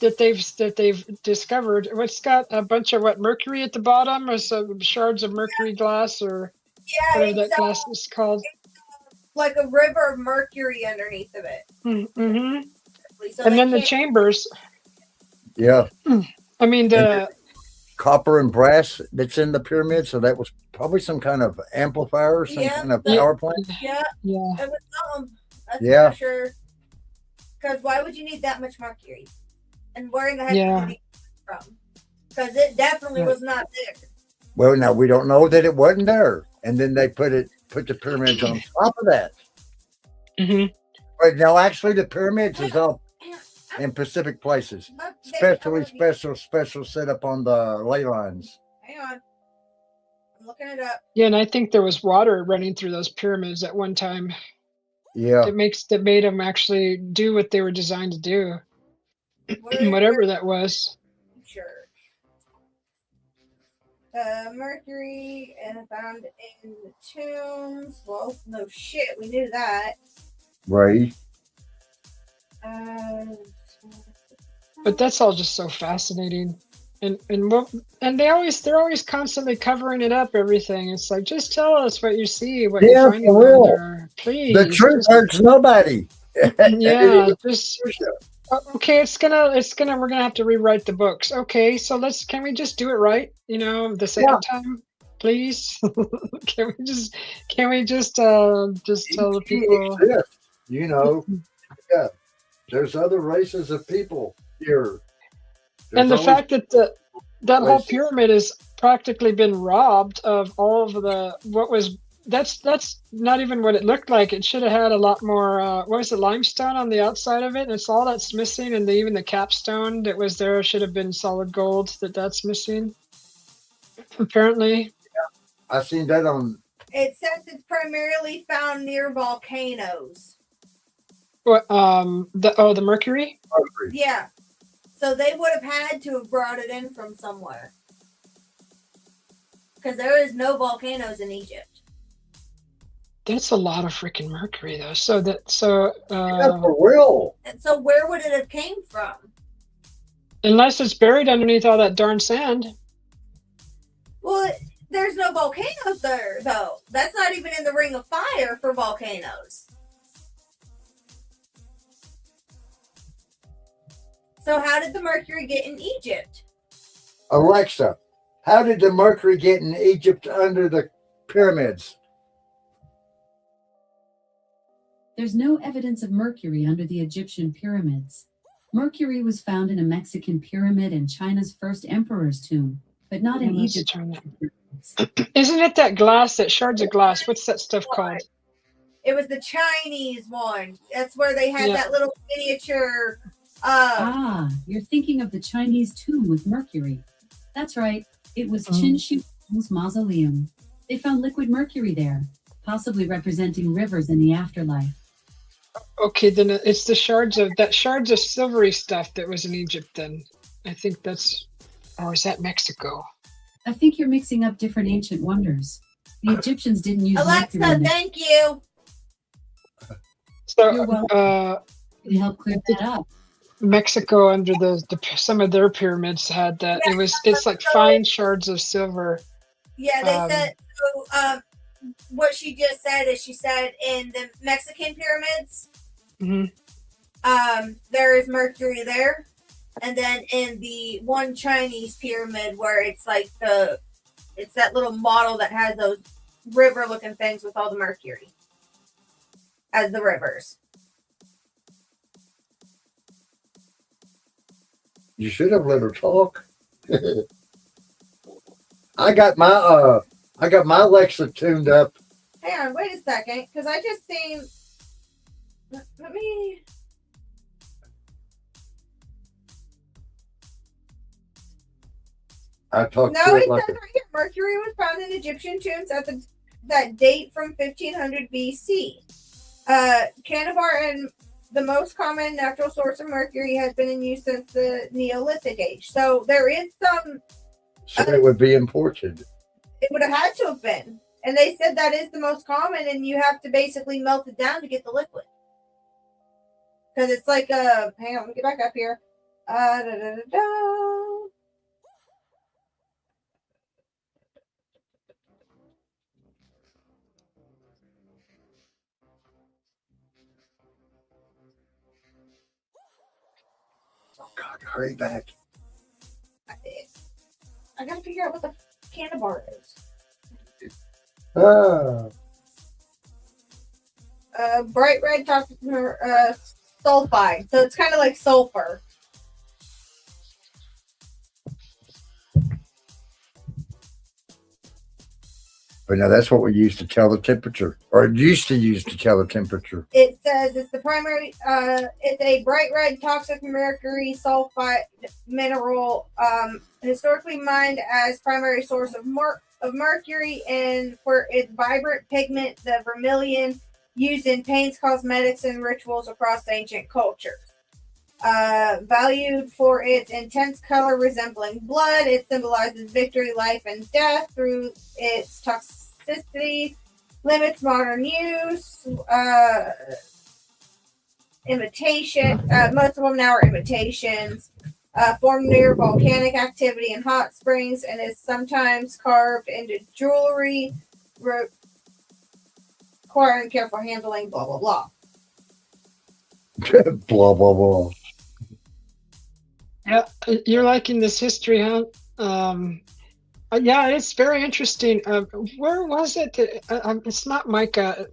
that they've discovered. It's got a bunch of what mercury at the bottom, or some shards of mercury glass, or Yeah, whatever that glass is called. like a river of mercury underneath of it. Mm-hmm. So And they then the can't. chambers. Yeah. I mean And the copper and brass that's in the pyramid. So that was probably some kind of amplifier, some Yeah, kind of yeah, power plant. Yeah, yeah. it was something. That's Yeah. for sure. Because why would you need that much mercury? And where in the heck Yeah. did it come from? Because it definitely was not there. Well, now we don't know that it wasn't there, and then they put the pyramids on top of that. Hmm. But no, actually, the pyramids is up in Pacific places, special set up on the ley lines. Hang on. I'm looking it up. Yeah, and I think there was water running through those pyramids at one time. Yeah, That made them actually do what they were designed to do, whatever that was. Sure. Mercury and found in the tombs. Well, no shit, we knew that. right. But that's all just so fascinating, and they're always constantly covering it up. Everything. It's like, just tell us what you see, what Yeah, you're finding for real. down there, please. The truth hurts nobody. Yeah, just okay. We're gonna have to rewrite the books. Okay, so can we just do it right? The second time, please. Can we just tell the people? Exists, yeah. There's other races of people here. And the fact that that whole races. pyramid has practically been robbed of all of that's not even what it looked like. It should have had a lot more what was it, limestone on the outside of it, and it's all that's missing. And even the capstone that was there should have been solid gold. That's missing, apparently. I seen that on. It says it's primarily found near volcanoes. What the mercury? Yeah. So they would have had to have brought it in from somewhere. Because there is no volcanoes in Egypt. That's a lot of freaking mercury, though. Yeah, for real. And so where would it have came from? Unless it's buried underneath all that darn sand. Well, there's no volcanoes there, though. That's not even in the Ring of Fire for volcanoes. So how did the mercury get in Egypt? Alexa, how did the mercury get in Egypt under the pyramids? There's no evidence of mercury under the Egyptian pyramids. Mercury was found in a Mexican pyramid and China's first emperor's tomb, but not in Egypt. Isn't it that glass, that shards of glass? What's that stuff called? It was the Chinese one. That's where they had that little miniature. You're thinking of the Chinese tomb with mercury. That's right. It was Qin Shi Huang's mausoleum. They found liquid mercury there, possibly representing rivers in the afterlife. Okay, then it's the shards of silvery stuff that was in Egypt. Then I think or is that Mexico? I think you're mixing up different ancient wonders. The Egyptians didn't use Alexa, mercury. thank you. So, you're welcome. Can you help clear that up? Mexico, under some of their pyramids had that. Yeah, it's like fine shards of silver. Yeah, they said so. What she just said is she said in the Mexican pyramids, there is mercury there, and then in the one Chinese pyramid where it's like it's that little model that has those river-looking things with all the mercury as the rivers. You should have let her talk. I got my Alexa tuned up. Hang on, wait a second, because I just seen Let me. I talked No, to it it like says right here, Mercury was found in Egyptian tombs at that date from 1500 BC. Canabar and the most common natural source of mercury has been in use since the Neolithic age. So there is some. so it would be imported. It would have had to have been, and they said that is the most common, and you have to basically melt it down to get the liquid. Because it's like a. Hang on, let me get back up here. Da, da, da, da. Oh God, hurry back. I gotta figure out what the Canabar is. Ah. Bright red toxic sulfide. So it's kind of like sulfur. But now that's what we use to tell the temperature, or it used to use to tell the temperature. It says it's the primary. It's a bright red toxic mercury sulfide mineral, historically mined as primary source of mercury, and for its vibrant pigment, the vermilion, used in paints, cosmetics, and rituals across ancient cultures. Valued for its intense color resembling blood, it symbolizes victory, life, and death. Through its toxicity, limits modern use. Imitation. Most of them now are imitations. Formed near volcanic activity and hot springs, and is sometimes carved into jewelry, requiring careful handling. Blah blah blah. Blah blah blah. Yeah, you're liking this history, huh? Yeah, it's very interesting. Where was it? It's not mica.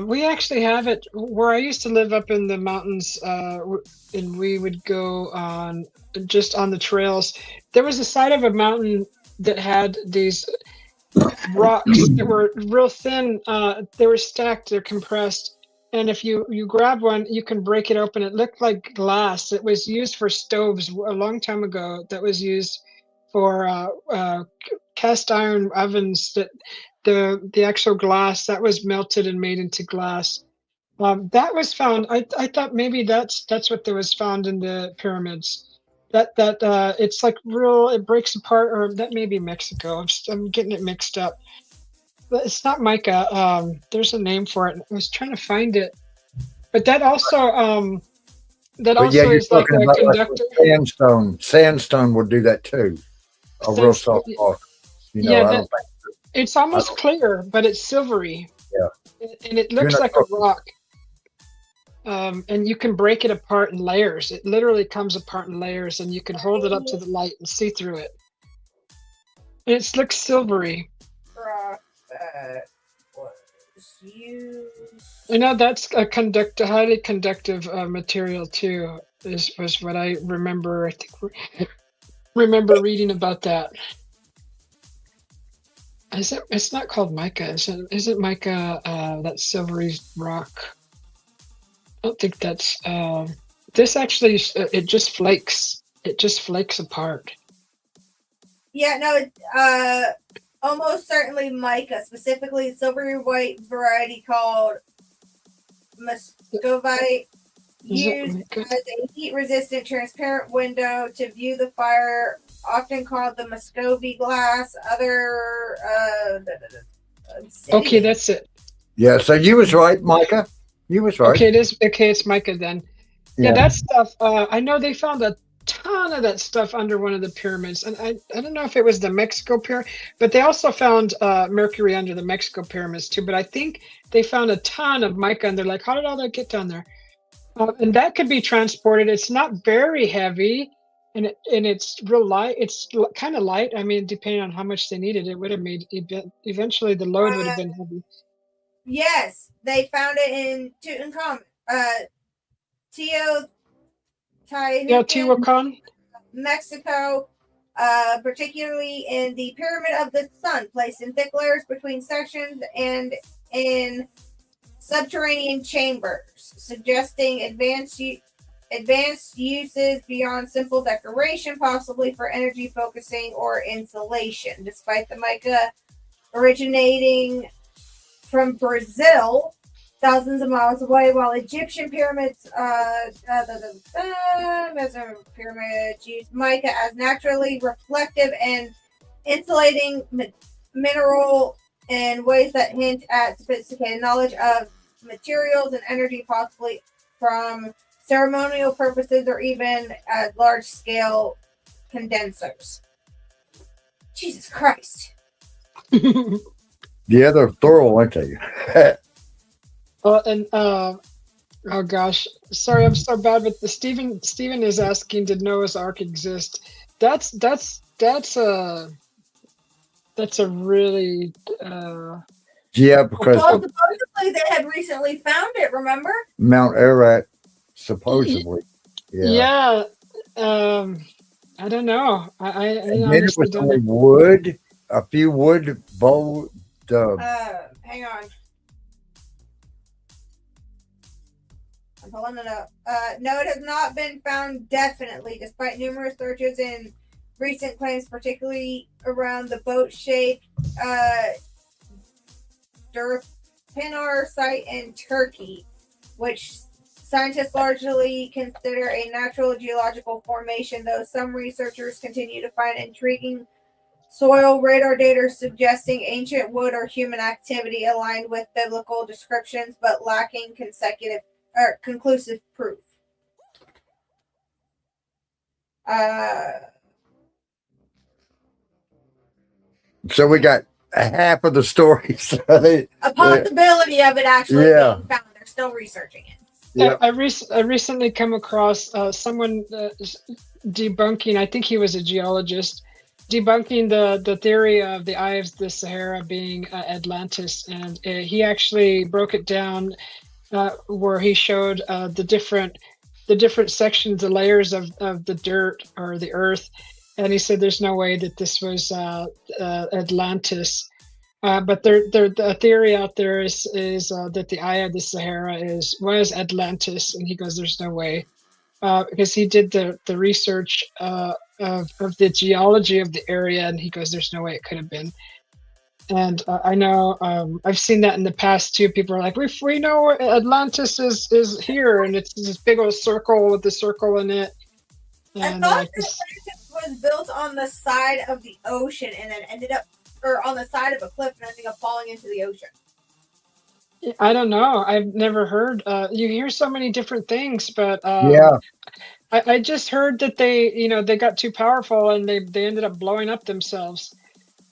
We actually have it where I used to live up in the mountains, and we would go on just on the trails. There was a side of a mountain that had these rocks that were real thin. They were stacked, they're compressed. And if you grab one, you can break it open. It looked like glass. It was used for stoves a long time ago. That was used for cast iron ovens. That the actual glass that was melted and made into glass. That was found. I thought maybe that's what there was found in the pyramids. That it's like real. It breaks apart, or that may be Mexico. I'm getting it mixed up. But it's not mica. There's a name for it. I was trying to find it, but that also But yeah, you're is like talking a about like conductor. sandstone. Sandstone would do that too. A real soft rock. You know, Yeah, I don't think. it's almost clear, but it's silvery. Yeah. And it You're looks not like a talking- rock. And you can break it apart in layers. It literally comes apart in layers, and you can hold it up to the light and see through it. And it looks silvery. Rock that was used. You know, that's a highly conductive material too. Was what I remember. I think remember reading about that. Is it? It's not called mica. Is it mica? That silvery rock. I don't think that's. This actually, it just flakes. It just flakes apart. Yeah, no, it's almost certainly mica, specifically silvery white variety called muscovite, used as a heat-resistant transparent window to view the fire, often called the Muscovy glass. Other Okay, that's it. Yeah, so you was right, Micah. You was right. Okay, it is. Okay, it's mica then. Yeah, that stuff. I know they found a ton of that stuff under one of the pyramids, and I don't know if it was the Mexico pyramid, but they also found mercury under the Mexico pyramids too. But I think they found a ton of mica, and they're like, how did all that get down there? And that could be transported. It's not very heavy, and it's real light. It's kind of light. I mean, depending on how much they needed, it would have made eventually the load would have been heavy. Yes, they found it in Tutankhamun. Teotihuacan, Mexico, particularly in the Pyramid of the Sun, placed in thick layers between sections and in subterranean chambers, suggesting advanced uses beyond simple decoration, possibly for energy focusing or insulation. Despite the mica originating from Brazil, thousands of miles away, while Egyptian pyramids, pyramids used mica as naturally reflective and insulating mineral in ways that hint at sophisticated knowledge of materials and energy, possibly from ceremonial purposes or even as large-scale condensers. Jesus Christ. Yeah, they're thorough, aren't they? Oh gosh, sorry, I'm so bad with the Steven is asking, did Noah's Ark exist? That's a really Yeah, because Well, supposedly they had recently found it, remember? Mount Ararat, supposedly. Yeah. I don't know. I And then it honestly was don't only know. wood, a few wood bow. Hang on. I'm pulling it up. No, it has not been found definitely, despite numerous searches and recent claims, particularly around the boat-shaped Durpinar site in Turkey, which scientists largely consider a natural geological formation, though some researchers continue to find intriguing soil radar data suggesting ancient wood or human activity aligned with biblical descriptions, but lacking conclusive proof. So we got half of the stories. A possibility of it actually being found. They're still researching it. Yeah. I recently come across someone debunking. I think he was a geologist, debunking the theory of the Eye of the Sahara being Atlantis, and he actually broke it down where he showed the different sections, the layers of the dirt or the earth, and he said there's no way that this was Atlantis. But the theory out there is that the Eye of the Sahara was Atlantis, and he goes, "There's no way," because he did the research of the geology of the area, and he goes, "There's no way it could have been." And I know I've seen that in the past too. People are like, "We know Atlantis is here, and it's this big old circle with the circle in it." And I thought Atlantis was built on the side of the ocean, and then ended up. Or on the side of a cliff and ending up falling into the ocean. I don't know. I've never heard. You hear so many different things, but I just heard that they got too powerful and they ended up blowing up themselves,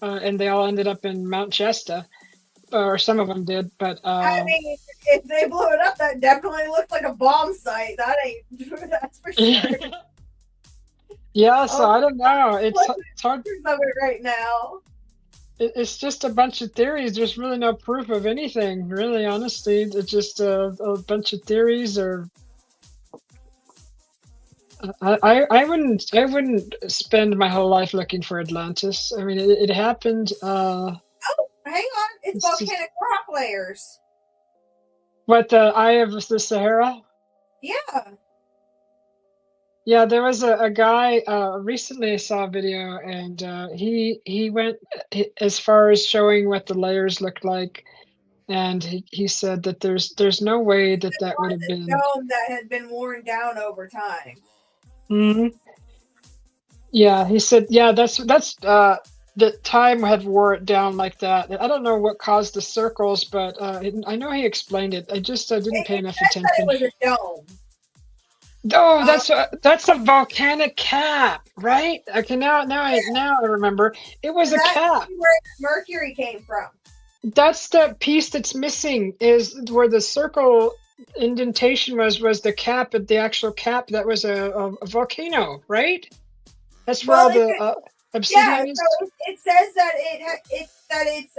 and they all ended up in Mount Shasta, or some of them did. But I mean, if they blew it up, that definitely looked like a bomb site. That's for sure. Yeah, so I don't know. It's hard. Of it right now. It's just a bunch of theories. There's really no proof of anything, really, honestly. It's just a bunch of theories. Or I wouldn't spend my whole life looking for Atlantis. I mean, it happened. Oh, hang on! It's volcanic rock layers. What, the Eye of the Sahara? Yeah. Yeah, there was a guy recently. I saw a video, and he went as far as showing what the layers looked like, and he said that there's no way that would have been dome that had been worn down over time. Mm-hmm. Yeah, he said, yeah, that's the time had wore it down like that. I don't know what caused the circles, but I know he explained it. I just didn't pay enough attention. That it was a dome. Oh, that's a volcanic cap, right? Okay, now I remember. It was a cap. Where Mercury came from. That's the piece that's missing, is where the circle indentation was the cap, the actual cap that was a volcano, right? That's where all the obsidian is. So it says that it's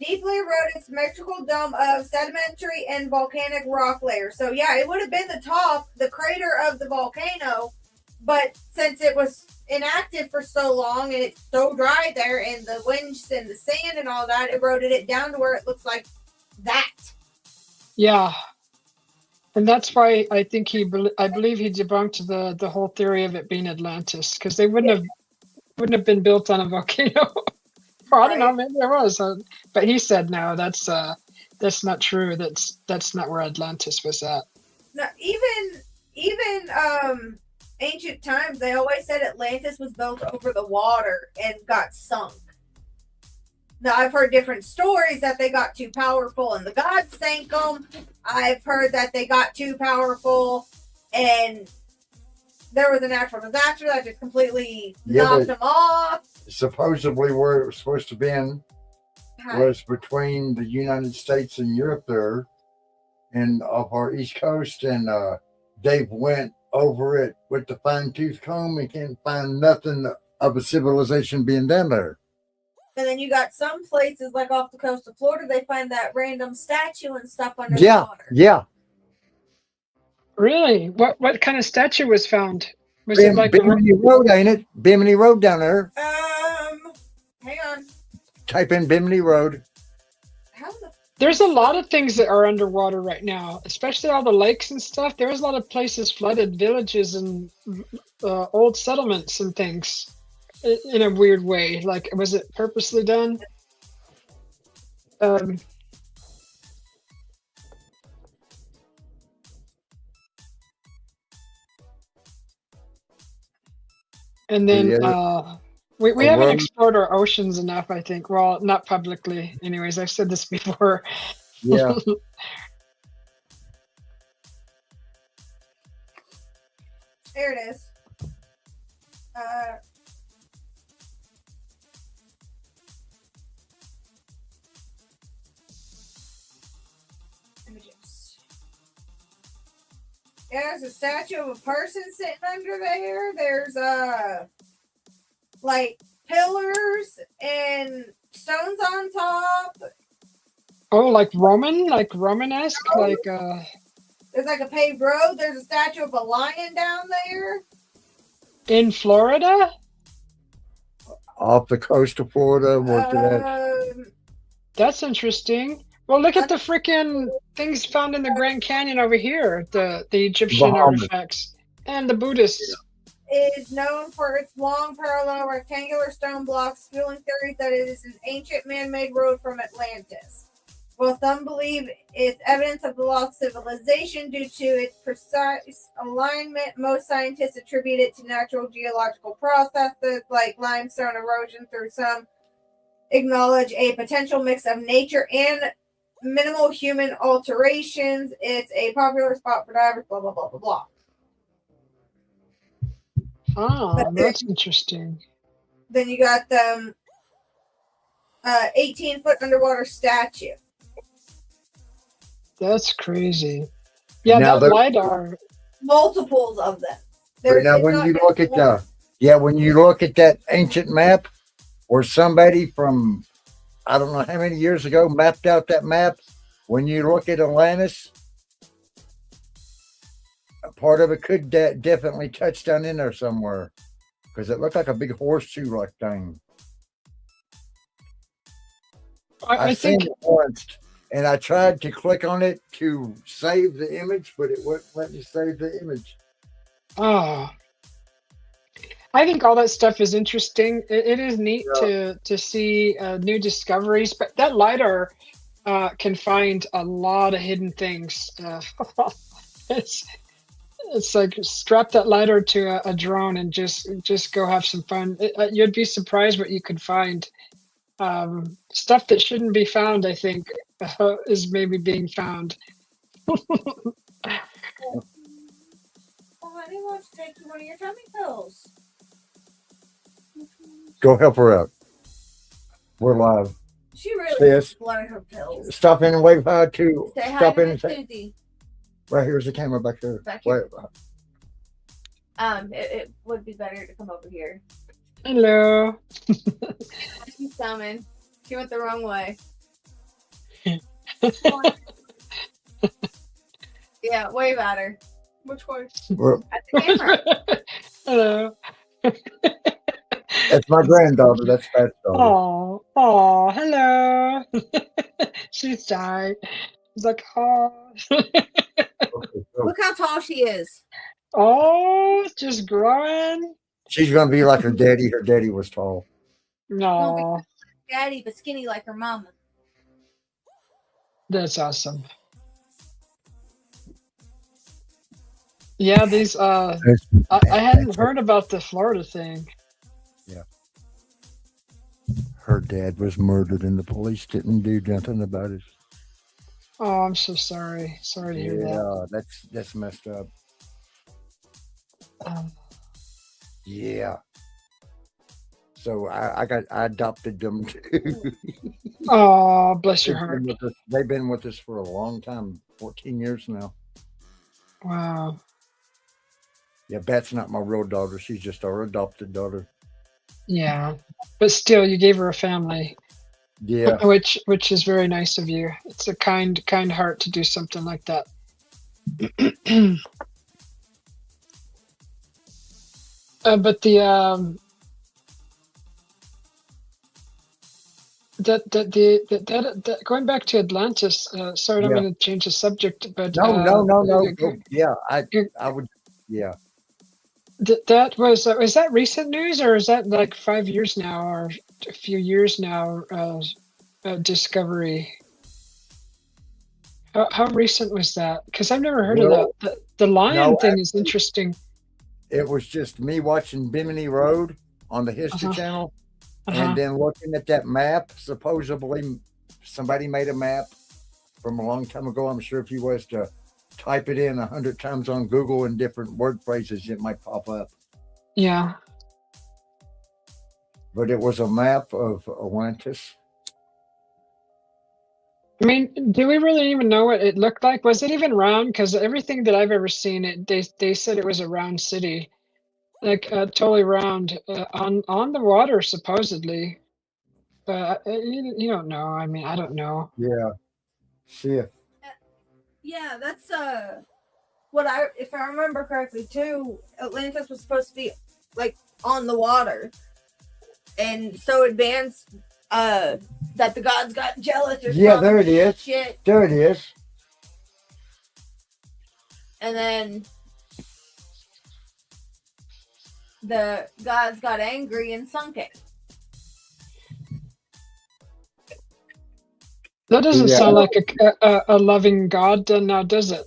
deeply eroded symmetrical dome of sedimentary and volcanic rock layers. So yeah, it would have been the top, the crater of the volcano, but since it was inactive for so long and it's so dry there, and the winds and the sand and all that eroded it down to where it looks like that. Yeah, and that's why I think I believe he debunked the whole theory of it being Atlantis, because they wouldn't have been built on a volcano. Or I don't know, Right. maybe there was, but he said no. That's not true. That's not where Atlantis was at. No, even ancient times, they always said Atlantis was built over the water and got sunk. Now, I've heard different stories that they got too powerful and the gods sank them. I've heard that they got too powerful and there was a natural disaster that just completely knocked them off. Supposedly, where it was supposed to be was between the United States and Europe there, and off our East Coast, and Dave went over it with the fine-tooth comb and can't find nothing of a civilization being down there. And then you got some places like off the coast of Florida, they find that random statue and stuff under the water. Yeah. Really? What kind of statue was found? Was Bim, it like Bimini Road, ain't it? Bimini Road down there. Hang on. Type in Bimini Road. There's a lot of things that are underwater right now, especially all the lakes and stuff. There's a lot of places flooded, villages and old settlements and things in a weird way. Like, was it purposely done? And then we haven't explored our oceans enough, I think. Well, not publicly. Anyways, I've said this before. Yeah. There it is. Images. Yeah, there's a statue of a person sitting under there. There's like pillars and stones on top. Oh, like Romanesque, like There's like a paved road. There's a statue of a lion down there. In Florida? Off the coast of Florida. What's that? That's interesting. Well, look at the freaking things found in the Grand Canyon over here. The Egyptian artifacts and the Buddhists. Is known for its long, parallel, rectangular stone blocks, fueling theories that it is an ancient man-made road from Atlantis. While some believe it's evidence of the lost civilization due to its precise alignment, most scientists attribute it to natural geological processes like limestone erosion. Through some acknowledge a potential mix of nature and minimal human alterations. It's a popular spot for divers, blah, blah, blah, blah, blah. Oh, that's interesting. Then you got the 18-foot underwater statue. That's crazy. Yeah, now that LiDAR. Multiples of them. Now, when you look at when you look at that ancient map, where somebody from I don't know how many years ago mapped out that map, when you look at Atlantis, a part of it could definitely touch down in there somewhere, because it looked like a big horseshoe-like thing. I think seen it once, and I tried to click on it to save the image, but it wouldn't let me save the image. Oh, I think all that stuff is interesting. It is neat to see new discoveries, but that LiDAR can find a lot of hidden things. It's like strap that LiDAR to a drone and just go have some fun. You'd be surprised what you could find. Stuff that shouldn't be found, I think, is maybe being found. Oh, honey wants to take you one of your tummy pills. Go help her out. We're live. She really Yes. wanted her pills. Stop in and wave hi to. Say hi Stop to in and Miss say. Susie. Right here's the camera back there. Back here. Wait. It would be better to come over here. Hello. She's coming. She went the wrong way. Yeah, wave at her. Which way? At the camera. Hello. That's my granddaughter. That's Pat's daughter. Oh, hello. She's shy. It's like, oh, Okay, so Look how tall she is. oh, it's just growing. she's gonna be like her daddy. Her daddy was tall. No, Daddy, but skinny like her mama. that's awesome. Yeah, these I hadn't heard about the Florida thing. Her dad was murdered, and the police didn't do nothing about it. Oh, I'm so sorry. Sorry to hear that. Yeah, that's messed up. Um, Yeah. So I adopted them too. oh, bless your heart. They've been with us for a long time, 14 years now. Wow. Yeah, Bat's not my real daughter. She's just our adopted daughter. Yeah, but still, you gave her a family, Yeah. which is very nice of you. It's a kind heart to do something like that. But that going back to Atlantis. Sorry, I'm Yeah. going to change the subject, but No. Go. Yeah, I would. Yeah. that was that recent news, or is that like 5 years now, or a few years now? Discovery. How recent was that? Because I've never heard of Well, that. The lion no, thing is interesting. it was just me watching Bimini Road on the History Uh-huh. Channel, Uh-huh. and then looking at that map. Supposedly, somebody made a map from a long time ago. I'm sure if you was to type it in 100 times on Google in different word phrases, it might pop up. Yeah. But it was a map of Atlantis. I mean, do we really even know what it looked like? Was it even round? Because everything that I've ever seen, they said it was a round city, like totally round on the water supposedly. You don't know. I mean, I don't know. Yeah. See if Yeah, that's what if I remember correctly too, Atlantis was supposed to be like on the water and so advanced that the gods got jealous or Yeah, some there it is. shit, There it is. and then the gods got angry and sunk it. That doesn't Yeah. sound like a loving God, now does it?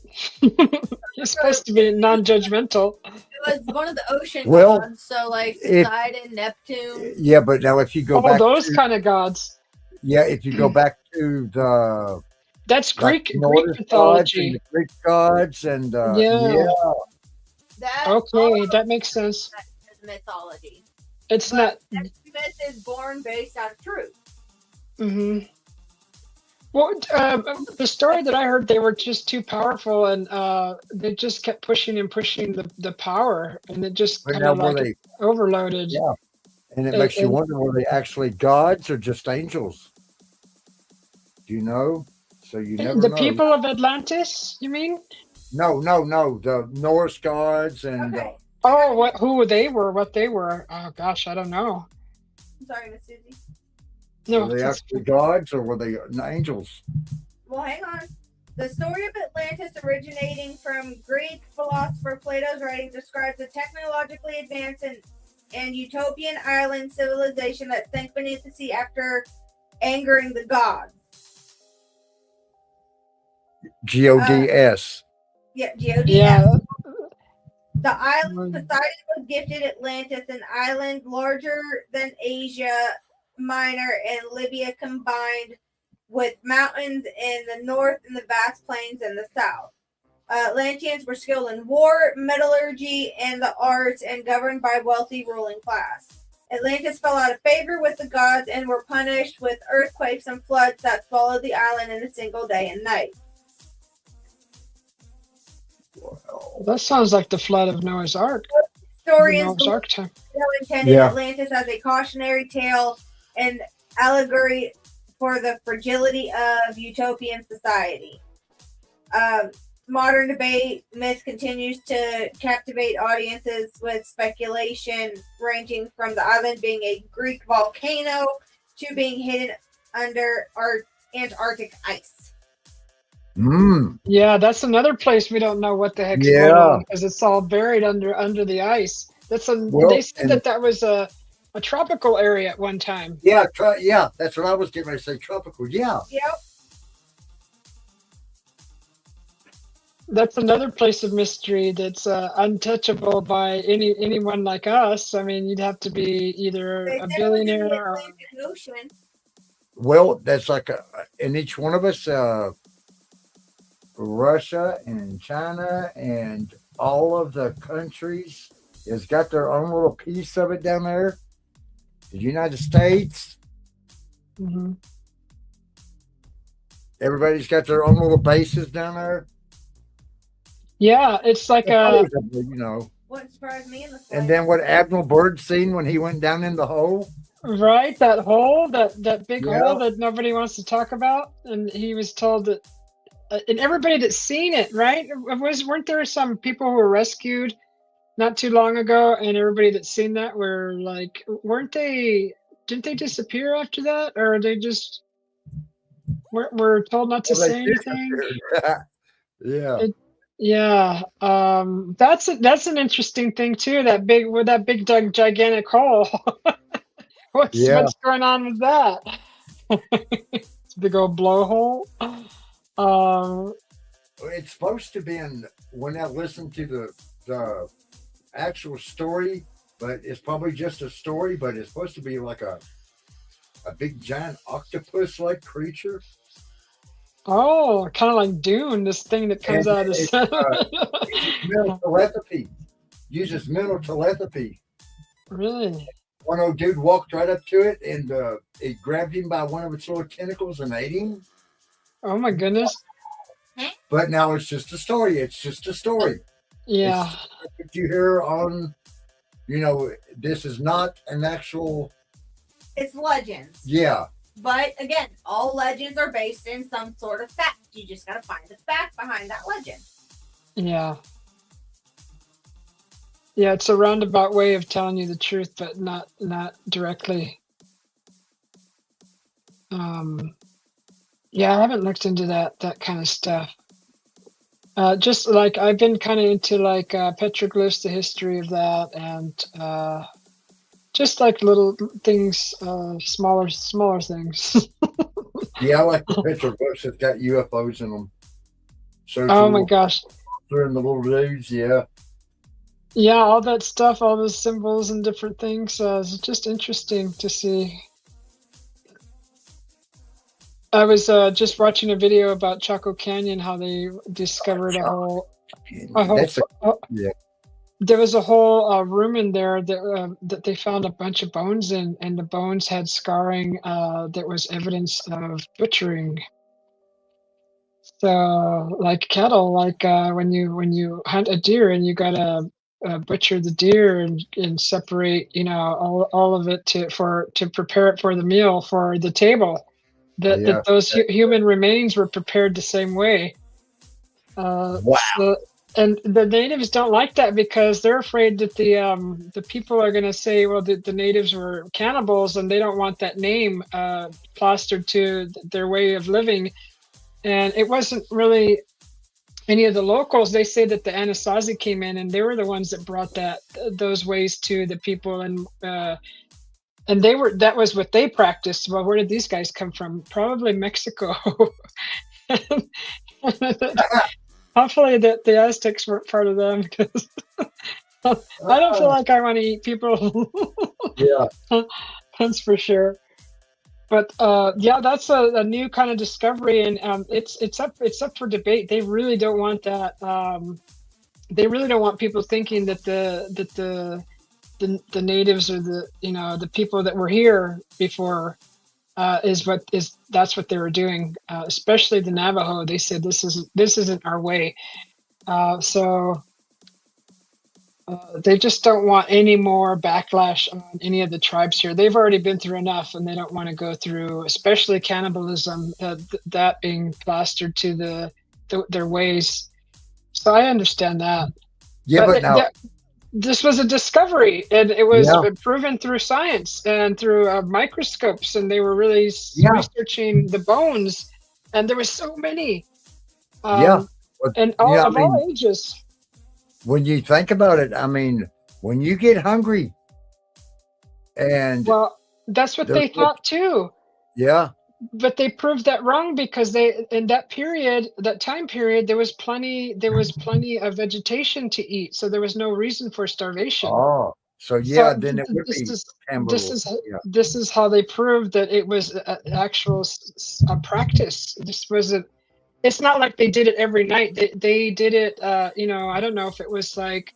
He's supposed to be non-judgmental. It was one of the ocean Well, gods, so like if- Poseidon, Neptune. Yeah, but now if you go Oh, back those to, kind of gods. if you go back to the That's like Greek Nordic gods and mythology. the Greek gods and Yeah. That Okay, that makes sense. is mythology. It's But not. every myth is born based out of truth. Hmm. Well, the story that I heard, they were just too powerful, and they just kept pushing and pushing the power, and it just but kind now of were like they overloaded. Yeah. and it And- makes you and- wonder, were they actually gods or just angels? Do you know? So you never The know. people of Atlantis, you mean? No. The Norse gods and Okay. Oh, what they were. Oh gosh, I don't know. I'm sorry, Miss Susie. No, were they that's- actually gods or were they angels? Well, hang on. The story of Atlantis originating from Greek philosopher Plato's writing describes a technologically advanced and utopian island civilization that sank beneath the sea after angering the gods. GODS. Yeah, GODS. yeah. The island Mm. Poseidon was gifted Atlantis, an island larger than Asia Minor and Libya combined, with mountains in the north and the vast plains in the south. Atlanteans were skilled in war, metallurgy, and the arts, and governed by a wealthy ruling class. Atlantis fell out of favor with the gods and were punished with earthquakes and floods that swallowed the island in a single day and night. That sounds like the flood of Noah's Ark. Historians Noah's Ark time. intended Yeah. Atlantis as a cautionary tale and allegory for the fragility of utopian society. Modern debate myth continues to captivate audiences with speculation ranging from the island being a Greek volcano to being hidden under Antarctic ice. Mm, Yeah, that's another place we don't know what the heck's going yeah. on because it's all buried under the ice. They Well, said and that was a tropical area at one time. yeah, yeah, that's what I was getting ready to say. Tropical. Yeah. Yep. That's another place of mystery that's untouchable by anyone like us. I mean, you'd have to be either They a said it was in billionaire the or Atlantic Ocean. Well, that's like in each one of us, Russia and China and all of the countries has got their own little piece of it down there. The United States, Mhm. everybody's got their own little bases down there. Yeah, it's like You know. Wouldn't surprise me in the And slightest. then what Admiral Byrd seen when he went down in the hole? right, that hole, that big Yeah. hole that nobody wants to talk about, and he was told that, and everybody that's seen it, right? Weren't there some people who were rescued not too long ago, and everybody that's seen that were like, weren't they? Didn't they disappear after that, or they just were told not to Well, they say anything? disappeared. Yeah. It, yeah, that's an interesting thing too. That big gigantic hole. Yeah. What's going on with that? It's a big old blowhole. Um, It's supposed to be in when I listen to the actual story, but it's probably just a story, but it's supposed to be like a big giant octopus like creature. oh, kind of like Dune, this thing that comes And out of the it's sun. mental telepathy. Uses mental telepathy. Really? One old dude walked right up to it and it grabbed him by one of its little tentacles and ate him. Oh my goodness. But now it's just a story. It's just a story. Yeah. It's what you hear on, this is not an actual. It's legends. Yeah. But again, all legends are based in some sort of fact. You just gotta find the fact behind that legend. Yeah. Yeah, it's a roundabout way of telling you the truth, but not directly. Yeah, I haven't looked into that kind of stuff. Just like I've been kind of into like petroglyphs, the history of that, and just like little things, smaller things. Yeah, I like the petroglyphs that got UFOs in them. So Oh my gosh. they're in the little dudes, yeah. Yeah, all that stuff, all those symbols and different things. It's just interesting to see. I was just watching a video about Chaco Canyon, how they discovered a whole That's yeah. there was a whole room in there that they found a bunch of bones in, and the bones had scarring that was evidence of butchering. So, like cattle, like when you hunt a deer and you gotta butcher the deer and separate, all of it to prepare it for the meal for the table. That Yeah. those human remains were prepared the same way. Wow. So, and the natives don't like that because they're afraid that the people are going to say, well, the natives were cannibals, and they don't want that name plastered to their way of living. And it wasn't really any of the locals. They say that the Anasazi came in, and they were the ones that brought those ways to the people, and that was what they practiced. Well, where did these guys come from? Probably Mexico. Hopefully that the Aztecs weren't part of them, because I don't feel like I want to eat people. Yeah. That's for sure. But yeah, that's a new kind of discovery, and it's up for debate. They really don't want that. They really don't want people thinking that the natives or the people that were here before that's what they were doing. Especially the Navajo. They said this isn't our way. So they just don't want any more backlash on any of the tribes here. They've already been through enough, and they don't want to go through, especially cannibalism, that being plastered to their ways. So I understand that. Yeah, but now this was a discovery, and it was proven through science and through microscopes, and they were really researching the bones, and there was so many. Yeah. um, But, and yeah, I of all mean, ages. when you think about it, I mean, when you get hungry and Well, that's what there's, they thought too. yeah, But they proved that wrong because they in that period, that time period, there was plenty of vegetation to eat, so there was no reason for starvation. oh, so yeah, So then it would this be is this cannibal. is Yeah. this is how they proved that it was actual a practice. This was a. It's not like they did it every night. They did it. I don't know if it was like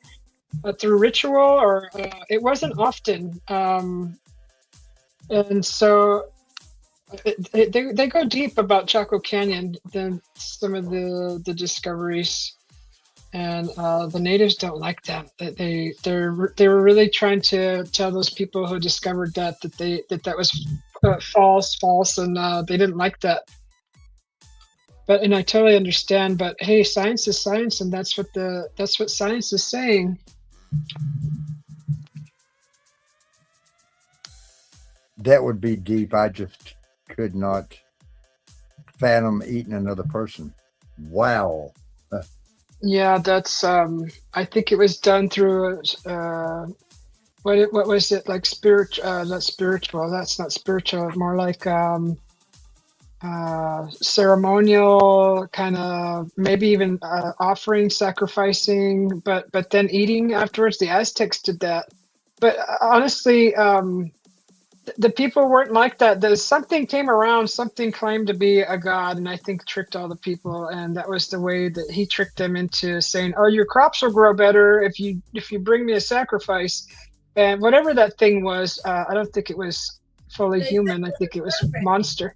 through ritual or it wasn't often. And so they go deep about Chaco Canyon than some of the discoveries, and the natives don't like that. They were really trying to tell those people who discovered that was false, and they didn't like that. But and I totally understand. But hey, science is science, and that's what science is saying. That would be deep. I just could not fathom eating another person. Wow. Yeah, that's I think it was done through what was it like not spiritual, that's not spiritual, more like ceremonial kind of, maybe even offering, sacrificing, but then eating afterwards. The Aztecs did that. But honestly, the people weren't like that. There's something came around, something claimed to be a god, and I think tricked all the people. And that was the way that he tricked them into saying, "Oh, your crops will grow better if you bring me a sacrifice." And whatever that thing was, I don't think it was fully They said human. I it think it was was serpent. monster.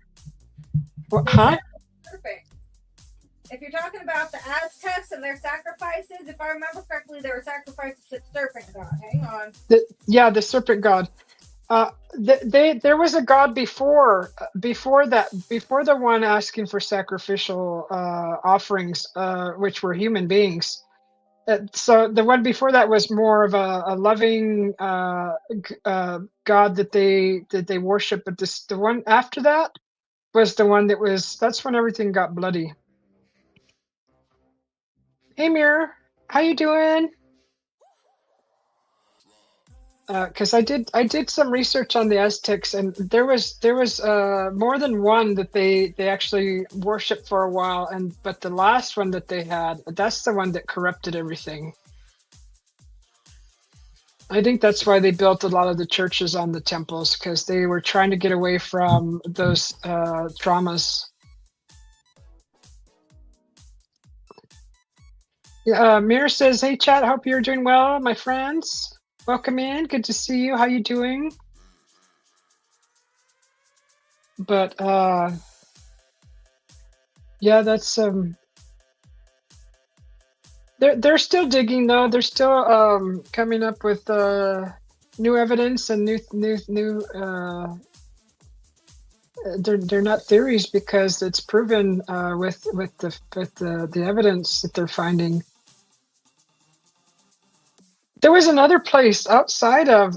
What, They huh? said it was serpent. If you're talking about the Aztecs and their sacrifices, if I remember correctly, there were sacrifices to the serpent god. Hang on. The serpent god. There was a god before that, before the one asking for sacrificial offerings, which were human beings. So the one before that was more of a loving god that they worship. But the one after that was the one that's when everything got bloody. Hey, Mirror, how you doing? Because I did some research on the Aztecs, and there was more than one that they actually worshipped for a while, and but the last one that they had, that's the one that corrupted everything. I think that's why they built a lot of the churches on the temples, because they were trying to get away from those traumas. Yeah, Mir says, "Hey, chat. Hope you're doing well, my friends. Welcome in. Good to see you. How you doing?" But yeah, that's they're still digging though. They're still coming up with new evidence and new. They're not theories because it's proven with the evidence that they're finding. There was another place outside of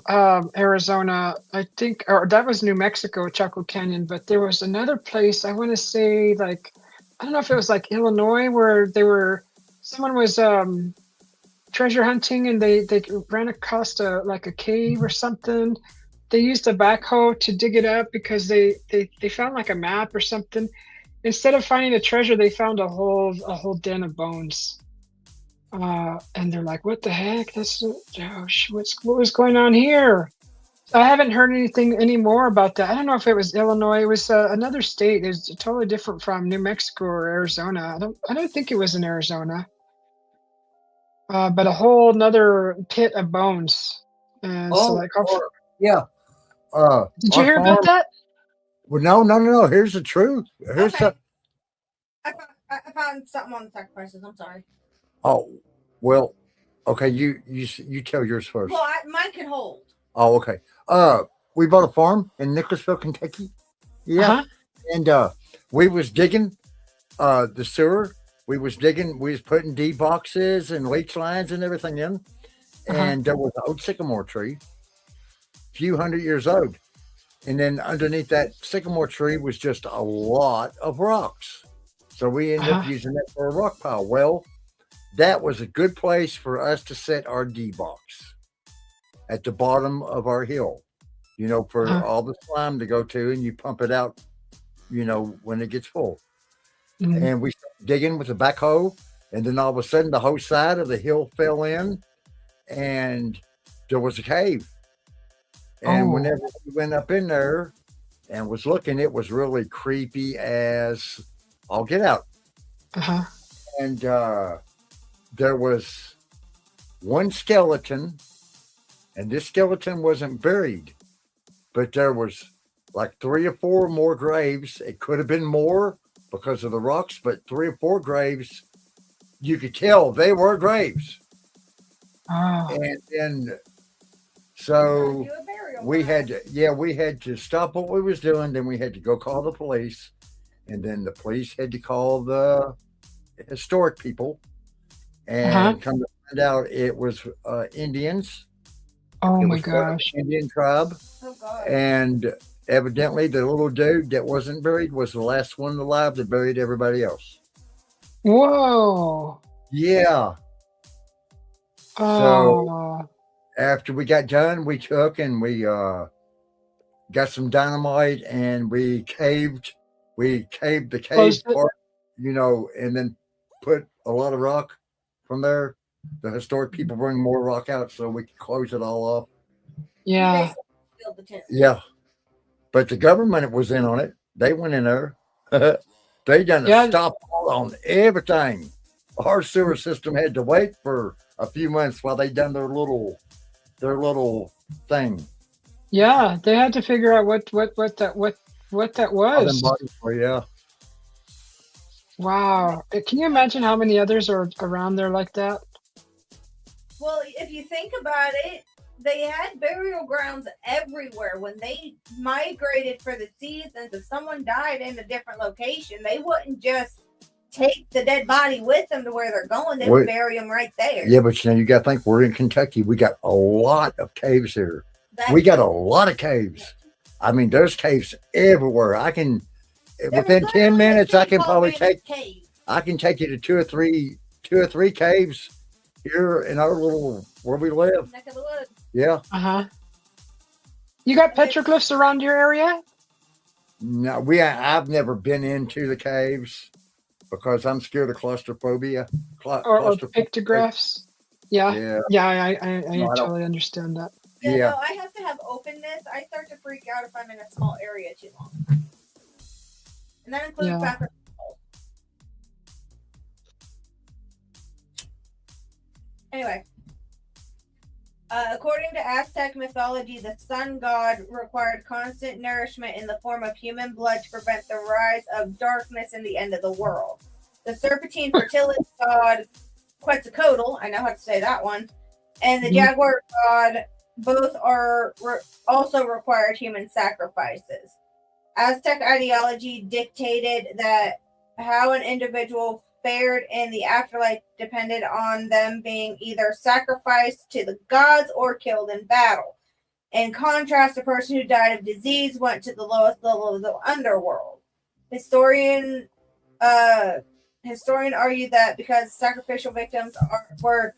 Arizona, I think, or that was New Mexico, Chaco Canyon. But there was another place. I want to say, like, I don't know if it was like Illinois, where someone was treasure hunting, and they ran across like a cave or something. They used a backhoe to dig it up because they found like a map or something. Instead of finding a treasure, they found a whole den of bones. And they're like, "What the heck? What was going on here?" I haven't heard anything anymore about that. I don't know if it was Illinois. It was another state. It's totally different from New Mexico or Arizona. I don't think it was in Arizona. But a whole another pit of bones. And so, Oh, like, yeah. did you Our hear about farm. that? Well, no. Here's the truth. Here's Okay. the. I found something on the sacrifices. I'm sorry. Oh, well, okay. You tell yours first. Well, mine can hold. Oh, okay. We bought a farm in Nicholasville, Kentucky. Yeah, Uh-huh. and we was digging the sewer. We was digging. We was putting D boxes and leach lines and everything in, and there was an old sycamore tree, few hundred years old, and then underneath that sycamore tree was just a lot of rocks. So we ended up Uh-huh. using that for a rock pile. Well, that was a good place for us to set our D box at the bottom of our hill, for Uh-huh. all the slime to go to, and you pump it out, when it gets full. Mm. And we started digging with the backhoe, and then all of a sudden the whole side of the hill fell in, and there was a cave. And Oh. whenever we went up in there and was looking, it was really creepy as all get out. Uh-huh. And there was one skeleton, and this skeleton wasn't buried, but there was like 3 or 4 more graves. It could have been more because of the rocks, but 3 or 4 graves, you could tell they were graves. Oh. And then Gotta so do a burial we ground. we had to stop what we was doing. Then we had to go call the police, and then the police had to call the historic people, Uh-huh. and come to find out it was Indians. Oh It my was part of gosh. the Indian tribe, Oh God. and evidently the little dude that wasn't buried was the last one alive that buried everybody else. Whoa. Yeah. So Oh. after we got done, we took and we got some dynamite and we caved. We caved the cave Closed it. part, and then put a lot of rock from there. The historic people bring more rock out so we could close it all off. You Yeah. basically filled the tent. Yeah, but the government was in on it. They went in there. They done a Yeah. stop on everything. Our sewer system had to wait for a few months while they done their little thing. Yeah. They had to figure out what that All them was. bodies were, yeah. Wow. Can you imagine how many others are around there like that? Well, if you think about it, they had burial grounds everywhere. When they migrated for the seasons, if someone died in a different location, they wouldn't just take the dead body with them to where they're going. They would Wait. bury them right there. Yeah, but you got to think we're in Kentucky. We got a lot of caves here. That- We got a lot of caves. I mean, there's caves everywhere. I can there within was 10 literally a minutes, I city can called probably Mammoth take Cave. I can take you to two or three caves here in our little where we live. Neck of the woods. Yeah. Uh-huh. You got petroglyphs around your area? No, I've never been into the caves because I'm scared of claustrophobia. Or pictographs? Yeah. Yeah. Yeah, I No, I don't. totally understand that. Yeah, Yeah. no, I have to have openness. I start to freak out if I'm in a small area too long. And that includes Yeah. bathroom. Anyway, according to Aztec mythology, the sun god required constant nourishment in the form of human blood to prevent the rise of darkness and the end of the world. The serpentine fertility god Quetzalcoatl, I know how to say that one, and the jaguar god both also required human sacrifices. Aztec ideology dictated that how an individual fared in the afterlife depended on them being either sacrificed to the gods or killed in battle. In contrast, a person who died of disease went to the lowest level of the underworld. Historian argued that because sacrificial victims were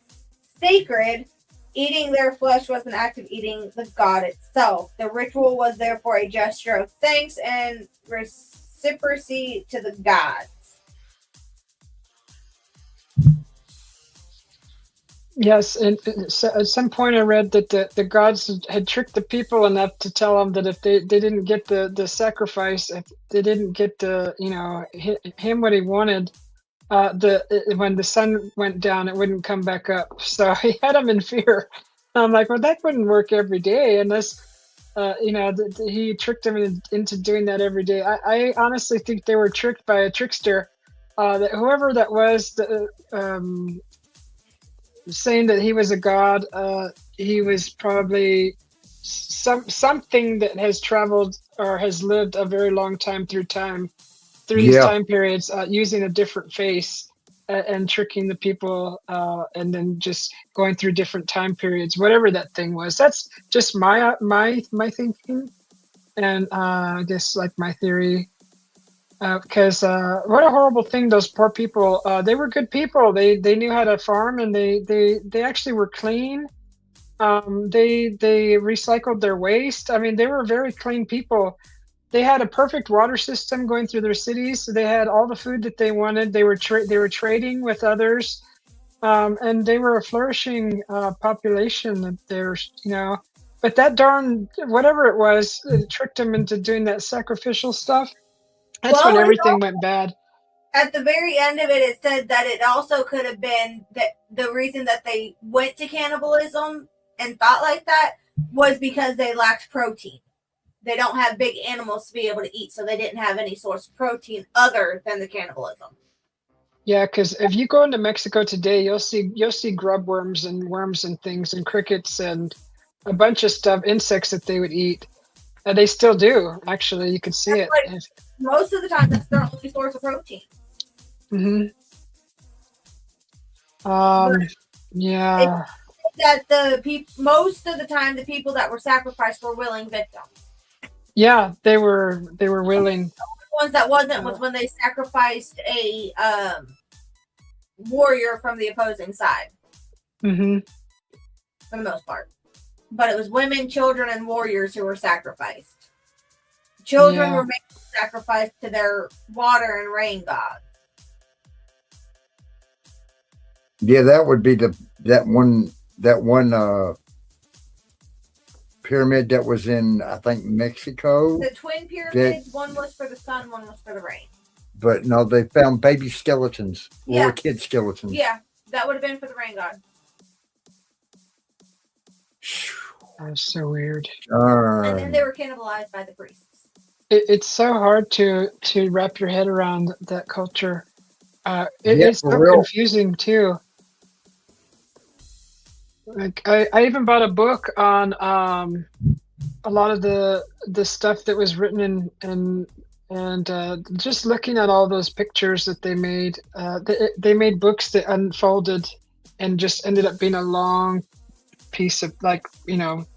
sacred, eating their flesh was an act of eating the god itself. The ritual was therefore a gesture of thanks and reciprocity to the gods. Yes, and at some point I read that the gods had tricked the people enough to tell them that if they didn't get the sacrifice, if they didn't get him what he wanted, when the sun went down, it wouldn't come back up. So he had them in fear. I'm like, well, that wouldn't work every day unless, he tricked them into doing that every day. I honestly think they were tricked by a trickster. That whoever that was, saying that he was a god, he was probably something that has traveled or has lived a very long time through these time periods, using a different face and tricking the people, and then just going through different time periods, whatever that thing was. That's just my thinking, and I guess like my theory. Because what a horrible thing, those poor people. They were good people. They knew how to farm, and they actually were clean. They recycled their waste. I mean, they were very clean people. They had a perfect water system going through their cities. So they had all the food that they wanted. They were trading with others, and they were a flourishing population. That they're but that darn whatever it was, it tricked them into doing that sacrificial stuff. That's when Well, everything went bad. at the very end of it, it said that it also could have been that the reason that they went to cannibalism and thought like that was because they lacked protein. They don't have big animals to be able to eat, so they didn't have any source of protein other than the cannibalism. Yeah, because if you go into Mexico today, you'll see grub worms and worms and things and crickets and a bunch of stuff, insects that they would eat. They still do, actually. You can see it. Like, most of the time, that's their only source of protein. Mm-hmm. Yeah. That most of the time, the people that were sacrificed were willing victims. Yeah, they were willing. The ones that wasn't was when they sacrificed a warrior from the opposing side. Mm-hmm. For the most part. But it was women, children, and warriors who were sacrificed. Children were made sacrificed to their water and rain gods. Yeah, that would be that one pyramid that was in, I think, Mexico. The twin pyramids, one was for the sun, one was for the rain. But no, they found baby skeletons, Yeah. or kid skeletons. Yeah, that would have been for the rain god. That's so weird. And then they were cannibalized by the priests. It's so hard to wrap your head around that culture. It's so real. confusing too. Like I even bought a book on a lot of the stuff that was written and just looking at all those pictures that they made. They made books that unfolded and just ended up being a long piece of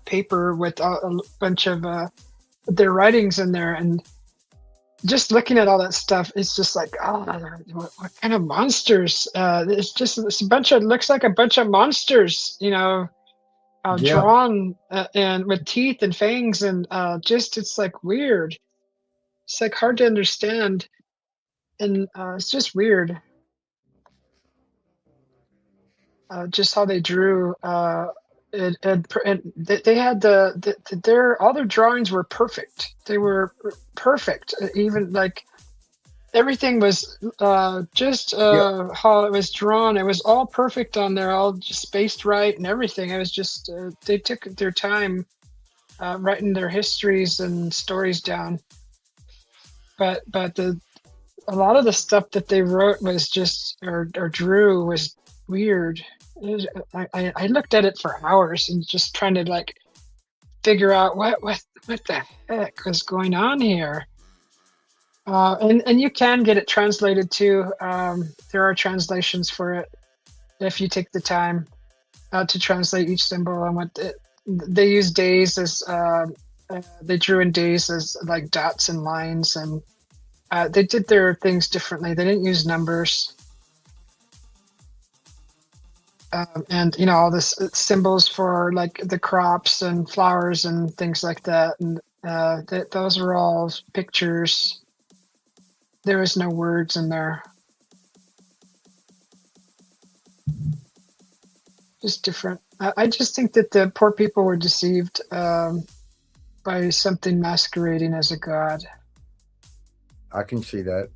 paper with a bunch of their writings in there, and just looking at all that stuff, it's just like, oh, what kind of monsters? It's looks like a bunch of monsters, drawn and with teeth and fangs, and it's like weird. It's like hard to understand, and it's just weird. Just how they drew, and they had their all their drawings were perfect. They were perfect, even like everything was just how it was drawn. It was all perfect on there, all just spaced right and everything. It was just they took their time writing their histories and stories down. But a lot of the stuff that they wrote was just or drew was weird. I looked at it for hours and just trying to like figure out what the heck was going on here. And you can get it translated too. There are translations for it if you take the time to translate each symbol and they use days as they drew in days as like dots and lines, and they did their things differently. They didn't use numbers. And all this symbols for like the crops and flowers and things like that, and those are all pictures. There was no words in there. Just different. I just think that the poor people were deceived by something masquerading as a god. I can see that.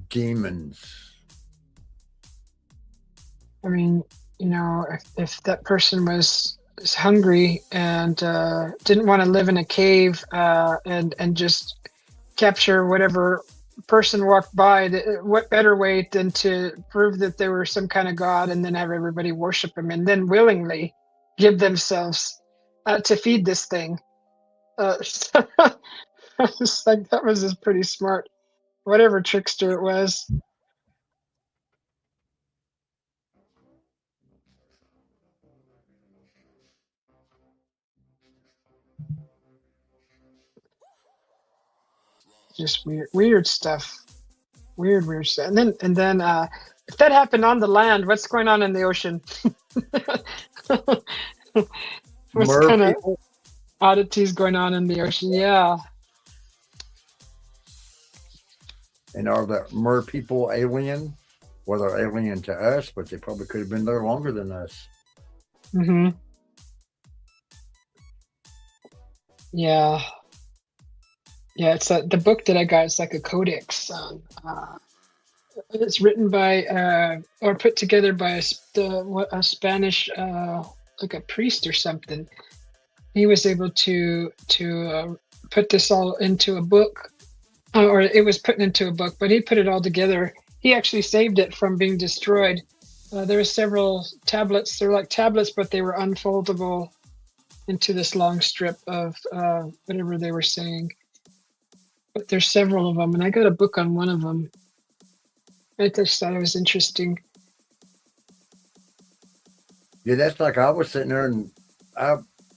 Demons. I mean, if that person was hungry and didn't want to live in a cave and just capture whatever person walked by, what better way than to prove that they were some kind of god and then have everybody worship him and then willingly give themselves to feed this thing. So it's like that was just pretty smart, whatever trickster it was. Just weird stuff. Weird stuff. And then if that happened on the land, what's going on in the ocean? What's Mer kind of people, oddities going on in the ocean? Yeah. and are the mer people alien? Well, they're alien to us, but they probably could have been there longer than us. Hmm. Yeah. Yeah. It's the book that I got. It's like a codex. It's written by or put together by a Spanish like a priest or something. He was able to put this all into a book, or it was put into a book, but he put it all together. He actually saved it from being destroyed. There were several tablets. They're like tablets, but they were unfoldable into this long strip of whatever they were saying. But there's several of them, and I got a book on one of them. I just thought it was interesting. Yeah, that's like I was sitting there and I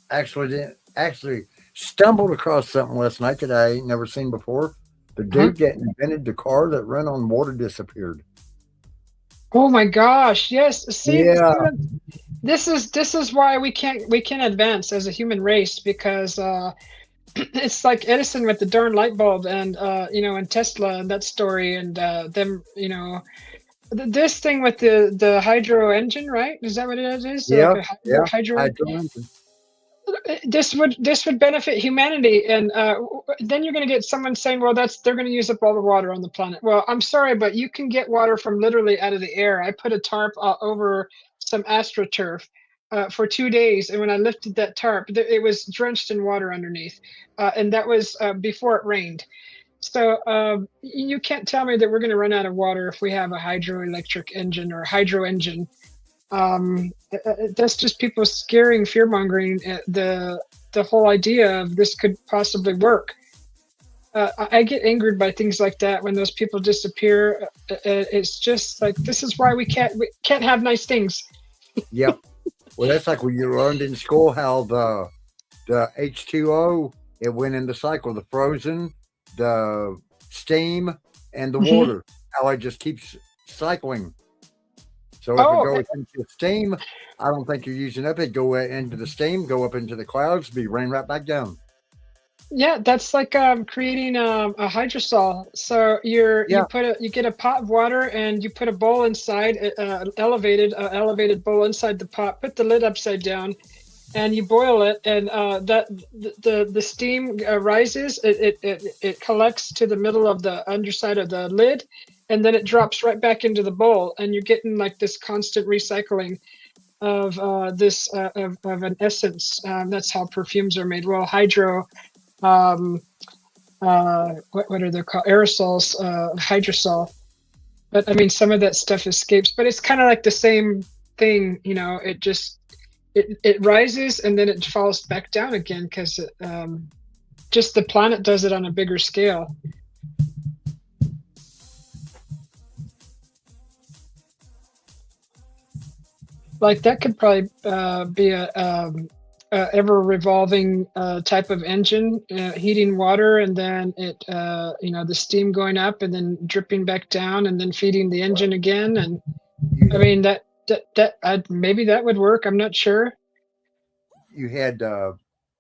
actually stumbled across something last night that I ain't never seen before. The Huh? dude that invented the car that ran on water disappeared. Oh my gosh! Yes. See, Yeah, this is why we can't advance as a human race because it's like Edison with the darn light bulb and and Tesla and that story and them this thing with the hydro engine, right? Is that what it is? Like yeah, a yeah. hydro. Hydrogen. This would benefit humanity, and then you're going to get someone saying, well, they're going to use up all the water on the planet. Well, I'm sorry, but you can get water from literally out of the air. I put a tarp over some astroturf for 2 days, and when I lifted that tarp, it was drenched in water underneath, and that was before it rained. So you can't tell me that we're going to run out of water if we have a hydroelectric engine or hydro engine. That's just people scaring, fear mongering the whole idea of this could possibly work. I get angered by things like that when those people disappear. It's just like this is why we can't have nice things. Yep. Well, that's like when you learned in school how the H2O it went in the cycle, the frozen, the steam, and the Mhm. water. How it just keeps cycling. So if it Oh, goes into steam, I don't think you're using up. It go into the steam, go up into the clouds, be rain right back down. yeah, that's like creating a hydrosol. So Yeah, you get a pot of water and you put a bowl inside, elevated bowl inside the pot. Put the lid upside down, and you boil it, and the steam rises. It collects to the middle of the underside of the lid, and then it drops right back into the bowl, and you're getting like this constant recycling of of an essence. That's how perfumes are made. Well, hydro. Um, what are they called? Aerosols, hydrosol. But I mean, some of that stuff escapes, but it's kind of like the same thing. It just it rises and then it falls back down again because just the planet does it on a bigger scale. Like that could probably be a ever revolving type of engine, heating water, and then the steam going up and then dripping back down and then feeding the engine again. And you I mean maybe that would work. I'm not sure. you had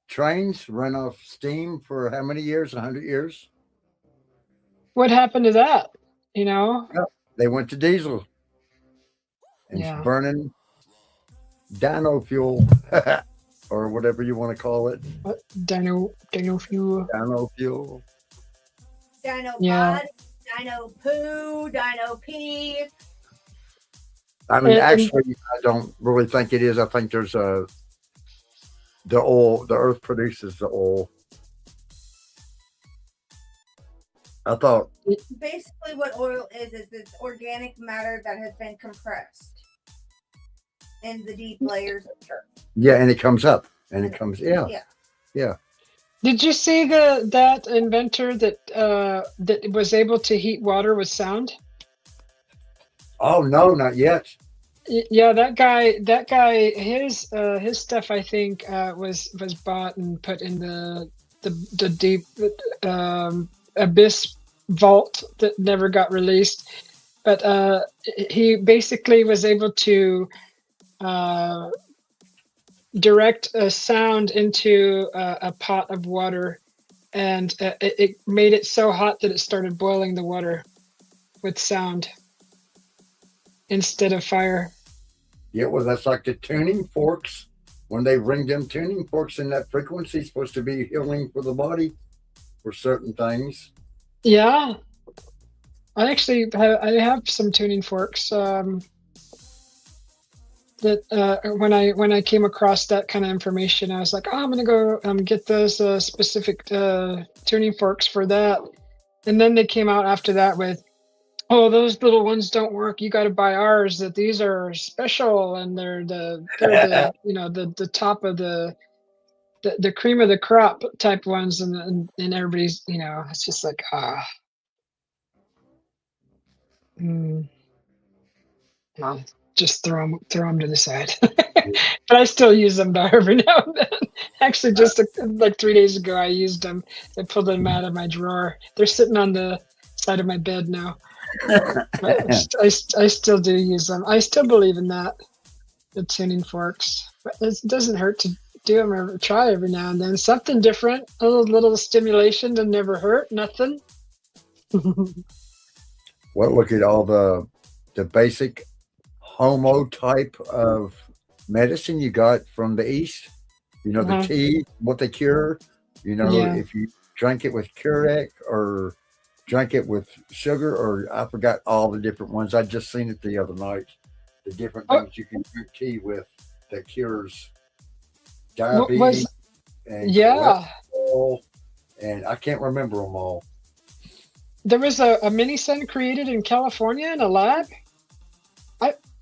trains run off steam for how many years? 100 years. What happened to that? You know? Yep. They went to diesel and Yeah. burning dino fuel or whatever you want to call it. What? Dino fuel. Dino fuel. Dino Yeah. pod, dino poo, dino pee. I mean, And actually, I don't really think it is. I think there's the oil. The Earth produces the oil. I thought, Basically, what oil is it's organic matter that has been compressed in the deep layers of the earth. yeah, and it comes up, and it comes, yeah, Yeah. yeah. did you see that inventor that was able to heat water with sound? Oh no, not yet. Yeah, that guy, his stuff, I think, was bought and put in the deep abyss vault that never got released. But he basically was able to direct a sound into a pot of water, and it made it so hot that it started boiling the water with sound instead of fire. Yeah, well, that's like the tuning forks. When they ring them tuning forks in that frequency, it's supposed to be healing for the body for certain things. Yeah, I actually I have some tuning forks. That when I came across that kind of information, I was like, oh, I'm gonna go get those specific tuning forks for that. And then they came out after that with, oh, those little ones don't work. You got to buy ours. That these are special, and they're the the top of the cream of the crop type ones, and everybody's it's just like well, just throw them to the side. But I still use them though every now and then. Actually, just like 3 days ago, I used them. I pulled them out of my drawer. They're sitting on the side of my bed now. But I still do use them. I still believe in that, the tuning forks. But it doesn't hurt to do them or try every now and then. Something different, a little stimulation doesn't never hurt. Nothing. Well, look at all the basic homo type of medicine you got from the East. The tea, what they cure. If you drank it with Keurig or drank it with sugar, or I forgot all the different ones. I just seen it the other night. The different things you can drink tea with that cures diabetes and cholesterol, and I can't remember them all. There was a mini sun created in California in a lab.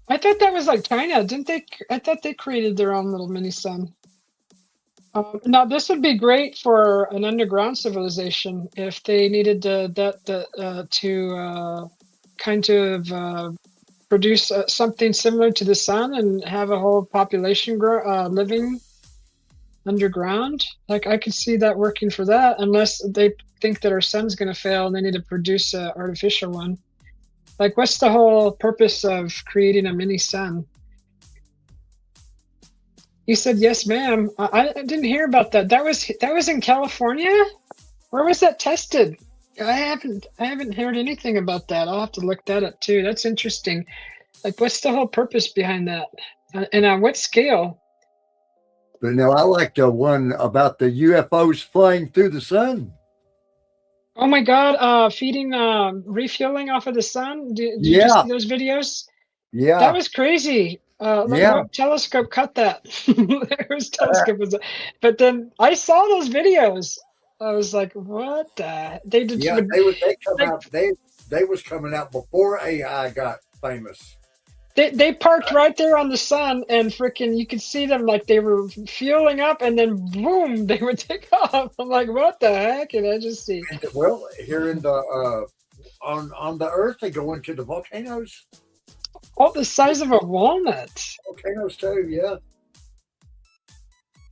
I thought that was like China, didn't they? I thought they created their own little mini sun. Now this would be great for an underground civilization if they needed to kind of produce something similar to the sun and have a whole population living underground. Like I could see that working for that, unless they think that our sun's going to fail and they need to produce an artificial one. Like, what's the whole purpose of creating a mini sun? You said yes, ma'am. I didn't hear about that. That was in California. Where was that tested? I haven't heard anything about that. I'll have to look that up too. That's interesting. Like, what's the whole purpose behind that, and on what scale? But no, I like the one about the UFOs flying through the sun. Oh my God! Feeding, refueling off of the sun. Did you just see those videos? Yeah, that was crazy. What telescope cut that? Whose telescope was it? But then I saw those videos. I was like, what the? They did. Yeah, they come out. They was coming out before AI got famous. They parked right there on the sun, and freaking, you could see them like they were fueling up, and then boom, they would take off. I'm like, what the heck? And I just see. Well, here in the on the Earth, they go into the volcanoes. Oh, the size of a walnut. Volcanoes too, yeah.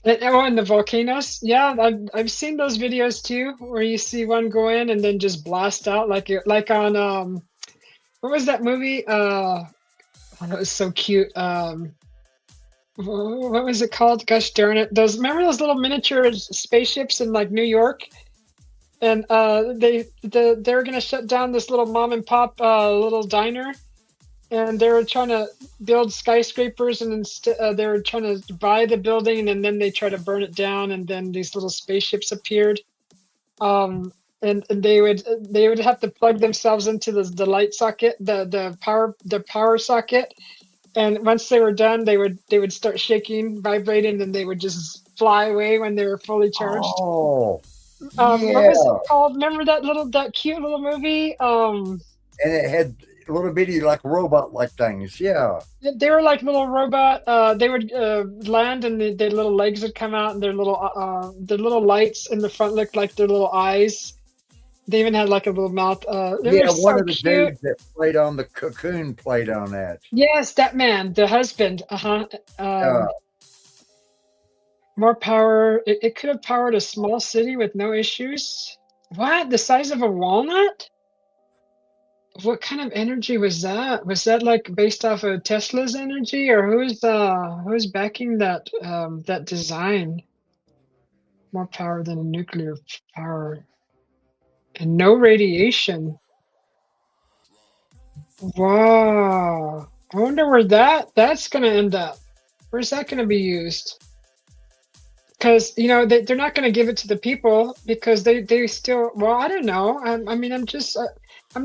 And the volcanoes, yeah, I've seen those videos too, where you see one go in and then just blast out like on what was that movie? Oh, that was so cute. What was it called? Gosh darn it! Remember those little miniature spaceships in like New York? And they were gonna shut down this little mom and pop little diner, and they were trying to build skyscrapers, and they were trying to buy the building, and then they tried to burn it down, and then these little spaceships appeared. And they would have to plug themselves into the light socket, the power socket, and once they were done, they would start shaking, vibrating, and they would just fly away when they were fully charged. Oh, what was it called? Remember that cute little movie? And it had little bitty like robot like things. Yeah, they were like little robot. They would land, and their little legs would come out, and their little lights in the front looked like their little eyes. They even had like a little mouth. One of the dudes that played on the Cocoon played on that. Yes, that man, the husband. More power. It could have powered a small city with no issues. What? The size of a walnut? What kind of energy was that? Was that like based off of Tesla's energy, or who's backing that design? More power than nuclear power and no radiation. Wow. I wonder where that's gonna end up. Where's that gonna be used? Because they're not going to give it to the people because they still, well, I don't know. I mean, I'm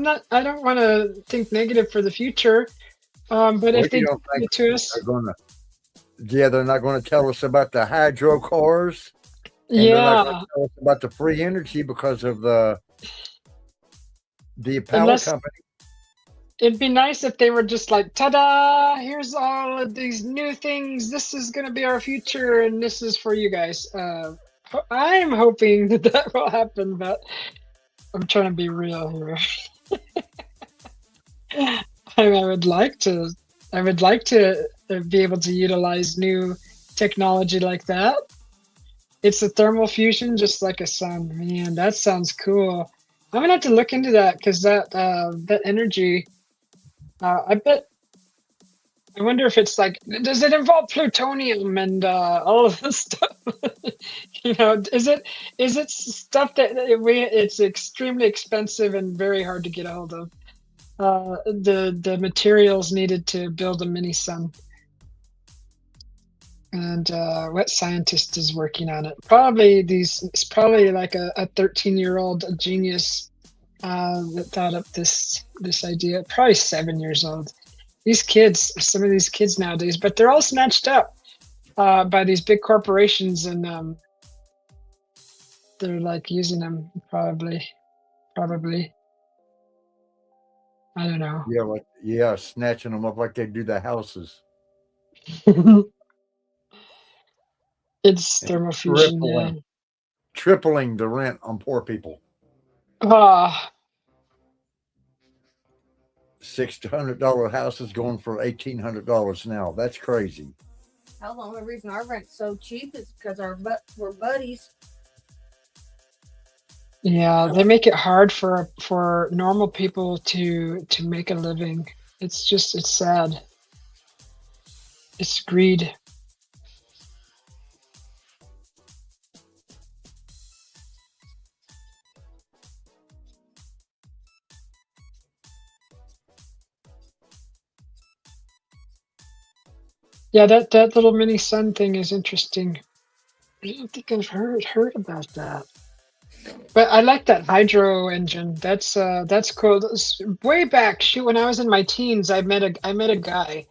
not, I don't want to think negative for the future. But Well, if they you do don't give think it to us, they're gonna? Yeah, they're not going to tell us about the hydro cars, and they're not going yeah, to tell us about the free energy because of the power unless company. it'd be nice if they were just like, ta-da, here's all of these new things. This is going to be our future, and this is for you guys. I'm hoping that will happen, but I'm trying to be real here. I would like to. I would like to be able to utilize new technology like that. It's a thermal fusion, just like a sun. Man, that sounds cool. I'm gonna have to look into that because that energy. I bet. I wonder if it's like, does it involve plutonium and all of this stuff? Is it stuff that it's extremely expensive and very hard to get a hold of? The materials needed to build a mini sun, and what scientist is working on it? It's probably like a 13-year-old genius that thought up this idea. Probably 7 years old. Some of these kids nowadays, but they're all snatched up by these big corporations, and they're like using them probably. I don't know. Yeah, snatching them up like they do the houses, It's and thermal fusion, yeah. tripling the rent on poor people. Ah, $600 houses going for $1,800 now. That's crazy. How long the reason our rent's so cheap is because we're buddies. yeah, they make it hard for normal people to make a living. It's sad. It's greed. Yeah, that little mini sun thing is interesting. I don't think I've heard about that. But I like that hydro engine. That's cool. Way back, shoot, when I was in my teens, I met a guy.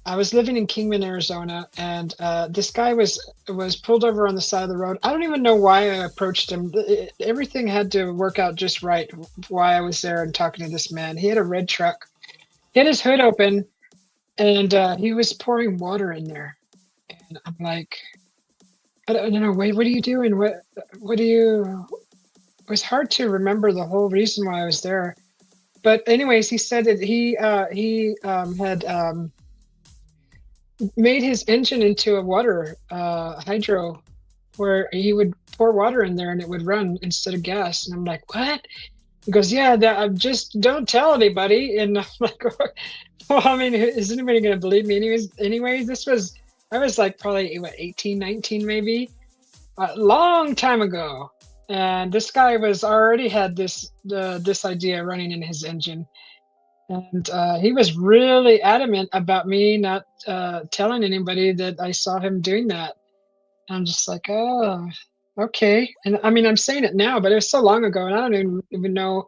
I was living in Kingman, Arizona, and this guy was pulled over on the side of the road. I don't even know why I approached him. Everything had to work out just right. Why I was there and talking to this man. He had a red truck. He had his hood open, and he was pouring water in there. And I'm like, I don't know. Wait, what are you doing? What do you? It was hard to remember the whole reason why I was there. But anyways, he said that he had made his engine into a water hydro, where he would pour water in there and it would run instead of gas. And I'm like, what? He goes, yeah, just don't tell anybody. And I'm like, well, I mean, is anybody going to believe me? Anyways, I was like probably 18, 19 maybe, a long time ago. And this guy already had this idea running in his engine. And he was really adamant about me not telling anybody that I saw him doing that. I'm just like, oh, okay. And I mean, I'm saying it now, but it was so long ago, and I don't even know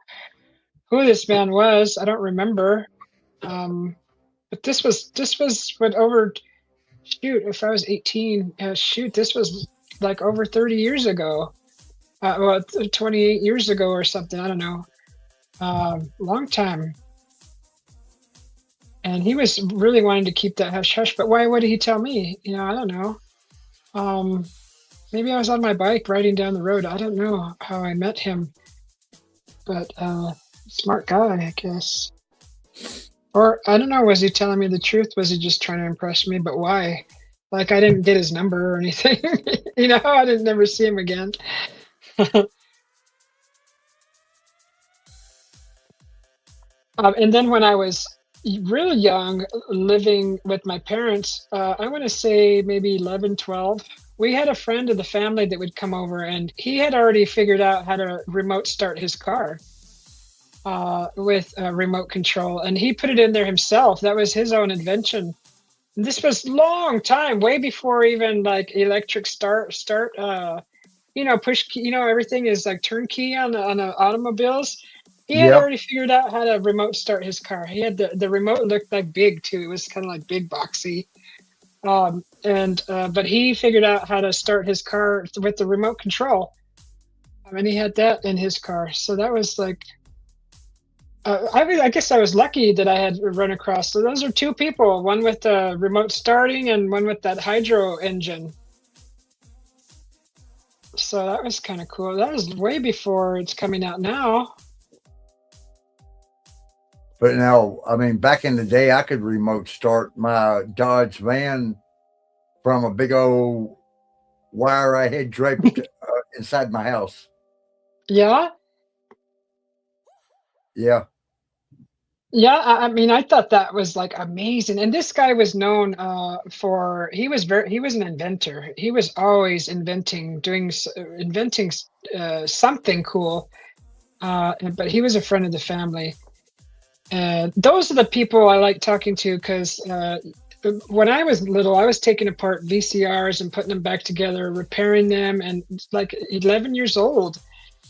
who this man was. I don't remember. But this was what over. Shoot, if I was 18, shoot, this was like over 30 years ago. Well, 28 years ago or something. I don't know. Long time. And he was really wanting to keep that hush hush, but why would he tell me? I don't know. Maybe I was on my bike riding down the road. I don't know how I met him, but smart guy, I guess. Or I don't know, was he telling me the truth? Was he just trying to impress me? But why? Like, I didn't get his number or anything. I didn't never see him again. And then when I was really young, living with my parents, I want to say maybe 11, 12, we had a friend of the family that would come over, and he had already figured out how to remote start his car with a remote control, and he put it in there himself. That was his own invention. And this was long time, way before even like electric start. Push key. Everything is like turnkey on the automobiles. He had Yeah. already figured out how to remote start his car. He had the remote looked like big too. It was kind of like big boxy. But he figured out how to start his car with the remote control. And he had that in his car. So that was like, I guess I was lucky that I had run across. So those are two people, one with the remote starting and one with that hydro engine. So that was kind of cool. That was way before it's coming out now. But now, I mean, back in the day, I could remote start my Dodge van from a big old wire I had draped inside my house. Yeah. Yeah. Yeah, I mean, I thought that was like amazing. And this guy was known he was an inventor. He was always inventing something cool. But he was a friend of the family. And those are the people I like talking to because when I was little, I was taking apart VCRs and putting them back together, repairing them, and like 11 years old.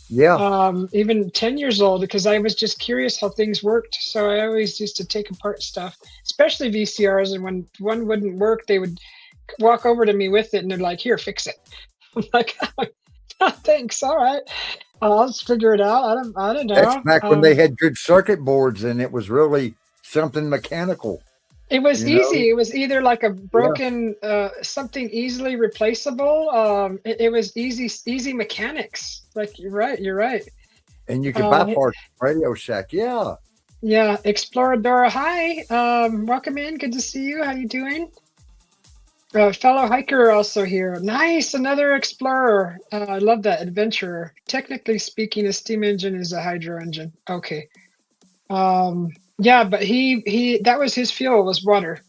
Yeah. Even 10 years old, because I was just curious how things worked. So I always used to take apart stuff, especially VCRs. And when one wouldn't work, they would walk over to me with it and they're like, here, fix it. I'm like, oh, thanks. All right. I'll just figure it out. I don't know. That's back when they had good circuit boards and it was really something mechanical. It was You know? easy. It was either like a broken, something easily replaceable. It was easy mechanics. Like you're right. And you could buy parts from Radio Shack. Yeah. Yeah, Exploradora. Hi, welcome in. Good to see you. How you doing? Fellow hiker also here. Nice, another explorer. I love that, adventurer. Technically speaking, a steam engine is a hydro engine. Okay. Yeah, but he that was his fuel, was water.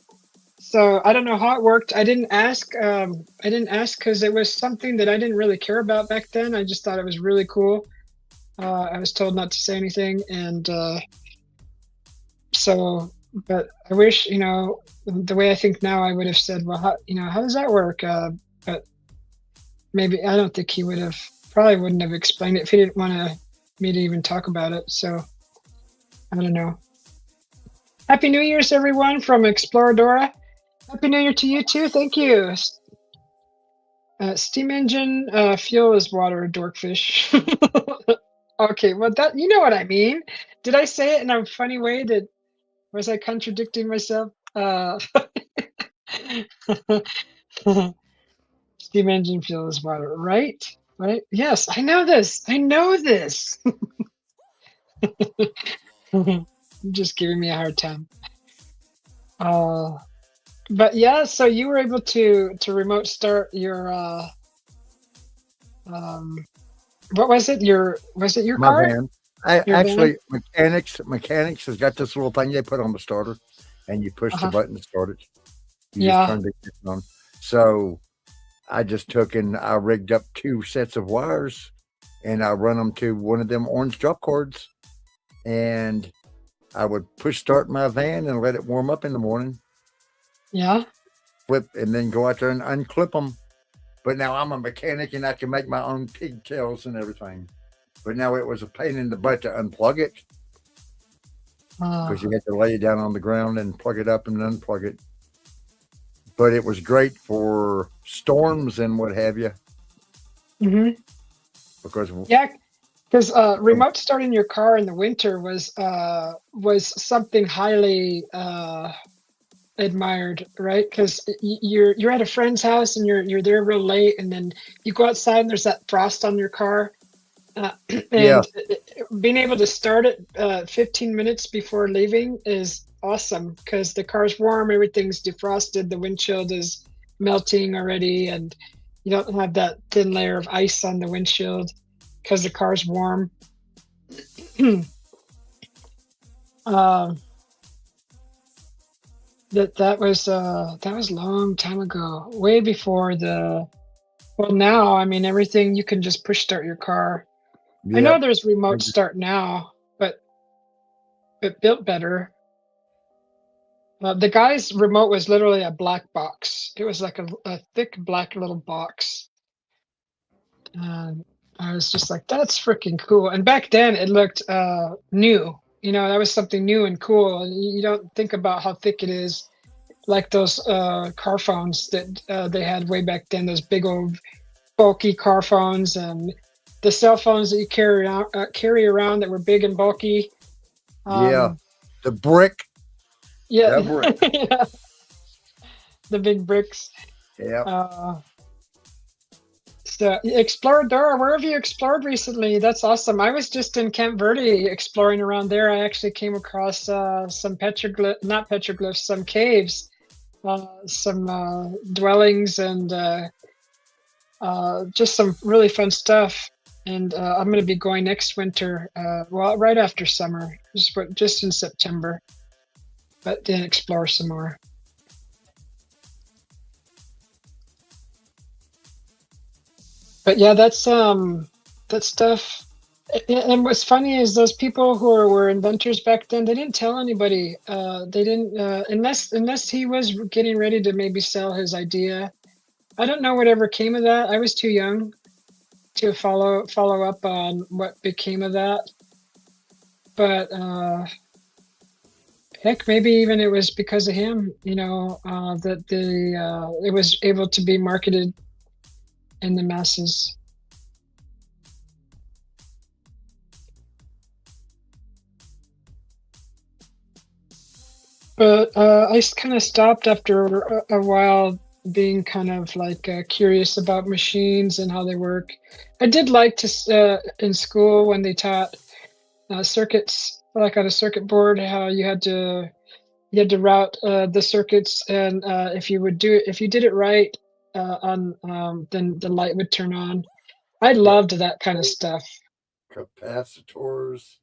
So I don't know how it worked. I didn't ask because it was something that I didn't really care about back then. I just thought it was really cool. I was told not to say anything, and but I wish, the way I think now, I would have said, well, how does that work? But maybe I don't think he probably wouldn't have explained it if he didn't want me to even talk about it. So I don't know. Happy New Year's, everyone, from Exploradora. Happy New Year to you too. Thank you. Steam engine fuel is water, dorkfish. Okay, well, that you know what I mean. Did I say it in a funny way? Was I contradicting myself? Steam engine fuel is water, right? Right? Yes, I know this. You're just giving me a hard time. But yeah, so you were able to remote start your what was it? Your My car? van. Your Actually, mechanics has got this little thing they put on the starter, and you push the button to start it. You Yeah. just turn the ignition on. So I just took and I rigged up 2 sets of wires, and I run them to one of them orange drop cords, and I would push start my van and let it warm up in the morning. Yeah. Flip and then go out there and unclip them. But now I'm a mechanic and I can make my own pigtails and everything. But now it was a pain in the butt to unplug it because you had to lay it down on the ground and plug it up and unplug it. But it was great for storms and what have you. Mm-hmm. Because remote starting your car in the winter was something highly admired, right? Because you're at a friend's house and you're there real late, and then you go outside and there's that frost on your car, and being able to start it 15 minutes before leaving is awesome because the car's warm, everything's defrosted, the windshield is melting already, and you don't have that thin layer of ice on the windshield because the car's warm. Um, that was a long time ago, way before the. Well, now I mean everything you can just push start your car. I know Yep. there's remote start now, but built better. The guy's remote was literally a black box. It was like a thick black little box. And I was just like, that's freaking cool. And back then it looked new. You know, that was something new and cool. And you don't think about how thick it is, like those car phones that they had way back then, those big old bulky car phones and the cell phones that you carry around that were big and bulky. Yeah. Um, The brick. yeah, That brick. yeah, the big bricks. Yeah. So Explorador, where have you explored recently? That's awesome. I was just in Camp Verde exploring around there. I actually came across some not petroglyphs, some caves, some dwellings, and just some really fun stuff. And I'm going to be going next winter, well, right after summer, just in September, but then explore some more. But yeah, that's that stuff. And what's funny is those people who were inventors back then, they didn't tell anybody. They didn't unless he was getting ready to maybe sell his idea. I don't know whatever came of that. I was too young to follow up on what became of that. But heck, maybe even it was because of him, you know, that it was able to be marketed in the masses. But I kind of stopped after a while being kind of like curious about machines and how they work. I did like to in school when they taught circuits, like on a circuit board, how you had to route the circuits, and if you did it right, then the light would turn on. I Yep. loved that kind of stuff. Capacitors.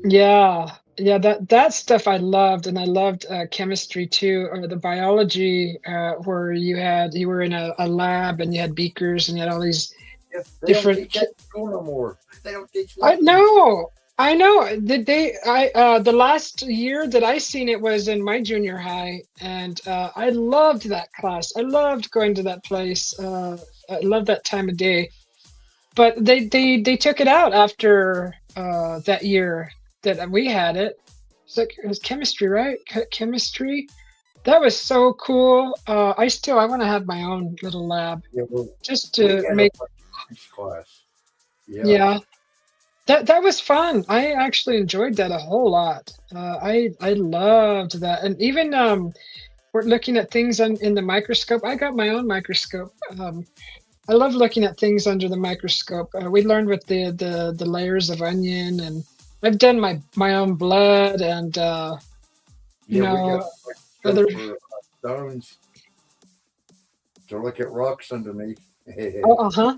Yeah, yeah, that stuff I loved, and I loved chemistry too, or the biology where you were in a lab and you had beakers and you had all these Yep. They don't different. teach that in school no more. They don't teach I nothing. know, I know. The last year that I seen it was in my junior high, and I loved that class. I loved going to that place. I loved that time of day. But they took it out after that year that we had it. It's like it was chemistry, right? Chemistry. That was so cool. I want to have my own little lab Yeah, well, just we to had make. electronics class. Yeah. Yeah, that was fun. I actually enjoyed that a whole lot. I loved that, and even we're looking at things in the microscope. I got my own microscope. I love looking at things under the microscope. We learned with the layers of onion, and I've done my own blood, and you Yeah, we got know a other. microscope for stones to look at rocks underneath. Oh, uh-huh.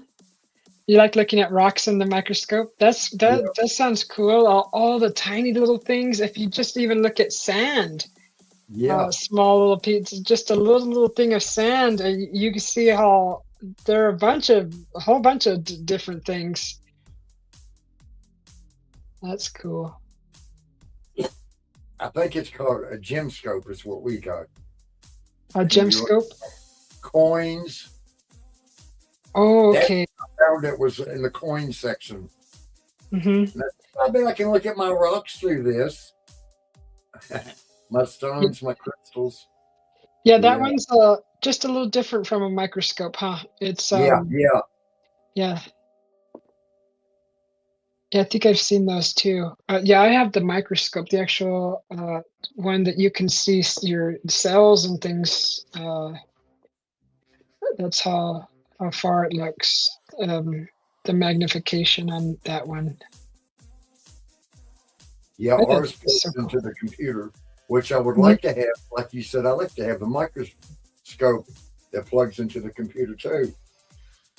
You like looking at rocks in the microscope? Yeah. That sounds cool. All the tiny little things. If you just even look at sand, Yeah. small little piece, just a little thing of sand, you can see how there are a whole bunch of different things. That's cool. I think it's called a gem scope is what we got. A gem scope. Coins. Oh, okay. I found it was in the coin section. Mm-hmm. I bet I can look at my rocks through this. My stones, my crystals. Yeah, that Yeah. one's just a little different from a microscope, huh? It's Yeah. yeah. Yeah, I think I've seen those too. Yeah, I have the microscope, the actual one that you can see your cells and things. That's how far it looks. The magnification on that one. Yeah, I think ours it's plugs so into cool. the computer, which I would Mhm. like to have. Like you said, I like to have the microscope that plugs into the computer too.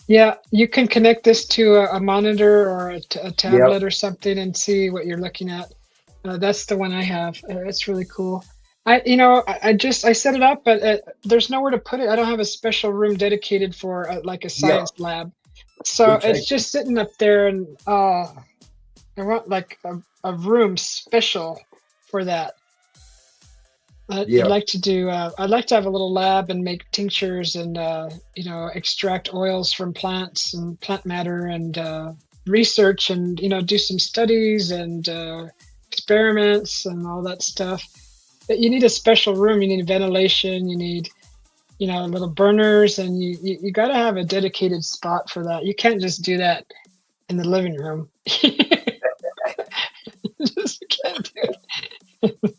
Yeah, you can connect this to a monitor or a Yep. tablet or something and see what you're looking at. That's the one I have. It's really cool. I set it up, but there's nowhere to put it. I don't have a special room dedicated for like a Yeah, science lab, we so take it's just sitting up there, and I want like a room special for that. I'd yeah. like to do. I'd like to have a little lab and make tinctures and extract oils from plants and plant matter and research and do some studies and experiments and all that stuff. But you need a special room. You need ventilation. You need little burners, and you got to have a dedicated spot for that. You can't just do that in the living room. Just can't do it.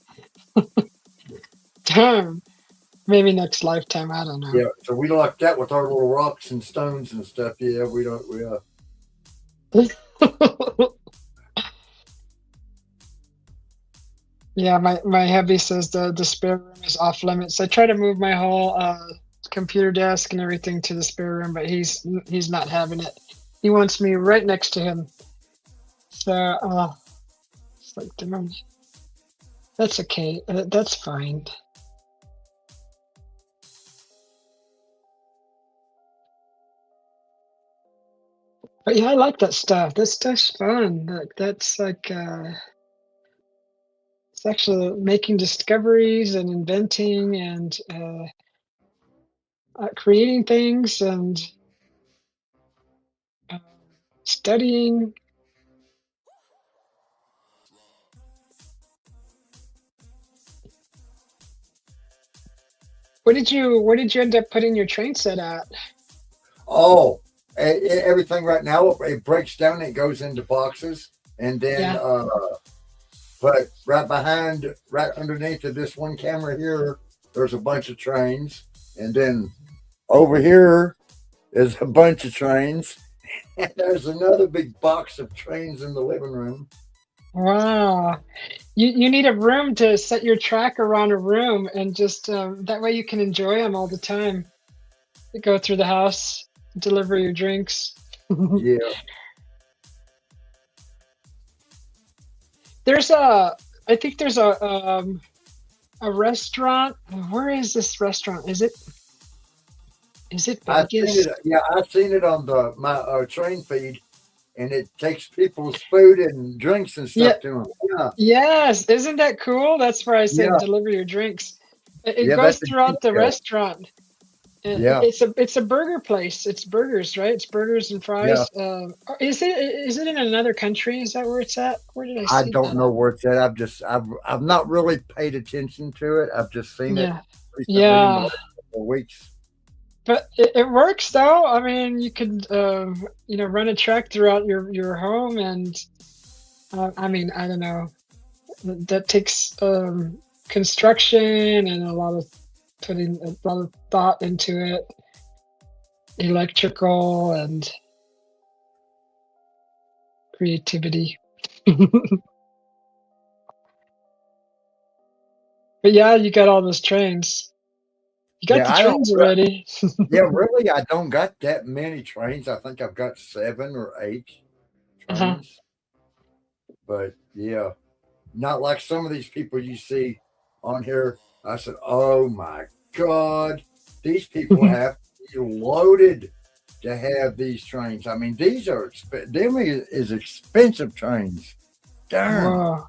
Damn. Maybe next lifetime. I don't know. Yeah, so we like that with our little rocks and stones and stuff. Yeah, we don't. Yeah, my hubby says the spare room is off limits. I try to move my whole computer desk and everything to the spare room, but he's not having it. He wants me right next to him. So it's like, damn, that's okay. That's fine. But yeah, I like that stuff. That stuff's fun. That's like it's actually making discoveries and inventing and creating things and uh, studying. Where did you end up putting your train set at? Oh, everything right now it breaks down. It goes into boxes, and then Yeah. but right underneath of this one camera here, there's a bunch of trains, and then over here is a bunch of trains, and there's another big box of trains in the living room. Wow. You need a room to set your track around a room and just that way you can enjoy them all the time. You go through the house, deliver your drinks. Yeah, There's I think there's a restaurant. Where is this restaurant? Is it I've seen Vegas? it. Yeah, I've seen it on my train feed, and it takes people's food and drinks and Yeah. stuff to them. Yeah, Yes. Isn't that cool? That's where I said yeah, deliver your drinks. It yeah. goes That's a throughout the detail. restaurant. Yeah, It's a burger place. It's burgers, right? It's burgers and yeah. fries. Is it in another country? Is that where it's at? Where did I I see don't that know at? where it's at. I've not really paid attention to it. I've just seen it Yeah, recently in the yeah. last couple of weeks. But it works though. I mean, you could run a track throughout your home, and I mean, I don't know. That takes construction and putting a lot of thought into it, electrical and creativity. But yeah, you got all those trains. You got Yeah, the I don't. trains already. Yeah, really, I don't got that many trains. I think I've got 7 or 8 Uh-huh. trains. But yeah, not like some of these people you see on here. I said, "Oh my God, these people have to be loaded to have these trains. I mean, these are them is expensive trains. Darn." Wow.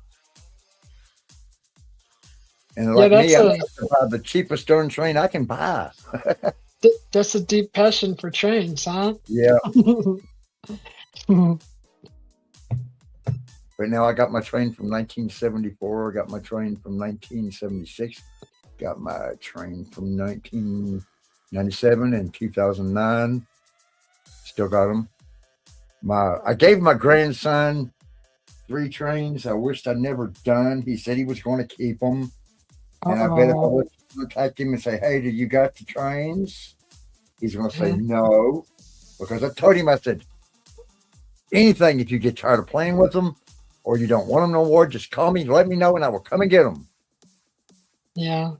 And Yeah, like me, I have to buy the cheapest darn train I can buy. that's a deep passion for trains, huh? Yeah, but now I got my train from 1974. I got my train from 1976. Got my train from 1997 and 2009. Still got them. I gave my grandson 3 trains. I wished I'd never done. He said he was going to keep them, and I bet if I Uh-oh. would contact him and say, "Hey, do you got the trains?" He's going to say Uh-huh. no, because I told him, I said, anything, if you get tired of playing with them or you don't want them no more, just call me, let me know, and I will come and get them. Yeah.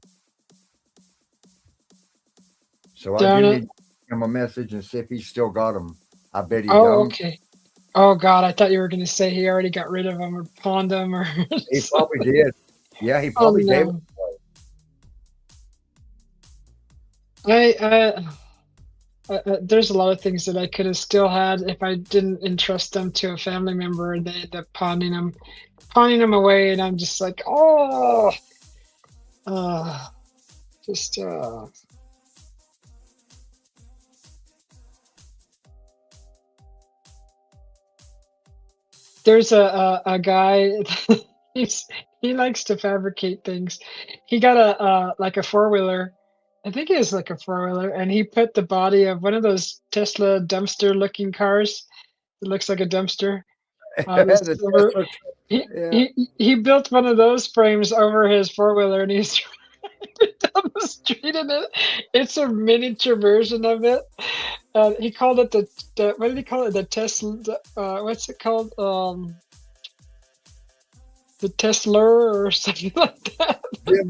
So I Darn do it. need to give him a message and see if he's still got them. I bet he Oh, don't. okay. Oh God, I thought you were gonna say he already got rid of them or pawned them or He probably something. did. Yeah, he Oh probably gave it no. away. I there's a lot of things that I could have still had if I didn't entrust them to a family member and they end up pawning them away, and I'm just like, oh, uh, just there's a guy. he's he likes to fabricate things. He got a like a four wheeler. I think it was like a four wheeler, and he put the body of one of those Tesla dumpster looking cars. It looks like a dumpster. This The silver. Tesla, He, yeah. he built one of those frames over his four wheeler, and he's driving down the street in it. It's a miniature version of it. He called it the what did he call it? The Tesla. What's it called? The Tesla or something like that. Them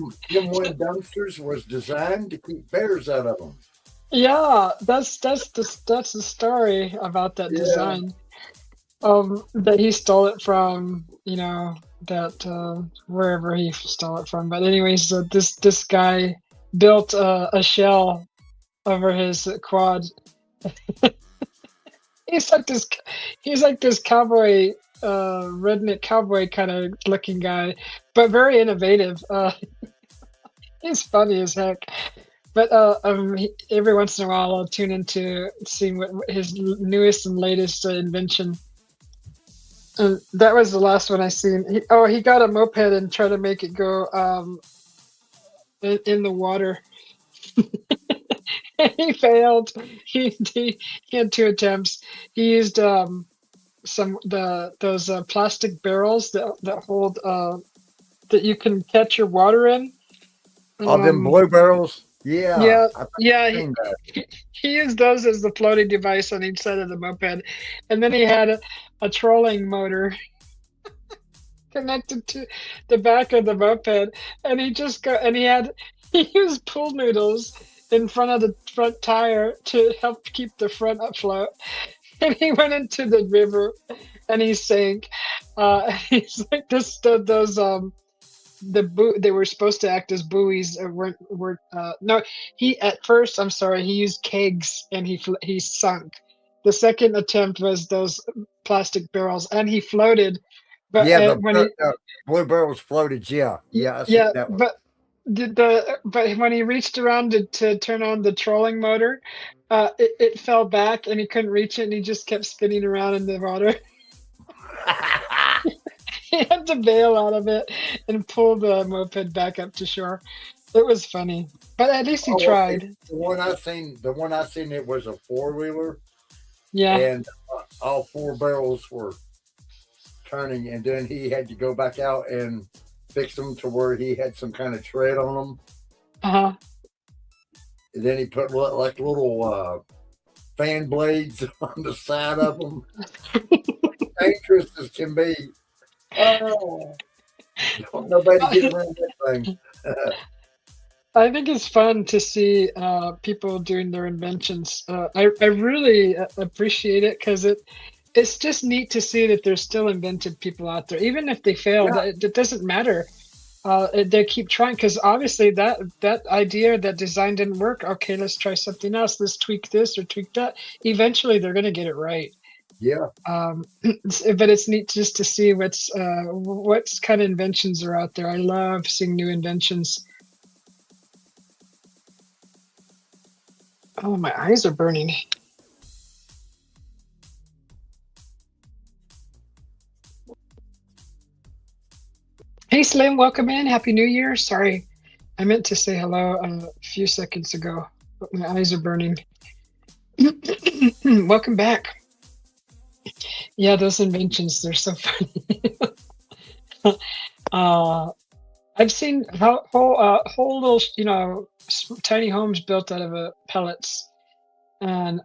one dumpsters was designed to keep bears out of them. Yeah, that's the story about that Yeah. design. That he stole it from, that wherever he stole it from. But anyways, this guy built a shell over his quad. He's like this, he's like this cowboy, redneck cowboy kind of looking guy, but very innovative. He's funny as heck. But every once in a while, I'll tune into seeing what his newest and latest invention. And that was the last one I seen. He got a moped and tried to make it go in the water. He failed. He had two attempts. He used those plastic barrels that hold that you can catch your water in. All them Um, blue barrels. Yeah, yeah, I think yeah. I've seen that. He used those as the floating device on each side of the moped, and then he had a trolling motor connected to the back of the moped, and he used pool noodles in front of the front tire to help keep the front afloat. And he went into the river, and he sank. He's like those they were supposed to act as buoys, weren't no, he at first, I'm sorry, he used kegs, and he sunk. The second attempt was those plastic barrels, and he floated. But Yeah, when he blue barrels floated. Yeah, yeah, I see yeah, that one. but when he reached around to turn on the trolling motor, it fell back, and he couldn't reach it, and he just kept spinning around in the water. He had to bail out of it and pull the moped back up to shore. It was funny, but at least he Oh, okay. tried. The one I seen, it was a four wheeler, Yeah. and all four barrels were turning, and then he had to go back out and fix them to where he had some kind of tread on them. Uh-huh. And then he put like little fan blades on the side of them. Dangerous as can be. Oh, don't nobody get around that thing. I think it's fun to see people doing their inventions. I really appreciate it because it's just neat to see that there's still inventive people out there, even if they fail. Yeah, It doesn't matter. They keep trying because obviously that idea, that design didn't work. Okay, let's try something else. Let's tweak this or tweak that. Eventually, they're going to get it right. yeah. But it's neat just to see what's kind of inventions are out there. I love seeing new inventions. Oh, my eyes are burning. Hey, Slim, welcome in. Happy New Year. Sorry, I meant to say hello a few seconds ago, but my eyes are burning. Welcome back. Yeah, those inventions, they're so funny. uh, I've seen whole little, tiny homes built out of pellets, and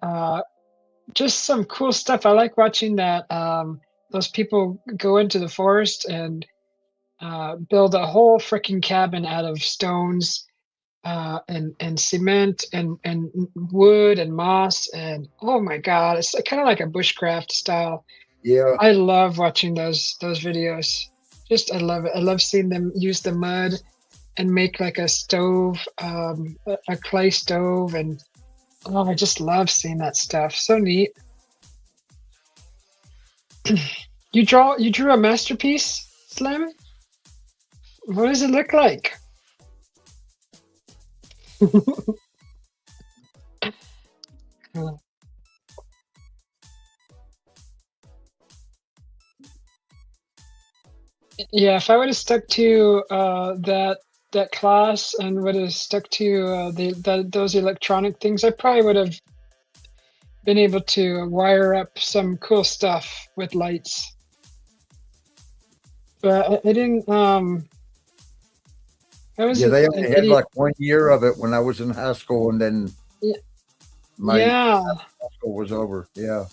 just some cool stuff. I like watching that. Those people go into the forest and build a whole freaking cabin out of stones, and cement and wood and moss, and oh my god, it's kind of like a bushcraft style. Yeah, I love watching those videos. Just I love it. I love seeing them use the mud and make like a stove, a clay stove, and oh, I just love seeing that stuff. So neat. You drew a masterpiece, Slim? What does it look like? Yeah, if I would have stuck to that class and would have stuck to those electronic things, I probably would have been able to wire up some cool stuff with lights. But I didn't. I was yeah. They an only had idiot. like 1 year of it when I was in high school, and then Y- my Yeah, high school was over. Yeah,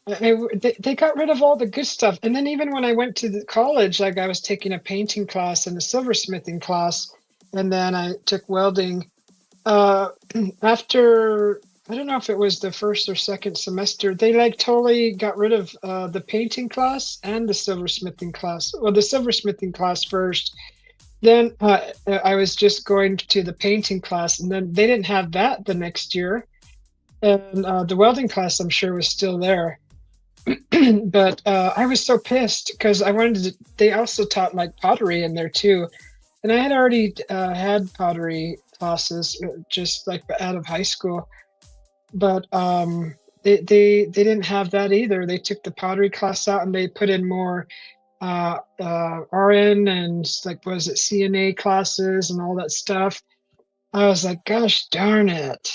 they got rid of all the good stuff. And then even when I went to the college, like I was taking a painting class and a silversmithing class, and then I took welding. Uh, after I don't know if it was the first or second semester, they like totally got rid of the painting class and the silversmithing class. Well, the silversmithing class first. Then I was just going to the painting class, and then they didn't have that the next year. And the welding class, I'm sure, was still there. But I was so pissed because I wanted to. They also taught like pottery in there too, and I had already had pottery classes just like out of high school. But they didn't have that either. They took the pottery class out and they put in more RN and like was it CNA classes and all that stuff. I was like, gosh darn it.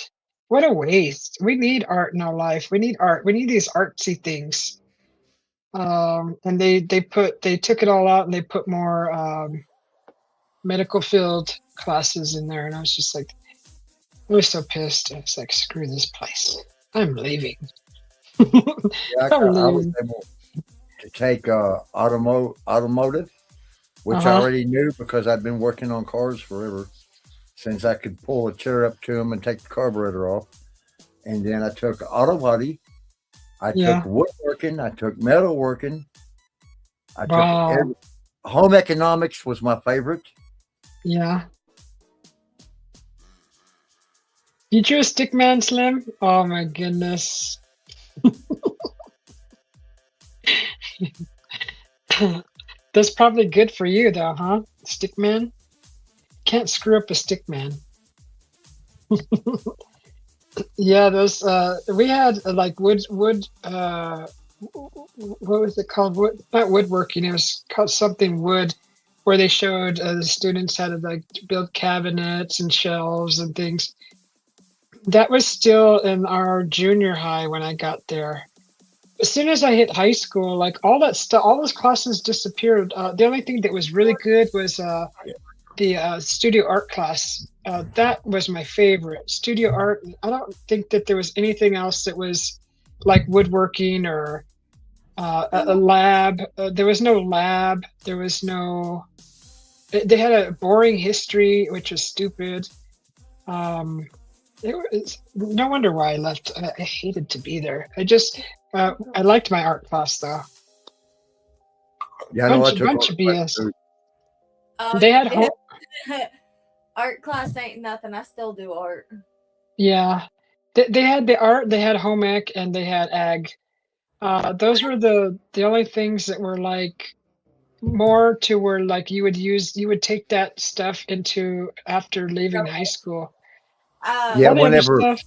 What a waste. We need art in our life. We need art. We need these artsy things. And they took it all out and they put more medical field classes in there. And I was just like, I was so pissed. I was like, screw this place. I'm leaving. yeah. I'm I was leaving. able to take automotive, which I Uh-huh. already knew because I'd been working on cars forever since I could pull a chair up to them and take the carburetor off. And then I took auto body. I took Yeah. woodworking. I took metalworking. I took Wow. home economics was my favorite. Yeah. You drew a stick man, Slim? Oh my goodness. That's probably good for you though, huh? Stick man? Can't screw up a stick man. Yeah, those we had like what was it called? Wood, not woodworking, it was called something wood where they showed the students how to like build cabinets and shelves and things. That was still in our junior high when I got there. As soon as I hit high school, like all that stuff, all those classes disappeared. The only thing that was really good was the studio art class. That was my favorite. Studio art. I don't think that there was anything else that was like woodworking or a lab. There was no lab. There was no. They had a boring history, which was stupid. It was no wonder why I left. I hated to be there. I liked my art class though. Yeah, I know I took Bunch auto of body BS. too. Oh, They had art class ain't nothing. I still do art. yeah. They had the art. They had home ec and they had ag. Those were the only things that were like more to where like you would take that stuff into after leaving high school. Yeah, All Um, the other whenever stuff.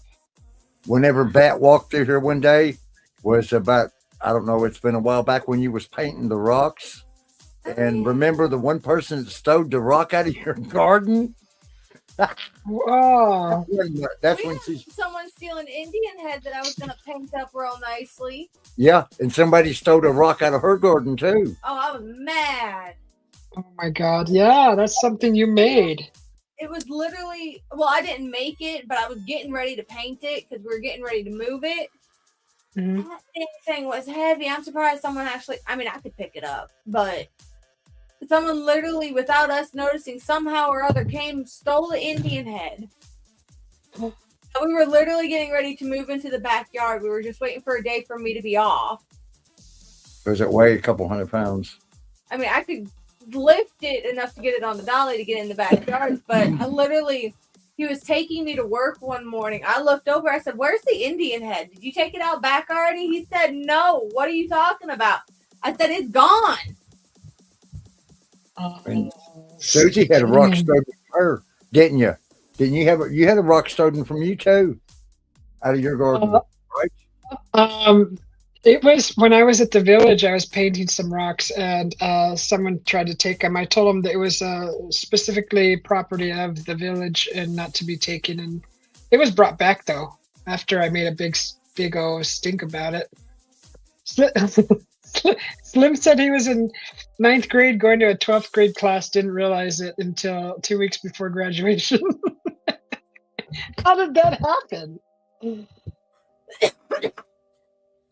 whenever Bat walked through here one day was about, I don't know, it's been a while back when you was painting the rocks. And remember the one person that stole the rock out of your garden? Oh, That's we when had she's, someone steal an Indian head that I was gonna paint up real nicely. yeah, and somebody stole a rock out of her garden too. Oh, I was mad. oh my God. Yeah, that's something you made. It was literally, well, I didn't make it, but I was getting ready to paint it because we were getting ready to move it. Mhm. That thing was heavy. I'm surprised someone actually, I mean, I could pick it up, but someone literally, without us noticing, somehow or other came, stole the Indian head. We were literally getting ready to move into the backyard. We were just waiting for a day for me to be off. Because it weighed a couple 100 pounds. I mean, I could lift it enough to get it on the dolly to get in the backyard, but I literally, he was taking me to work one morning. I looked over, I said, "Where's the Indian head? Did you take it out back already?" He said, "No. What are you talking about?" I said, "It's gone." And Susie had a rock stoden from her, didn't you? Didn't you have you had a rock stoden from you too? Out of your garden, right? It was when I was at the village. I was painting some rocks, and someone tried to take them. I told them that it was specifically property of the village and not to be taken. And it was brought back though after I made a big old stink about it. Slim said he was in 9th grade going to a 12th grade class. Didn't realize it until 2 weeks before graduation. How did that happen? So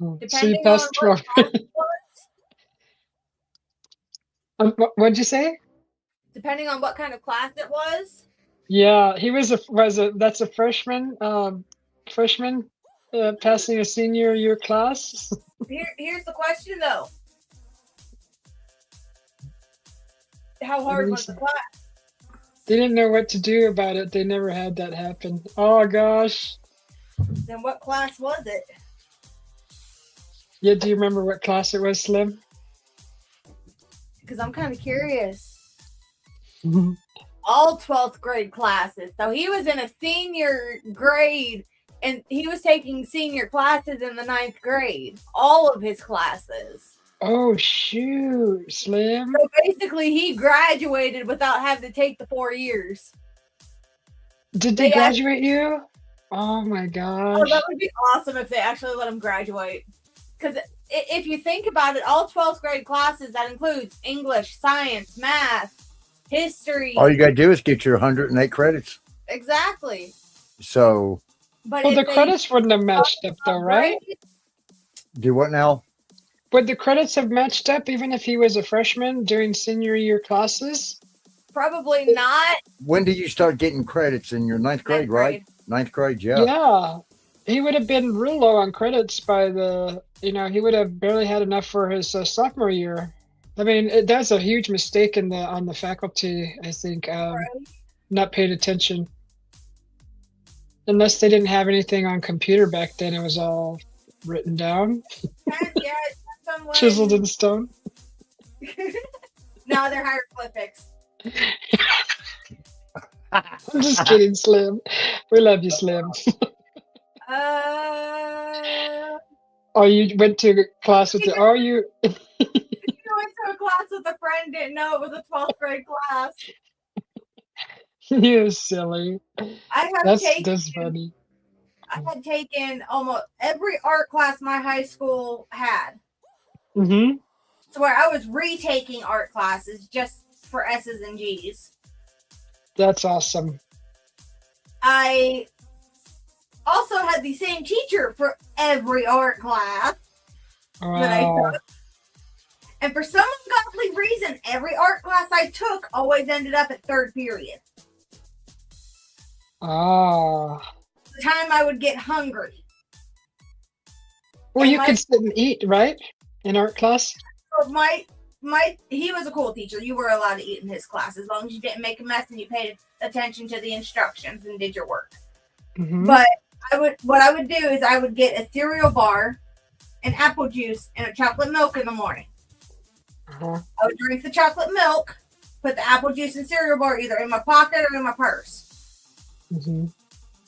you Depending on passed what 12. class it was. What'd you say? Depending on what kind of class it was. Yeah, he was that's a freshman, passing a senior year class. Here's the question though. How hard was the class? They didn't know what to do about it. They never had that happen. Oh gosh. Then what class was it? Yeah, do you remember what class it was, Slim? Because I'm kind of curious. All 12th grade classes. So he was in a senior grade and he was taking senior classes in the 9th grade. All of his classes. Oh shoot, Slim. So basically he graduated without having to take the 4 years. Did they graduate you? Oh my gosh. Oh, that would be awesome if they actually let him graduate. Because if you think about it, all 12th grade classes, that includes English, science, math, history. All you got to do is get your 108 credits. Exactly. So. But well, the credits wouldn't have matched up though, right? Do what now? Would the credits have matched up even if he was a freshman doing senior year classes? Probably not. When did you start getting credits in your 9th grade, right? 9th grade, yeah. Yeah. He would have been real low on credits by he would have barely had enough for his sophomore year. I mean, that's a huge mistake on the faculty, I think, not paying attention. Unless they didn't have anything on computer back then, it was all written down. Yeah, chiseled in stone. No, they're hieroglyphics. I'm just kidding, Slim. We love you, Slim. Oh, you went to class with you went to a class with a friend, didn't know it was a 12th grade class. You're silly. That's funny. I had taken almost every art class my high school had. Mm-hmm. So where I was retaking art classes just for S's and G's. That's awesome. I also had the same teacher for every art class that I took. And for some ungodly reason, every art class I took always ended up at 3rd period. Oh. The time I would get hungry. Well, you could sit and eat, right? In art class? So he was a cool teacher. You were allowed to eat in his class as long as you didn't make a mess and you paid attention to the instructions and did your work. Mm-hmm. But what I would do is I would get a cereal bar, an apple juice, and a chocolate milk in the morning. Uh-huh. I would drink the chocolate milk, put the apple juice and cereal bar either in my pocket or in my purse. Mm-hmm.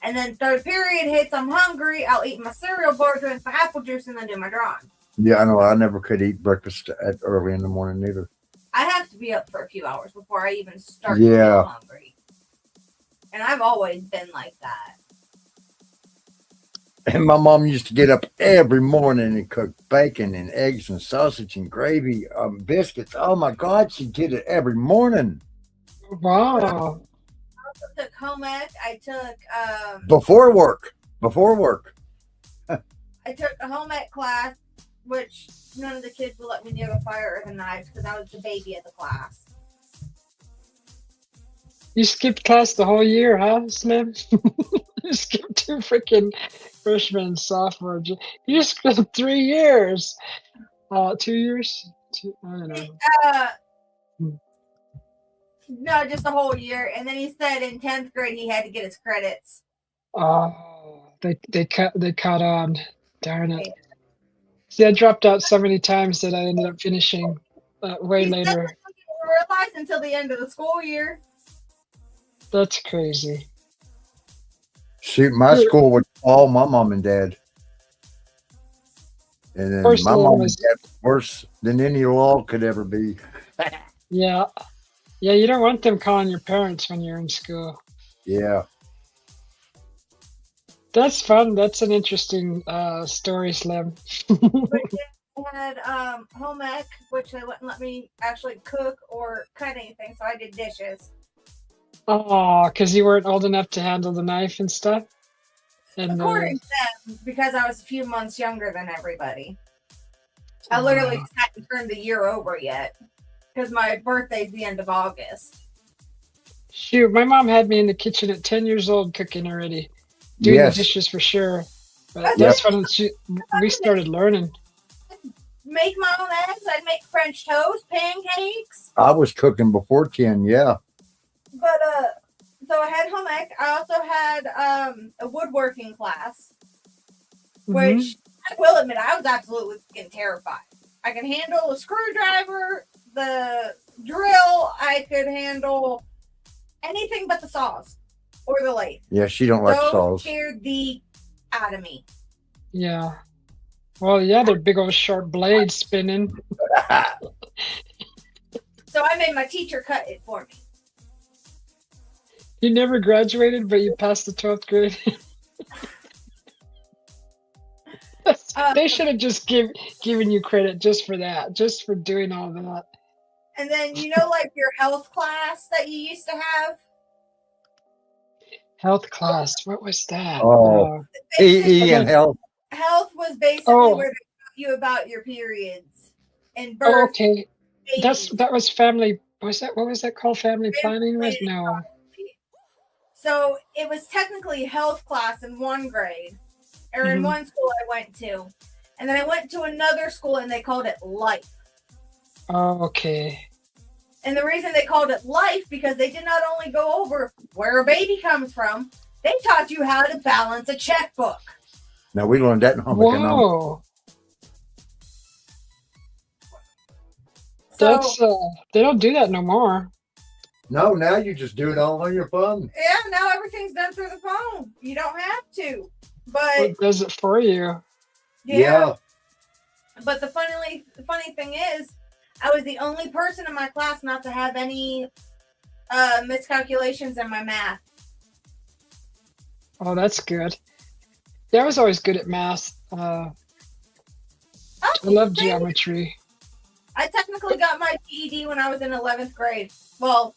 And then 3rd period hits, I'm hungry, I'll eat my cereal bar, drink my apple juice, and then do my drawing. Yeah, I know. I never could eat breakfast early in the morning either. I have to be up for a few hours before I even start to feel hungry. And I've always been like that. And my mom used to get up every morning and cook bacon and eggs and sausage and gravy, biscuits. Oh my God, she did it every morning. Wow. I also took home ec. I took before work. I took a home ec class, which none of the kids would let me near the fire or the knives because I was the baby of the class. You skipped class the whole year, huh, Slim? You skipped 2 freaking freshman and sophomore. You skipped 3 years. 2 years. I don't know. Uh, Hmm. no, just a whole year. And then he said in 10th grade he had to get his credits. They caught on. Darn it. Yeah. See, I dropped out so many times that I ended up finishing way He said later. I didn't realize until the end of the school year. That's crazy. Shoot, my school was all my mom and dad. And then First my of all, mom and dad was worse than any law could ever be. yeah, you don't want them calling your parents when you're in school. Yeah. That's fun. That's an interesting story, Slim. I had home ec, which they wouldn't let me actually cook or cut anything, so I did dishes. Oh, because you weren't old enough to handle the knife and stuff? And According to them, because I was a few months younger than everybody. I literally just hadn't turned the year over yet because my birthday's the end of August. shoot, my mom had me in the kitchen at 10 years old cooking already, doing Yes. the dishes for sure. But That's that's when we started learning. Make my own eggs. I'd make French toast, pancakes. I was cooking before 10. Yeah. But so I had home ec. I also had a woodworking class, Mhm. which I will admit I was absolutely fucking terrified. I could handle a screwdriver, the drill. I could handle anything but the saws or the lathe. Yeah, she don't like Those saws. scared the out of me. Yeah. Well, yeah, they're big old sharp blades spinning. So I made my teacher cut it for me. You never graduated, but you passed the 12th grade. They should have just given you credit just for that, just for doing all that. And then, you know, like your health class that you used to have? Health class, what was that? Oh. EE and health. Health was basically Oh. where they taught you about your periods and Oh, birth. okay. babies. That was family. What was that called? Family planning? No. So it was technically health class in one grade, or in Mhm. one school I went to. And then I went to another school and they called it life. Oh, okay. And the reason they called it life, because they did not only go over where a baby comes from, they taught you how to balance a checkbook. Now we learned that in home economics. Whoa. So, That's they don't do that no more. No, now you just do it all on your phone. yeah, now everything's done through the phone. You don't have to. But It does it for you. yeah. But the funny thing is, I was the only person in my class not to have any miscalculations in my math. Oh, that's good. Yeah, I was always good at math. I love geometry. I technically got my GED when I was in 11th grade. Well,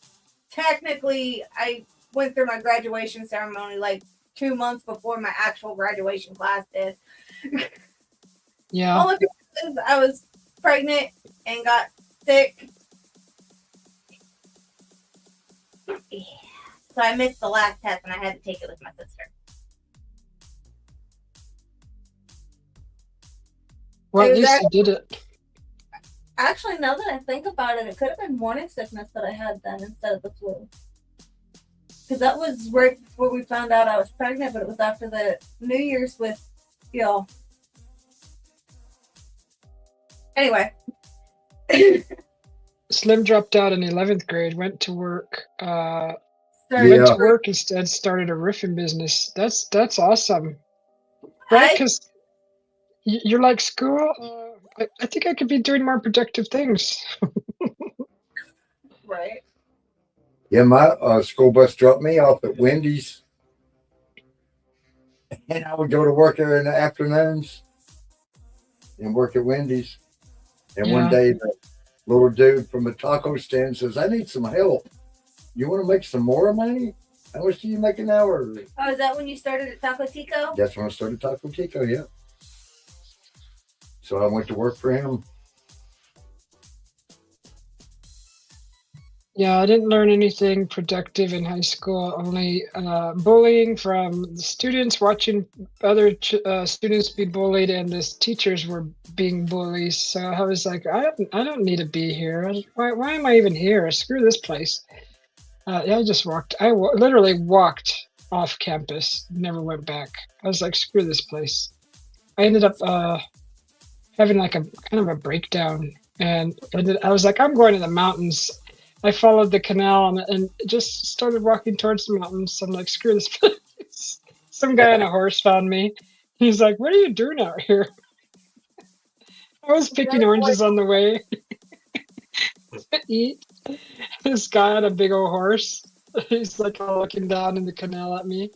technically, I went through my graduation ceremony like 2 months before my actual graduation class did. Yeah. Only because I was pregnant and got sick. Yeah. So I missed the last test and I had to take it with my sister. Well, It at was least you did it. Actually, now that I think about it, it could have been morning sickness that I had then instead of the flu. Because that was right before we found out I was pregnant, but it was after the New Year's with y'all. Anyway. Slim dropped out in 11th grade, went to work. Went Yeah. to work instead, started a roofing business. That's awesome. Right? Because you're like, school, I think I could be doing more productive things. Right. Yeah, my school bus dropped me off at Wendy's. And I would go to work there in the afternoons and work at Wendy's. And one Yeah. day, the little dude from the taco stand says, I need some help. You want to make some more money? How much do you make an hour? Oh, is that when you started at Taco Tico? That's when I started Taco Tico, yeah. So I went to work for him. Yeah, I didn't learn anything productive in high school, only bullying from the students, watching other students be bullied, and the teachers were being bullies. So I was like, I don't need to be here. Why am I even here? Screw this place. Yeah, I just walked. Literally walked off campus, never went back. I was like, screw this place. I ended up having like a kind of a breakdown, and I was like, I'm going to the mountains. I followed the canal and just started walking towards the mountains. I'm like, screw this place. Some guy on a horse found me. He's like, what are you doing out here? I was picking oranges on the way to eat. This guy on a big old horse. He's like all looking down in the canal at me.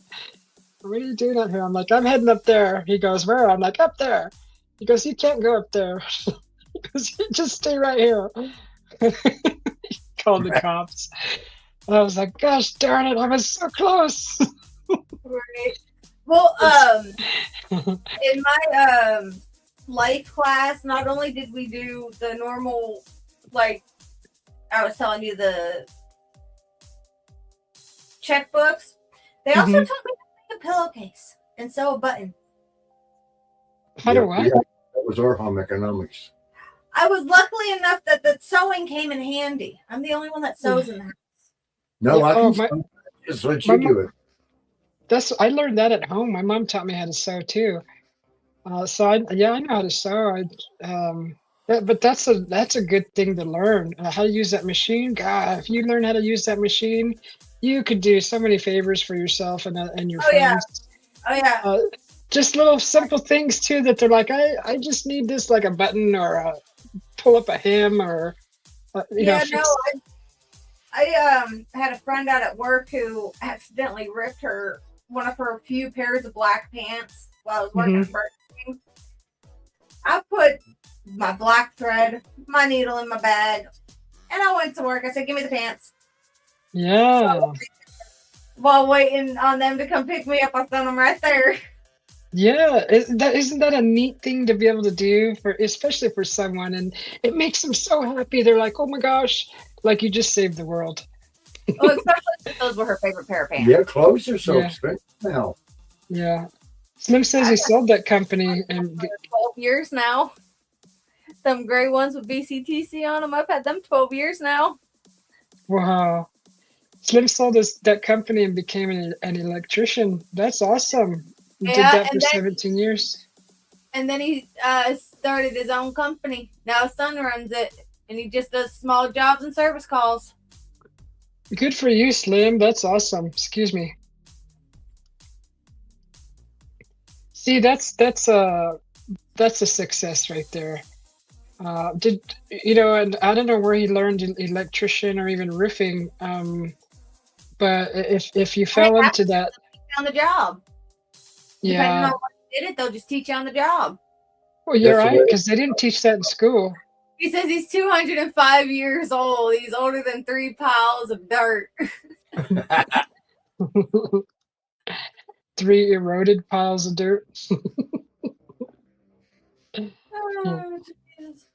What are you doing out here? I'm like, I'm heading up there. He goes, where? I'm like, up there. He goes, you can't go up there. He goes, just stay right here. He called the cops. And I was like, gosh darn it, I was so close. Right. Well, in my life class, not only did we do the normal, like I was telling you, the checkbooks, they also Mhm. taught me to make a pillowcase and sew a button. How do what? That was our home economics. I was lucky enough that the sewing came in handy. I'm the only one that sews in the house. No, Yeah, I oh, can just let my you do it. I learned that at home. My mom taught me how to sew too. So I know how to sew. But that's a good thing to learn. How to use that machine. God, if you learn how to use that machine, you could do so many favors for yourself and your Oh yeah, friends. oh yeah. Just little simple things too that they're like, I just need this, like a button or pull up a hem or Yeah, no, fix. I had a friend out at work who accidentally ripped one of her few pairs of black pants while I was working at Burger King. I put my black thread, my needle in my bag, and I went to work. I said, give me the pants. Yeah. So, while waiting on them to come pick me up, I sent them right there. Yeah, isn't that a neat thing to be able to do especially for someone, and it makes them so happy. They're like, "Oh my gosh, like you just saved the world." Well, especially if those were her favorite pair of pants. Yeah, clothes are so Yeah. expensive now. Yeah. Slim says he sold that company and 12 years now. Them gray ones with BCTC on them, I've had them 12 years now. wow. Slim sold that company and became an electrician. That's awesome. He did Yeah, that for 17 years. And then he started his own company. Now his son runs it, and he just does small jobs and service calls. Good for you, Slim. That's awesome. Excuse me. See, that's a success right there. And I don't know where he learned electrician or even roofing. But if you fell into that, On the job. Depending yeah. on what you did it, they'll just teach you on the job. Well, you're That's the right, way- because they didn't teach that in school. He says he's 205 years old. He's older than 3 piles of dirt. 3 eroded piles of dirt. Oh, geez.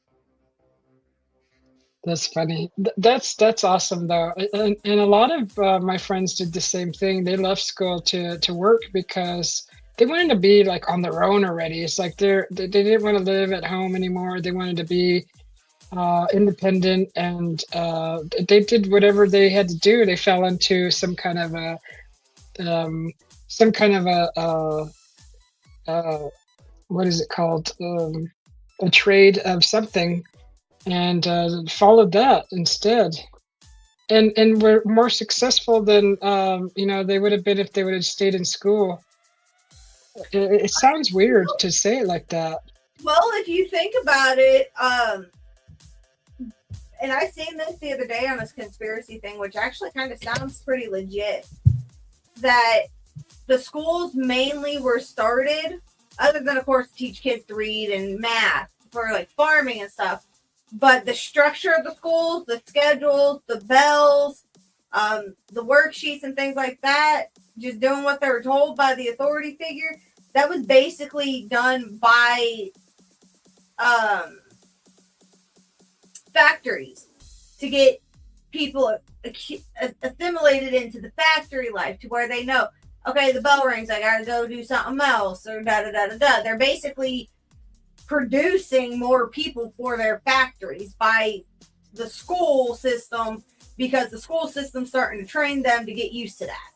That's funny. That's awesome though, and a lot of my friends did the same thing. They left school to work because they wanted to be like on their own already. It's like they didn't want to live at home anymore. They wanted to be independent, and they did whatever they had to do. They fell into some kind of a what is it called? A trade of something, and followed that instead, and were more successful than they would have been if they would have stayed in school. It sounds weird to say it like that. Well, if you think about it, and I seen this the other day on this conspiracy thing, which actually kind of sounds pretty legit, that the schools mainly were started, other than of course to teach kids to read and math for like farming and stuff, but the structure of the schools, the schedules, the bells, the worksheets and things like that, just doing what they were told by the authority figure, that was basically done by factories to get people assimilated into the factory life to where they know, okay, the bell rings, I gotta go do something else, or da da da da da. They're basically producing more people for their factories by the school system, because the school system's starting to train them to get used to that.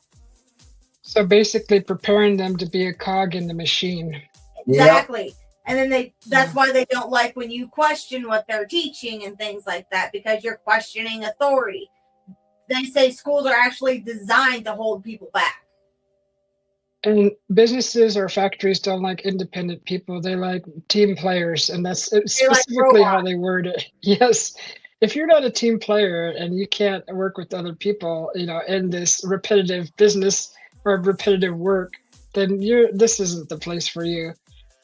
So basically preparing them to be a cog in the machine. Exactly. And then that's why they don't like when you question what they're teaching and things like that, because you're questioning authority. They say schools are actually designed to hold people back. And businesses or factories don't like independent people. They like team players, and that's specifically how they word it. Yes. If you're not a team player and you can't work with other people, in this repetitive business or repetitive work, then this isn't the place for you.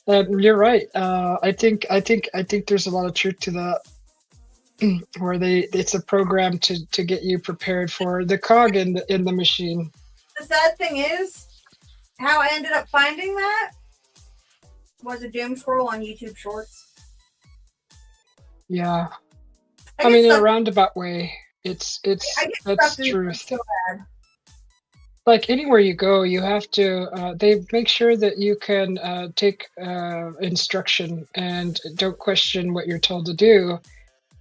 And you're right. I think there's a lot of truth to that. Where it's a program to get you prepared for the cog in the machine. The sad thing is, how I ended up finding that was a doom scroll on YouTube Shorts. Yeah, I mean, in a roundabout way, that's truth. So bad. Like anywhere you go, you have to. They make sure that you can take instruction and don't question what you're told to do.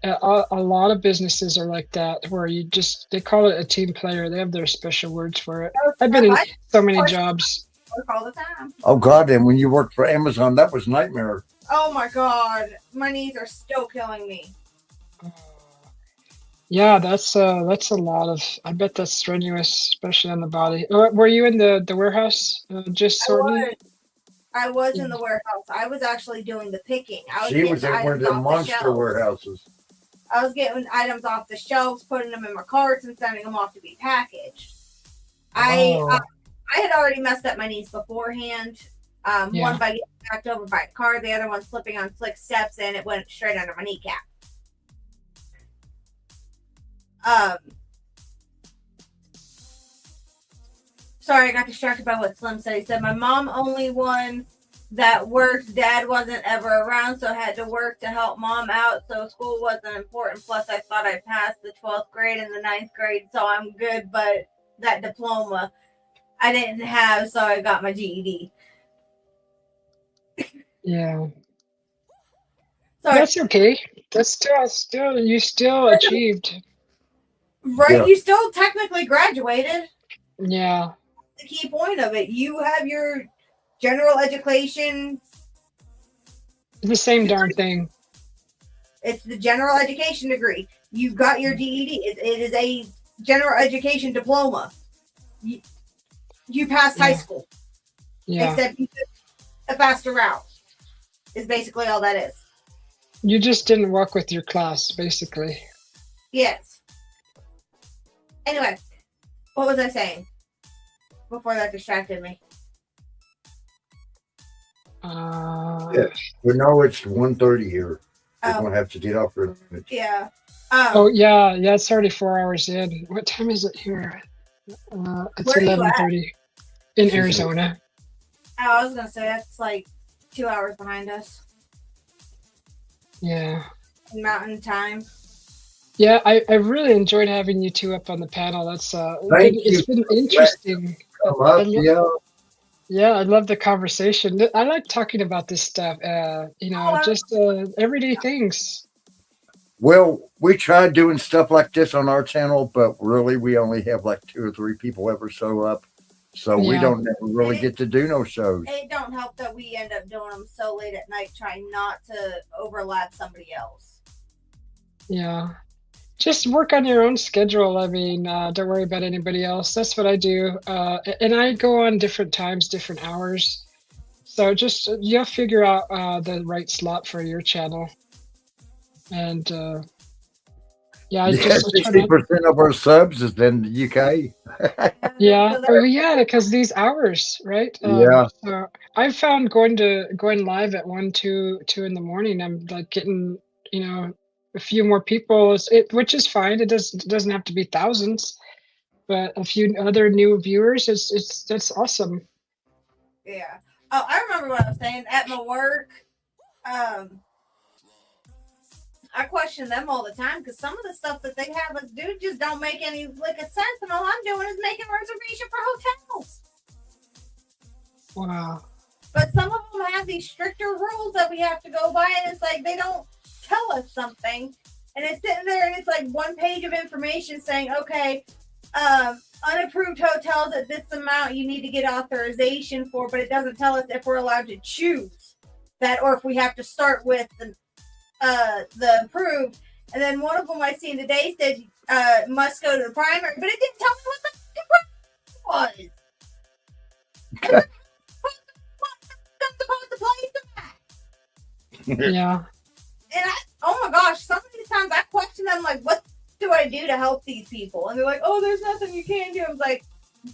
A lot of businesses are like that, where they call it a team player. They have their special words for it. I've been in so many jobs. Work all the time. Oh God! And when you worked for Amazon, that was nightmare. Oh my God, my knees are still killing me. Yeah, that's a lot of. I bet that's strenuous, especially on the body. Were you in the warehouse just sorting? I was in the warehouse. I was actually doing the picking. She was in one of the monster warehouses. I was getting items off the shelves, putting them in my carts, and sending them off to be packaged. I had already messed up my knees beforehand. One by getting knocked over by a car, the other one slipping on slick steps, and it went straight under my kneecap. Sorry, I got distracted by what Slim said. He said my mom only one that worked. Dad wasn't ever around, so I had to work to help mom out. So school wasn't important. Plus, I thought I passed the 12th grade and the 9th grade, so I'm good. But that diploma I didn't have, so I got my GED. Yeah. Sorry. That's okay. That's still you still achieved. Right, yeah. You still technically graduated. Yeah. The key point of it. You have your general education. The same darn thing. It's the general education degree. You've got your GED. It is a general education diploma. You passed high school. Yeah. Except you took a faster route. Is basically all that is. You just didn't walk with your class, basically. Yes. Anyway, what was I saying before that distracted me? Yeah. But no, it's 1:30 here. We're going to have to get off for a minute. Yeah. Yeah, it's already 4 hours in. What time is it here? It's 11:30 in Arizona. Oh, I was going to say that's like 2 hours behind us. Yeah. In mountain time. Yeah, I really enjoyed having you two up on the panel. That's it's been interesting. Yeah, I love the conversation. I like talking about this stuff. Just everyday things. Well, we tried doing stuff like this on our channel, but really we only have like 2 or 3 people ever show up. So we don't really get to do no shows. It don't help that we end up doing them so late at night, trying not to overlap somebody else. Yeah. Just work on your own schedule. I mean, don't worry about anybody else. That's what I do. And I go on different times, different hours. So just, you'll figure out the right slot for your channel. And yeah, 60% of our subs is in the UK. Yeah, because these hours, right? So I've found going live at 1, 2 in the morning, I'm like getting, a few more people, which is fine. It doesn't have to be thousands, but a few other new viewers. That's awesome. Yeah. Oh, I remember what I was saying at my work. I question them all the time because some of the stuff that they have us do just don't make any lick of sense, and all I'm doing is making a reservation for hotels. Wow. But some of them have these stricter rules that we have to go by, and it's like they don't tell us something, and it's sitting there, and it's like one page of information saying, okay, unapproved hotels at this amount you need to get authorization for, but it doesn't tell us if we're allowed to choose that or if we have to start with the approved. And then one of them I seen today said must go to the primary, but it didn't tell me what the was. I'm supposed to place them at. Yeah. And oh my gosh, some of these times I question them like, what do I do to help these people? And they're like, oh, there's nothing you can do. I'm like,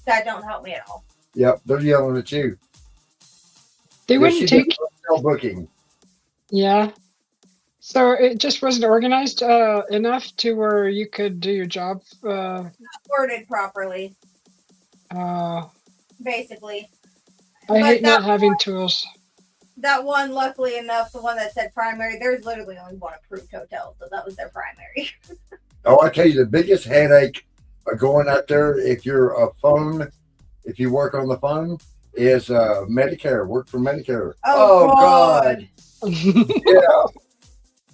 that don't help me at all. Yep, they're yelling at you. They wouldn't take. No booking. Yeah. So it just wasn't organized enough to where you could do your job. Not worded properly, basically. I hate not having tools. That one, luckily enough, the one that said primary, there's literally only one approved hotel, so that was their primary. Oh, I tell you, the biggest headache of going out there, if you work on the phone, is Medicare. Work for Medicare. Oh God. Yeah.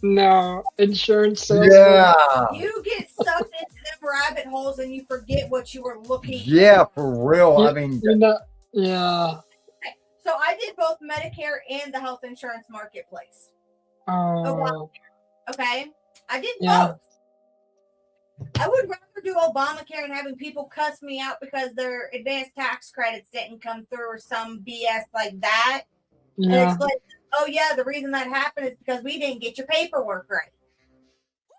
No insurance. Yeah. You get sucked into them rabbit holes and you forget what you were looking for. Yeah, for real. I mean, yeah. So I did both Medicare and the health insurance marketplace. Oh. Okay. I did Yeah. both. I would rather do Obamacare and having people cuss me out because their advanced tax credits didn't come through or some BS like that. And Yeah. it's like, oh yeah, the reason that happened is because we didn't get your paperwork right.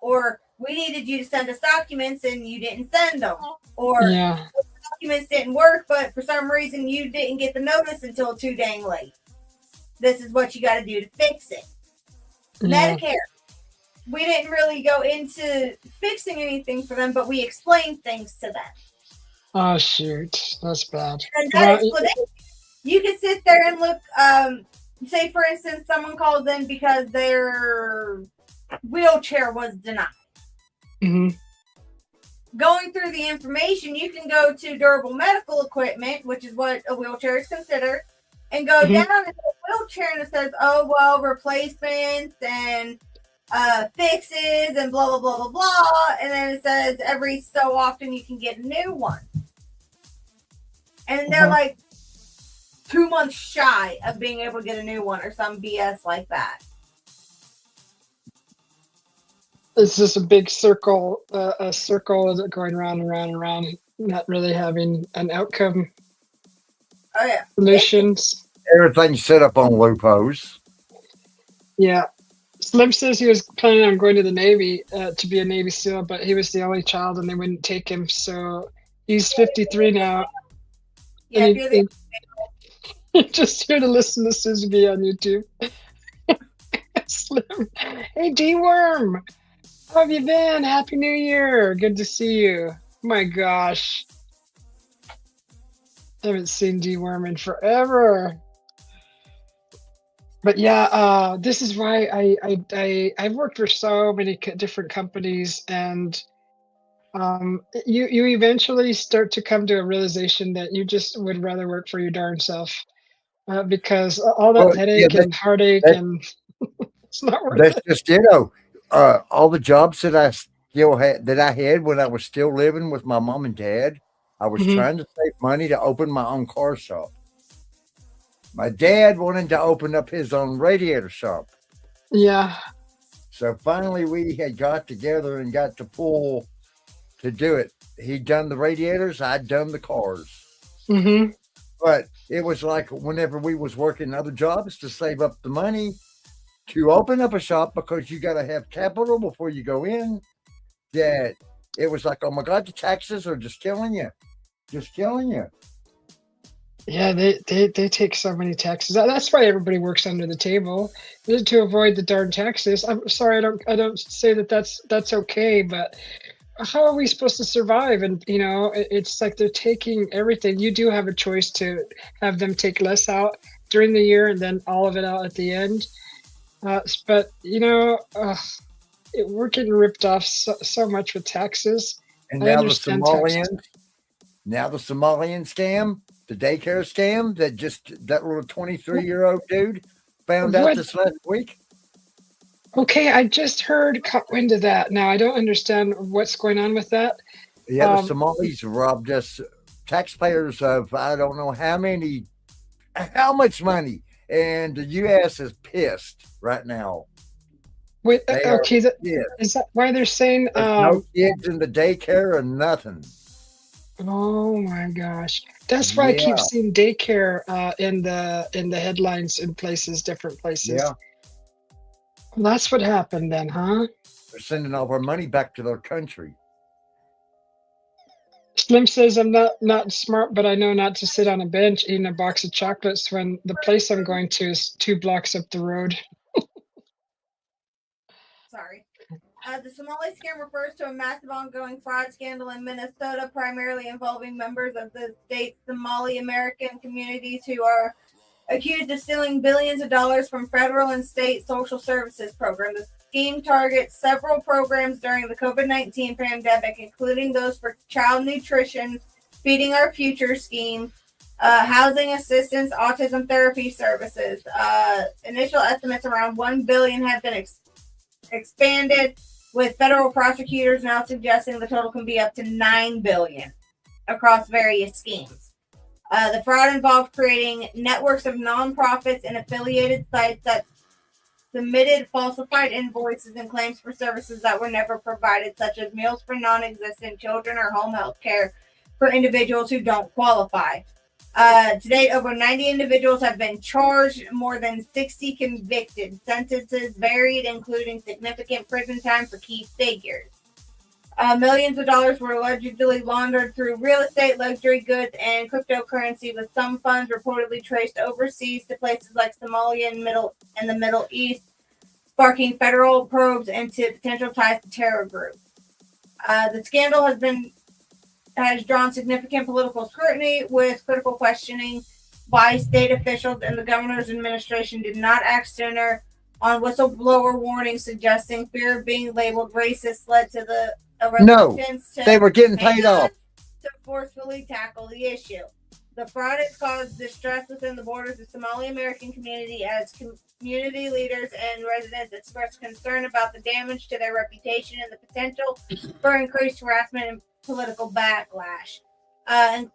Or we needed you to send us documents and you didn't send them. Or Yeah. documents didn't work, but for some reason you didn't get the notice until too dang late. This is what you got to do to fix it. Yeah. Medicare. We didn't really go into fixing anything for them, but we explained things to them. Oh shoot, that's bad. And that explanation, you can sit there and look. Say, for instance, someone calls in because their wheelchair was denied. Mm-hmm. Going through the information, you can go to durable medical equipment, which is what a wheelchair is considered, and go down into the wheelchair and it says, oh, well, replacements and fixes and blah, blah, blah, blah, blah. And then it says every so often you can get a new one. And they're like 2 months shy of being able to get a new one or some BS like that. It's just a big circle, a circle going around and around and around, not really having an outcome. Oh, yeah. Solutions. Everything's set up on loopholes. Yeah. Slim says he was planning on going to the Navy to be a Navy SEAL, but he was the only child and they wouldn't take him. So he's 53 now. Yeah, if you're the Just here to listen to Susie B on YouTube. Slim. Hey, D-Worm. How have you been? Happy New Year. Good to see you. My gosh. I haven't seen D-Worm in forever. But yeah, this is why I've worked for so many different companies, and you eventually start to come to a realization that you just would rather work for your darn self, because all that headache and heartache and it's not worth it. That's just all the jobs that I had when I was still living with my mom and dad. I was trying to save money to open my own car shop. My dad wanted to open up his own radiator shop. Yeah. So finally we had got together and got to pull to do it. He'd done the radiators, I'd done the cars. Mm-hmm. But it was like whenever we was working other jobs to save up the money to open up a shop, because you got to have capital before you go in, that it was like, oh my God, the taxes are just killing you. Just killing you. Yeah, they take so many taxes. That's why everybody works under the table, is to avoid the darn taxes. I'm sorry, I don't say that that's okay, but how are we supposed to survive? And it's like they're taking everything. You do have a choice to have them take less out during the year and then all of it out at the end. But we're getting ripped off so much with taxes. And I now the understand taxes. Somalian scam, the daycare scam that little 23-year-old dude found out What? this last week. Okay, I just caught wind of that. Now I don't understand what's going on with that. Yeah, the Um, Somalis robbed us taxpayers of I don't know how much money, and the U.S. is pissed right now. wait, They are okay, pissed. is that why they're saying? There's no kids in the daycare or nothing. Oh my gosh, that's why I keep Yeah, seeing daycare in the headlines in places, different places. yeah. Well, that's what happened then, huh? They're sending all of our money back to their country. Slim says I'm not smart, but I know not to sit on a bench eating a box of chocolates when the place I'm going to is 2 blocks up the road. Sorry. The Somali scam refers to a massive ongoing fraud scandal in Minnesota, primarily involving members of the state's Somali American communities who are accused of stealing billions of dollars from federal and state social services programs. The scheme targets several programs during the COVID-19 pandemic, including those for child nutrition, Feeding Our Future scheme, housing assistance, autism therapy services. Initial estimates around $1 billion have been expanded, with federal prosecutors now suggesting the total can be up to $9 billion across various schemes. The fraud involved creating networks of nonprofits and affiliated sites that submitted falsified invoices and claims for services that were never provided, such as meals for non-existent children or home health care for individuals who don't qualify. To date, over 90 individuals have been charged, more than 60 convicted. Sentences varied, including significant prison time for key figures. Millions of dollars were allegedly laundered through real estate, luxury goods, and cryptocurrency, with some funds reportedly traced overseas to places like Somalia and the Middle East, sparking federal probes into potential ties to terror groups. The scandal has drawn significant political scrutiny, with critical questioning why state officials and the governor's administration did not act sooner on whistleblower warnings suggesting fear of being labeled racist led to reluctance they were getting paid off to forcefully tackle the issue. The fraud has caused distress within the borders of Somali American community as community leaders and residents expressed concern about the damage to their reputation and the potential for increased harassment and political backlash. And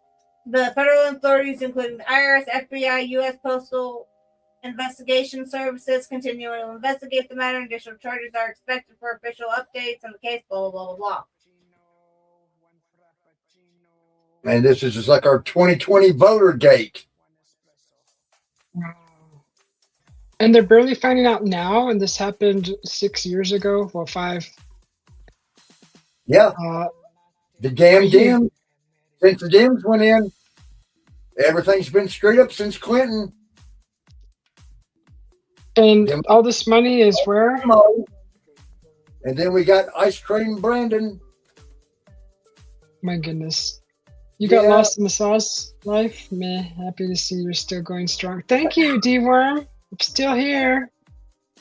the federal authorities, including the IRS, FBI, U.S. Postal Investigation Services, continue to investigate the matter. Additional charges are expected for official updates on the case, blah, blah, blah, blah. And this is just like our 2020 voter gate. And they're barely finding out now, and this happened 6 years ago, well, 5. Yeah. The damn Dems, since the Dems went in, everything's been straight up since Clinton. And all this money is where? And then we got Ice Cream Brandon. My goodness. You got lost in the sauce life? Meh. Happy to see you're still going strong. Thank you, D-Worm. I'm still here.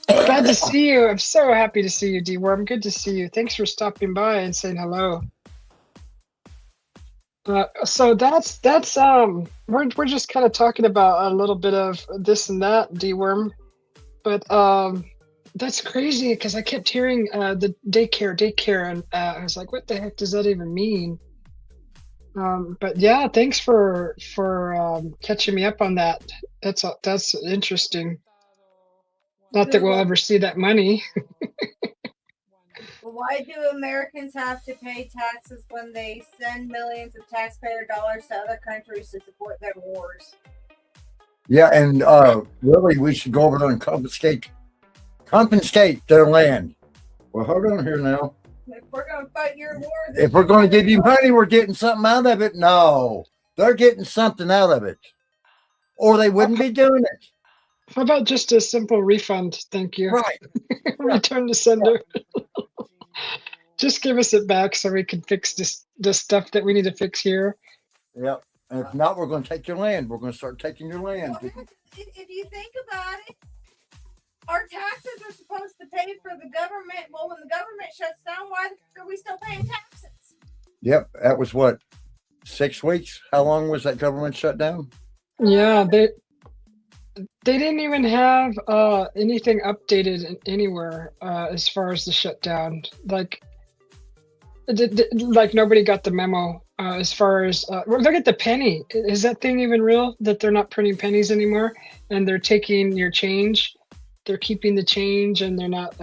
Glad to see you. I'm so happy to see you, D-Worm. Good to see you. Thanks for stopping by and saying hello. So that's we're just kind of talking about a little bit of this and that, D-Worm. But that's crazy because I kept hearing the daycare, and I was like, what the heck does that even mean? But yeah, thanks for catching me up on that. That's interesting. Not that we'll ever see that money. Why do Americans have to pay taxes when they send millions of taxpayer dollars to other countries to support their wars? Yeah, and really, we should go over there and confiscate their land. Well, hold on here now. If we're going to fight your war, if we're going to give you money, we're getting something out of it. No, they're getting something out of it, or they wouldn't be doing it. How about just a simple refund? Thank you. Right. Return to sender. Just give us it back so we can fix the stuff that we need to fix here. Yep. And if not, we're going to take your land. We're going to start taking your land. Well, if you think about it, our taxes are supposed to pay pay for the government. Well, when the government shuts down, why are we still paying taxes? Yep, that was what, 6 weeks? How long was that government shutdown? Yeah, they didn't even have anything updated anywhere as far as the shutdown. Like, like nobody got the memo as far as well, look at the penny. Is that thing even real? That they're not printing pennies anymore, and they're taking your change. They're keeping the change, and they're not.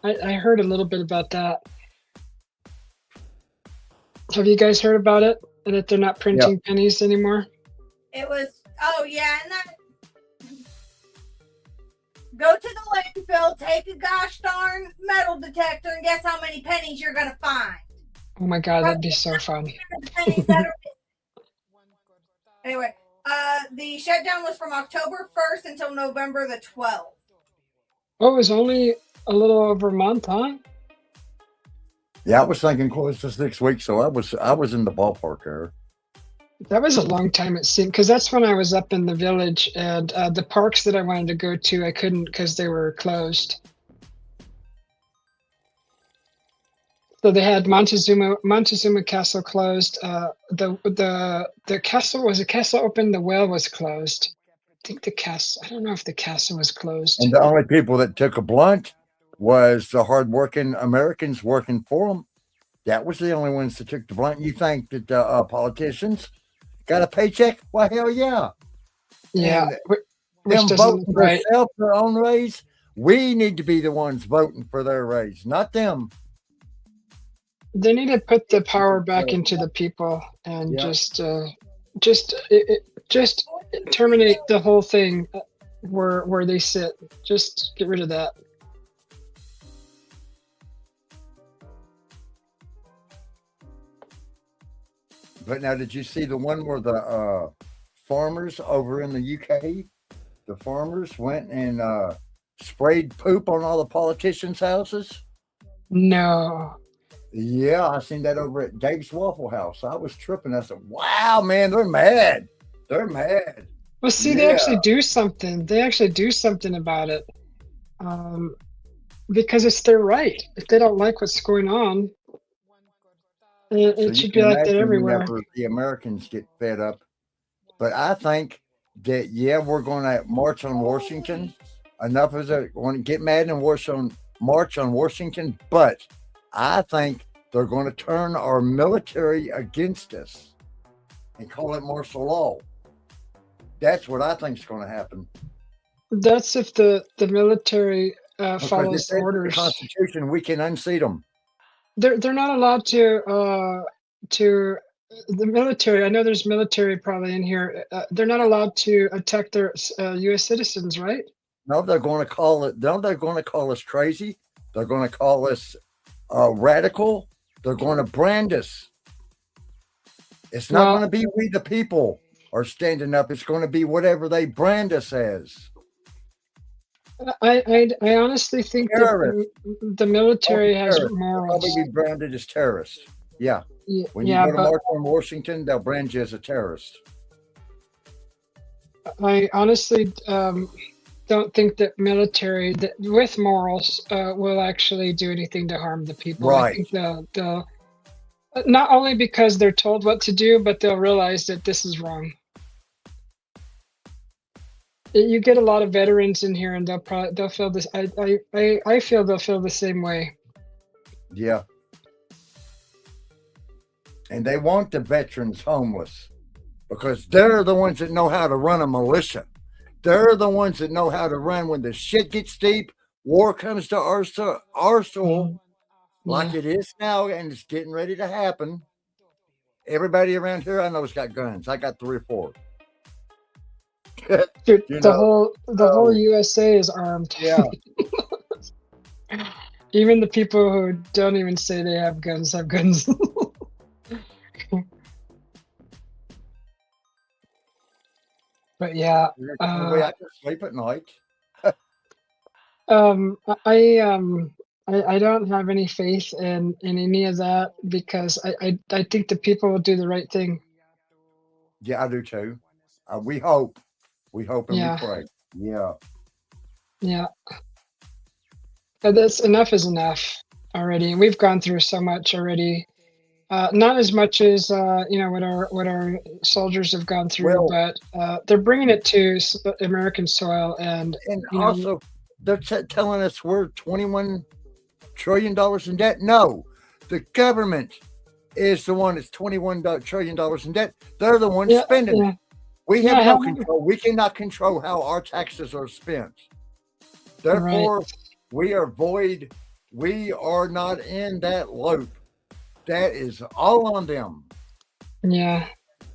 I heard a little bit about that. Have you guys heard about it? That they're not printing pennies anymore? It was, oh yeah, and that, go to the landfill, take a gosh darn metal detector, and guess how many pennies you're gonna find. Oh my god, that'd be so fun. Anyway, the shutdown was from October 1st until November the 12th. Oh, it was only a little over a month, huh? Yeah, I was thinking close to 6 weeks, so I was in the ballpark there. That was a long time, it seemed, because that's when I was up in the village, and the parks that I wanted to go to, I couldn't because they were closed. So they had Montezuma Castle closed. The castle, was the castle open? The well was closed. I think the castle. I don't know if the castle was closed. And the only people that took a blunt was the hardworking Americans working for them. That was the only ones that took the blunt. You think that politicians got a paycheck? Well, hell yeah. Yeah, And which them doesn't voting look for right. themselves, their own raise. We need to be the ones voting for their raise, not them. They need to put the power back into the people and Yeah. just terminate the whole thing where they sit. Just get rid of that. But now, did you see the one where the farmers over in the UK, the farmers went and sprayed poop on all the politicians' houses? No. Yeah, I seen that over at Dave's Waffle House. I was tripping. I said, wow, man, they're mad. They're mad. Well, see, they Yeah. actually do something. They actually do something about it, because it's their right. If they don't like what's going on, So it you should can be like that imagine everywhere. whenever the Americans get fed up. But I think that, yeah, we're going to march on Washington. Enough of it. Want to get mad and march on Washington. But I think they're going to turn our military against us and call it martial law. That's what I think is going to happen. That's if the military Because if follows they the orders. Constitution, we can unseat them. They're not allowed to the military. I know there's military probably in here. They're not allowed to attack their U.S. citizens, right? No, they're going to call it. No, they're going to call us crazy. They're going to call us radical. They're going to brand us. It's not Well, going to be we the people are standing up. It's going to be whatever they brand us as. I honestly think that Terrorists. the military has Terrorists. They'll morals. probably be branded as terrorists. Yeah. When you Yeah, go to but march on Washington, they'll brand you as a terrorist. I honestly don't think that military that with morals will actually do anything to harm the people. I Right. think they'll not only because they're told what to do, but they'll realize that this is wrong. You get a lot of veterans in here, and they'll feel this. I feel they'll feel the same way. Yeah. And they want the veterans homeless because they're the ones that know how to run a militia. They're the ones that know how to run when the shit gets deep, war comes to our soul, like Yeah. it is now, and it's getting ready to happen. Everybody around here I know has got guns. I got 3 or 4. Dude, You the know, whole so USA is armed. yeah. Even the people who don't even say they have guns have guns. But yeah, There's no way I can sleep at night. I don't have any faith in any of that because I think the people will do the right thing. Yeah, I do too. We hope. We hope and we Yeah, pray. Yeah. yeah. That's enough is enough already, and we've gone through so much already. Not as much as what our soldiers have gone through, Well, but they're bringing it to American soil, and and you know, also they're telling us we're $21 trillion in debt. No, the government is the one that's $21 trillion in debt. They're the ones yeah, spending it. yeah, We have yeah. no How control. We cannot control how our taxes are spent. right? Therefore, we are void. We are not in that loop. That is all on them. Yeah,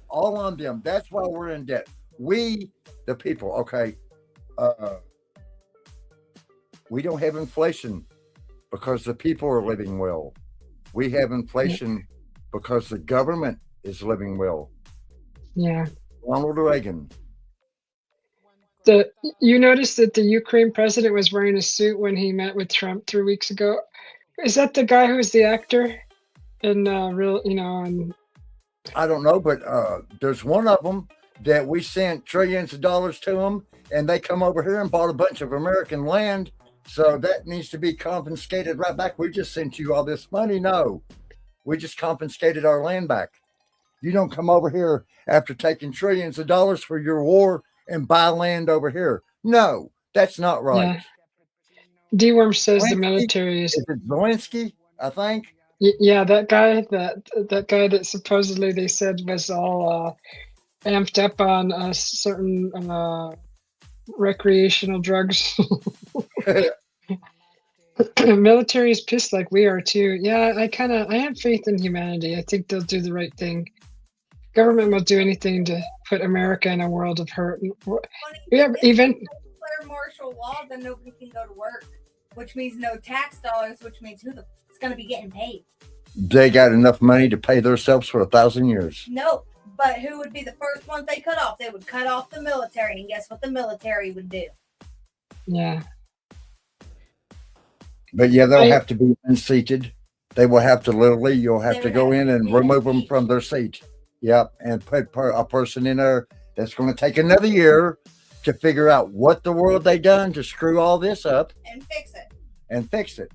All on them. That's why we're in debt. We, the people, okay. Uh, we don't have inflation because the people are living well. We have inflation because the government is living well. yeah. Ronald Reagan. You noticed that the Ukraine president was wearing a suit when he met with Trump 3 weeks ago. Is that the guy who was the actor in real? And I don't know, but there's one of them that we sent trillions of dollars to them, and they come over here and bought a bunch of American land. So that needs to be confiscated right back. We just sent you all this money. No, we just confiscated our land back. You don't come over here after taking trillions of dollars for your war and buy land over here. No, that's not right. yeah, D-Worm says the Zelensky, military is. is it Zelensky? I think. Yeah, that guy, that guy that supposedly they said was all amped up on certain recreational drugs. Military is pissed like we are too. Yeah, I have faith in humanity. I think they'll do the right thing. Government will do anything to put America in a world of hurt. We have even declare martial law, then nobody can go to work, which means no tax dollars, which means who's going to be getting paid? They got enough money to pay themselves for 1,000 years. Nope. But who would be the first ones they cut off? They would cut off the military, and guess what the military would do? yeah. But yeah, they'll have to be unseated. They will have to literally, you'll have to go in and remove them from their seat. Yep. And put a person in there that's going to take another year to figure out what the world they done to screw all this up and fix it. And fix it.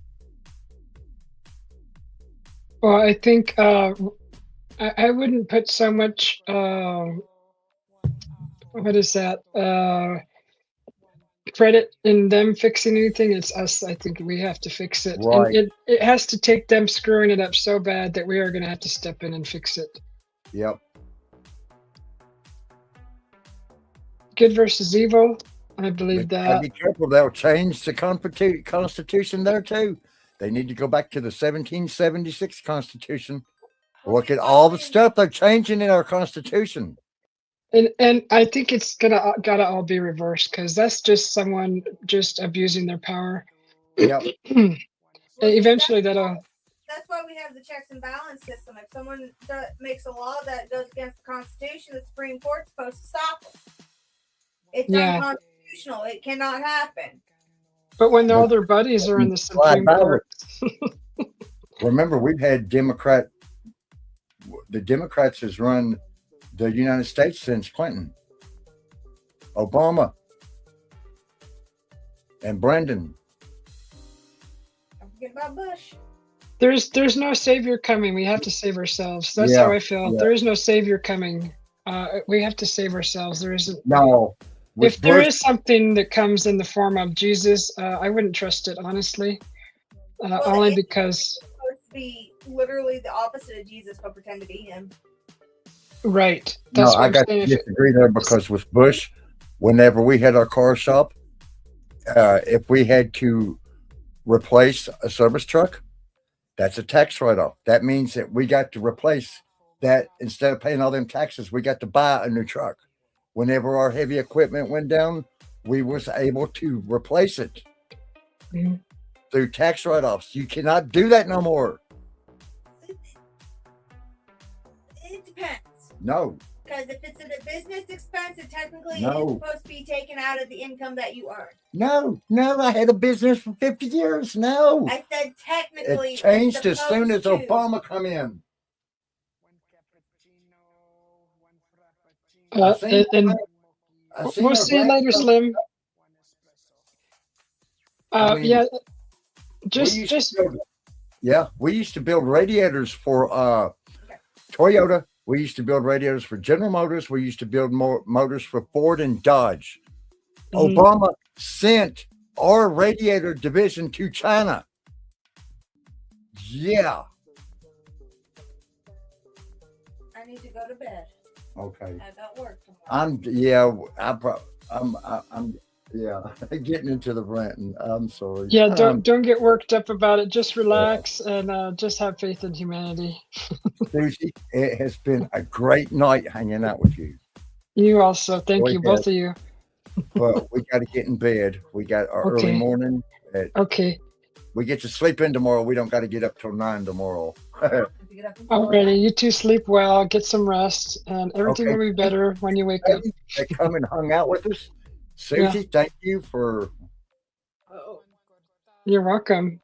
Well, I think I wouldn't put so much. What is that? Credit in them fixing anything. It's us. I think we have to fix it. Right. And it has to take them screwing it up so bad that we are going to have to step in and fix it. Yep. Good versus evil. I believe that. Be careful. They'll change the Constitution there too. They need to go back to the 1776 Constitution. Look at all the stuff they're changing in our Constitution. And I think it's gotta all be reversed, because that's just someone just abusing their power. Yep. Eventually that'll. That's why we have the checks and balance system. If someone makes a law that goes against the Constitution, the Supreme Court's supposed to stop them. It's unconstitutional. It cannot happen. But when all their buddies are in the Supreme Court. Remember, we've had the Democrats has run the United States since Clinton, Obama, and Brandon. Don't forget about Bush. There's no savior coming. We have to save ourselves. That's how I feel. Yeah. There is no savior coming. We have to save ourselves. There isn't. No. If there is something that comes in the form of Jesus, I wouldn't trust it, honestly. Only because it's supposed to be literally the opposite of Jesus, but pretend to be him. Right. That's I got to disagree there, because with Bush, whenever we had our car shop, if we had to replace a service truck, that's a tax write-off. That means that we got to replace that. Instead of paying all them taxes, we got to buy a new truck. Whenever our heavy equipment went down, we was able to replace it through tax write-offs. You cannot do that no more. It depends. No. Because if it's a business expense, it technically is supposed to be taken out of the income that you earn. No, I had a business for 50 years. No. I said technically. It changed as soon as Obama come in. We'll see you later, Slim. Yeah. Just we used to build radiators for Toyota. We used to build radiators for General Motors. We used to build motors for Ford and Dodge. Mhm. Obama sent our radiator division to China. Yeah. I need to go to bed. Okay. I got work tomorrow. I'm getting into the ranting. I'm sorry. yeah, don't get worked up about it. Just relax and just have faith in humanity. Susie, it has been a great night hanging out with you. You also, thank you, Boy, both of you. But we got to get in bed. We got our early Okay. morning. Okay. We get to sleep in tomorrow. We don't got to get up till 9 tomorrow. Alrighty, you two sleep well, get some rest, and everything Okay. will be better when you wake up. They come and hung out with us. Susie, thank you for. You're welcome.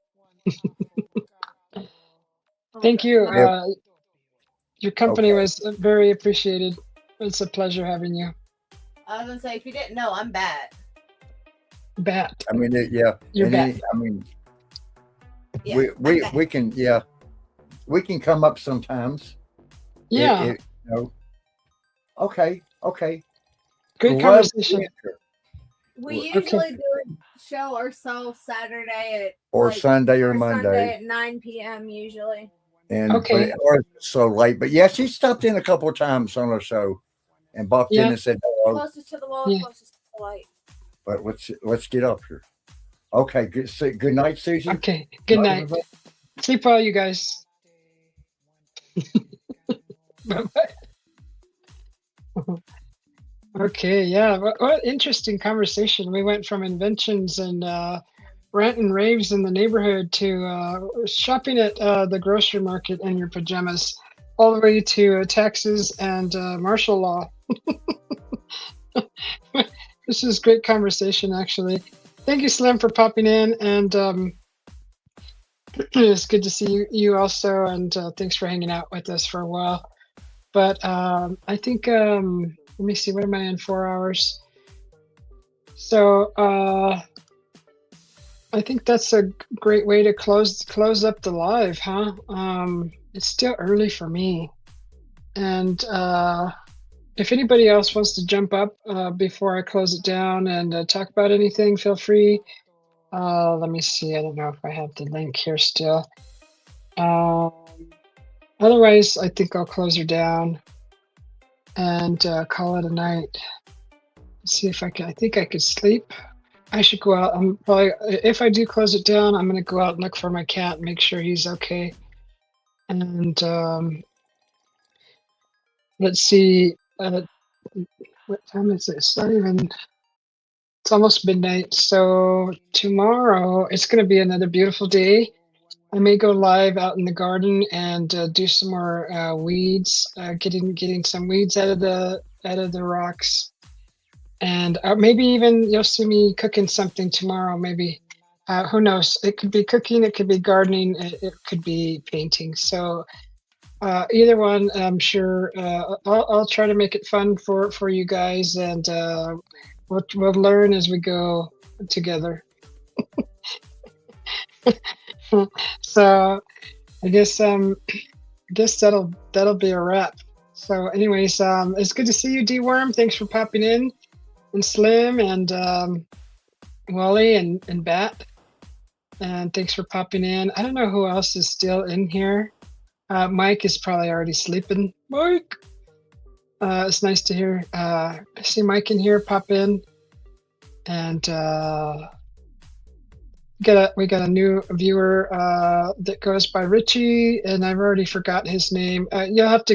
Thank you. Yeah. Your company Okay. was very appreciated. It's a pleasure having you. I was gonna say, if you didn't know, I'm bad. Bat. I mean, yeah. You're and back. I mean, Yeah, we can we can come up sometimes. Yeah. Okay. Great Love conversation. winter. we Okay. usually do a show ourselves Saturday at Or Sunday or Sunday Monday. at 9 p.m. usually. And Okay. or so late. But yeah, she stopped in a couple of times on our show and bopped in Yeah. and said hello. Closest to the wall, Yeah. closest to the light. But let's get up here. Okay, good night, Susie. Okay. Good night. everybody. Sleep well, you guys. Bye-bye. Okay, yeah. What interesting conversation. We went from inventions and rant and raves in the neighborhood to shopping at the grocery market in your pajamas, all the way to taxes and martial law. This is great conversation, actually. Thank you, Slim, for popping in, and it's good to see you also, and thanks for hanging out with us for a while. But I think let me see, what am I in, 4 hours? So I think that's a great way to close up the live, huh? It's still early for me, and if anybody else wants to jump up before I close it down and talk about anything, feel free. Let me see. I don't know if I have the link here still. Otherwise, I think I'll close her down and call it a night. Let's see if I can. I think I could sleep. I should go out. I'm probably, if I do close it down, I'm gonna go out and look for my cat, make sure he's okay. And let's see. What time is it? It's not even. It's almost midnight. So tomorrow it's gonna be another beautiful day. I may go live out in the garden and do some more weeds, getting some weeds out of the rocks, and maybe even you'll see me cooking something tomorrow. Maybe who knows? It could be cooking, it could be gardening, it could be painting. So either one, I'm sure. I'll try to make it fun for you guys, and we'll learn as we go together. So I guess that'll be a wrap. So anyways, it's good to see you, D-Worm. Thanks for popping in, and Slim, and Wally, and Bat, and thanks for popping in. I don't know who else is still in here. Mike is probably already sleeping. Mike, it's nice to hear. See Mike in here, pop in, and we got a new viewer that goes by Richie, and I've already forgot his name. You'll have to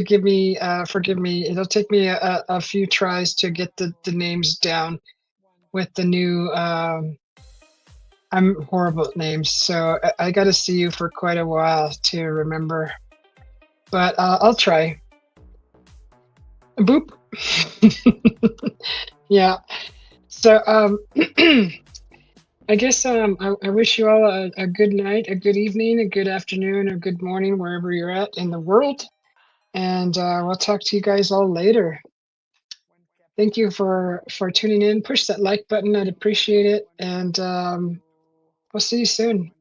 forgive me. It'll take me a few tries to get the names down with the new. I'm horrible at names, so I got to see you for quite a while to remember. But I'll try. Boop. Yeah. So I guess I wish you all a good night, a good evening, a good afternoon, or good morning, wherever you're at in the world. And we'll talk to you guys all later. Thank you for tuning in. Push that like button. I'd appreciate it. And we'll see you soon.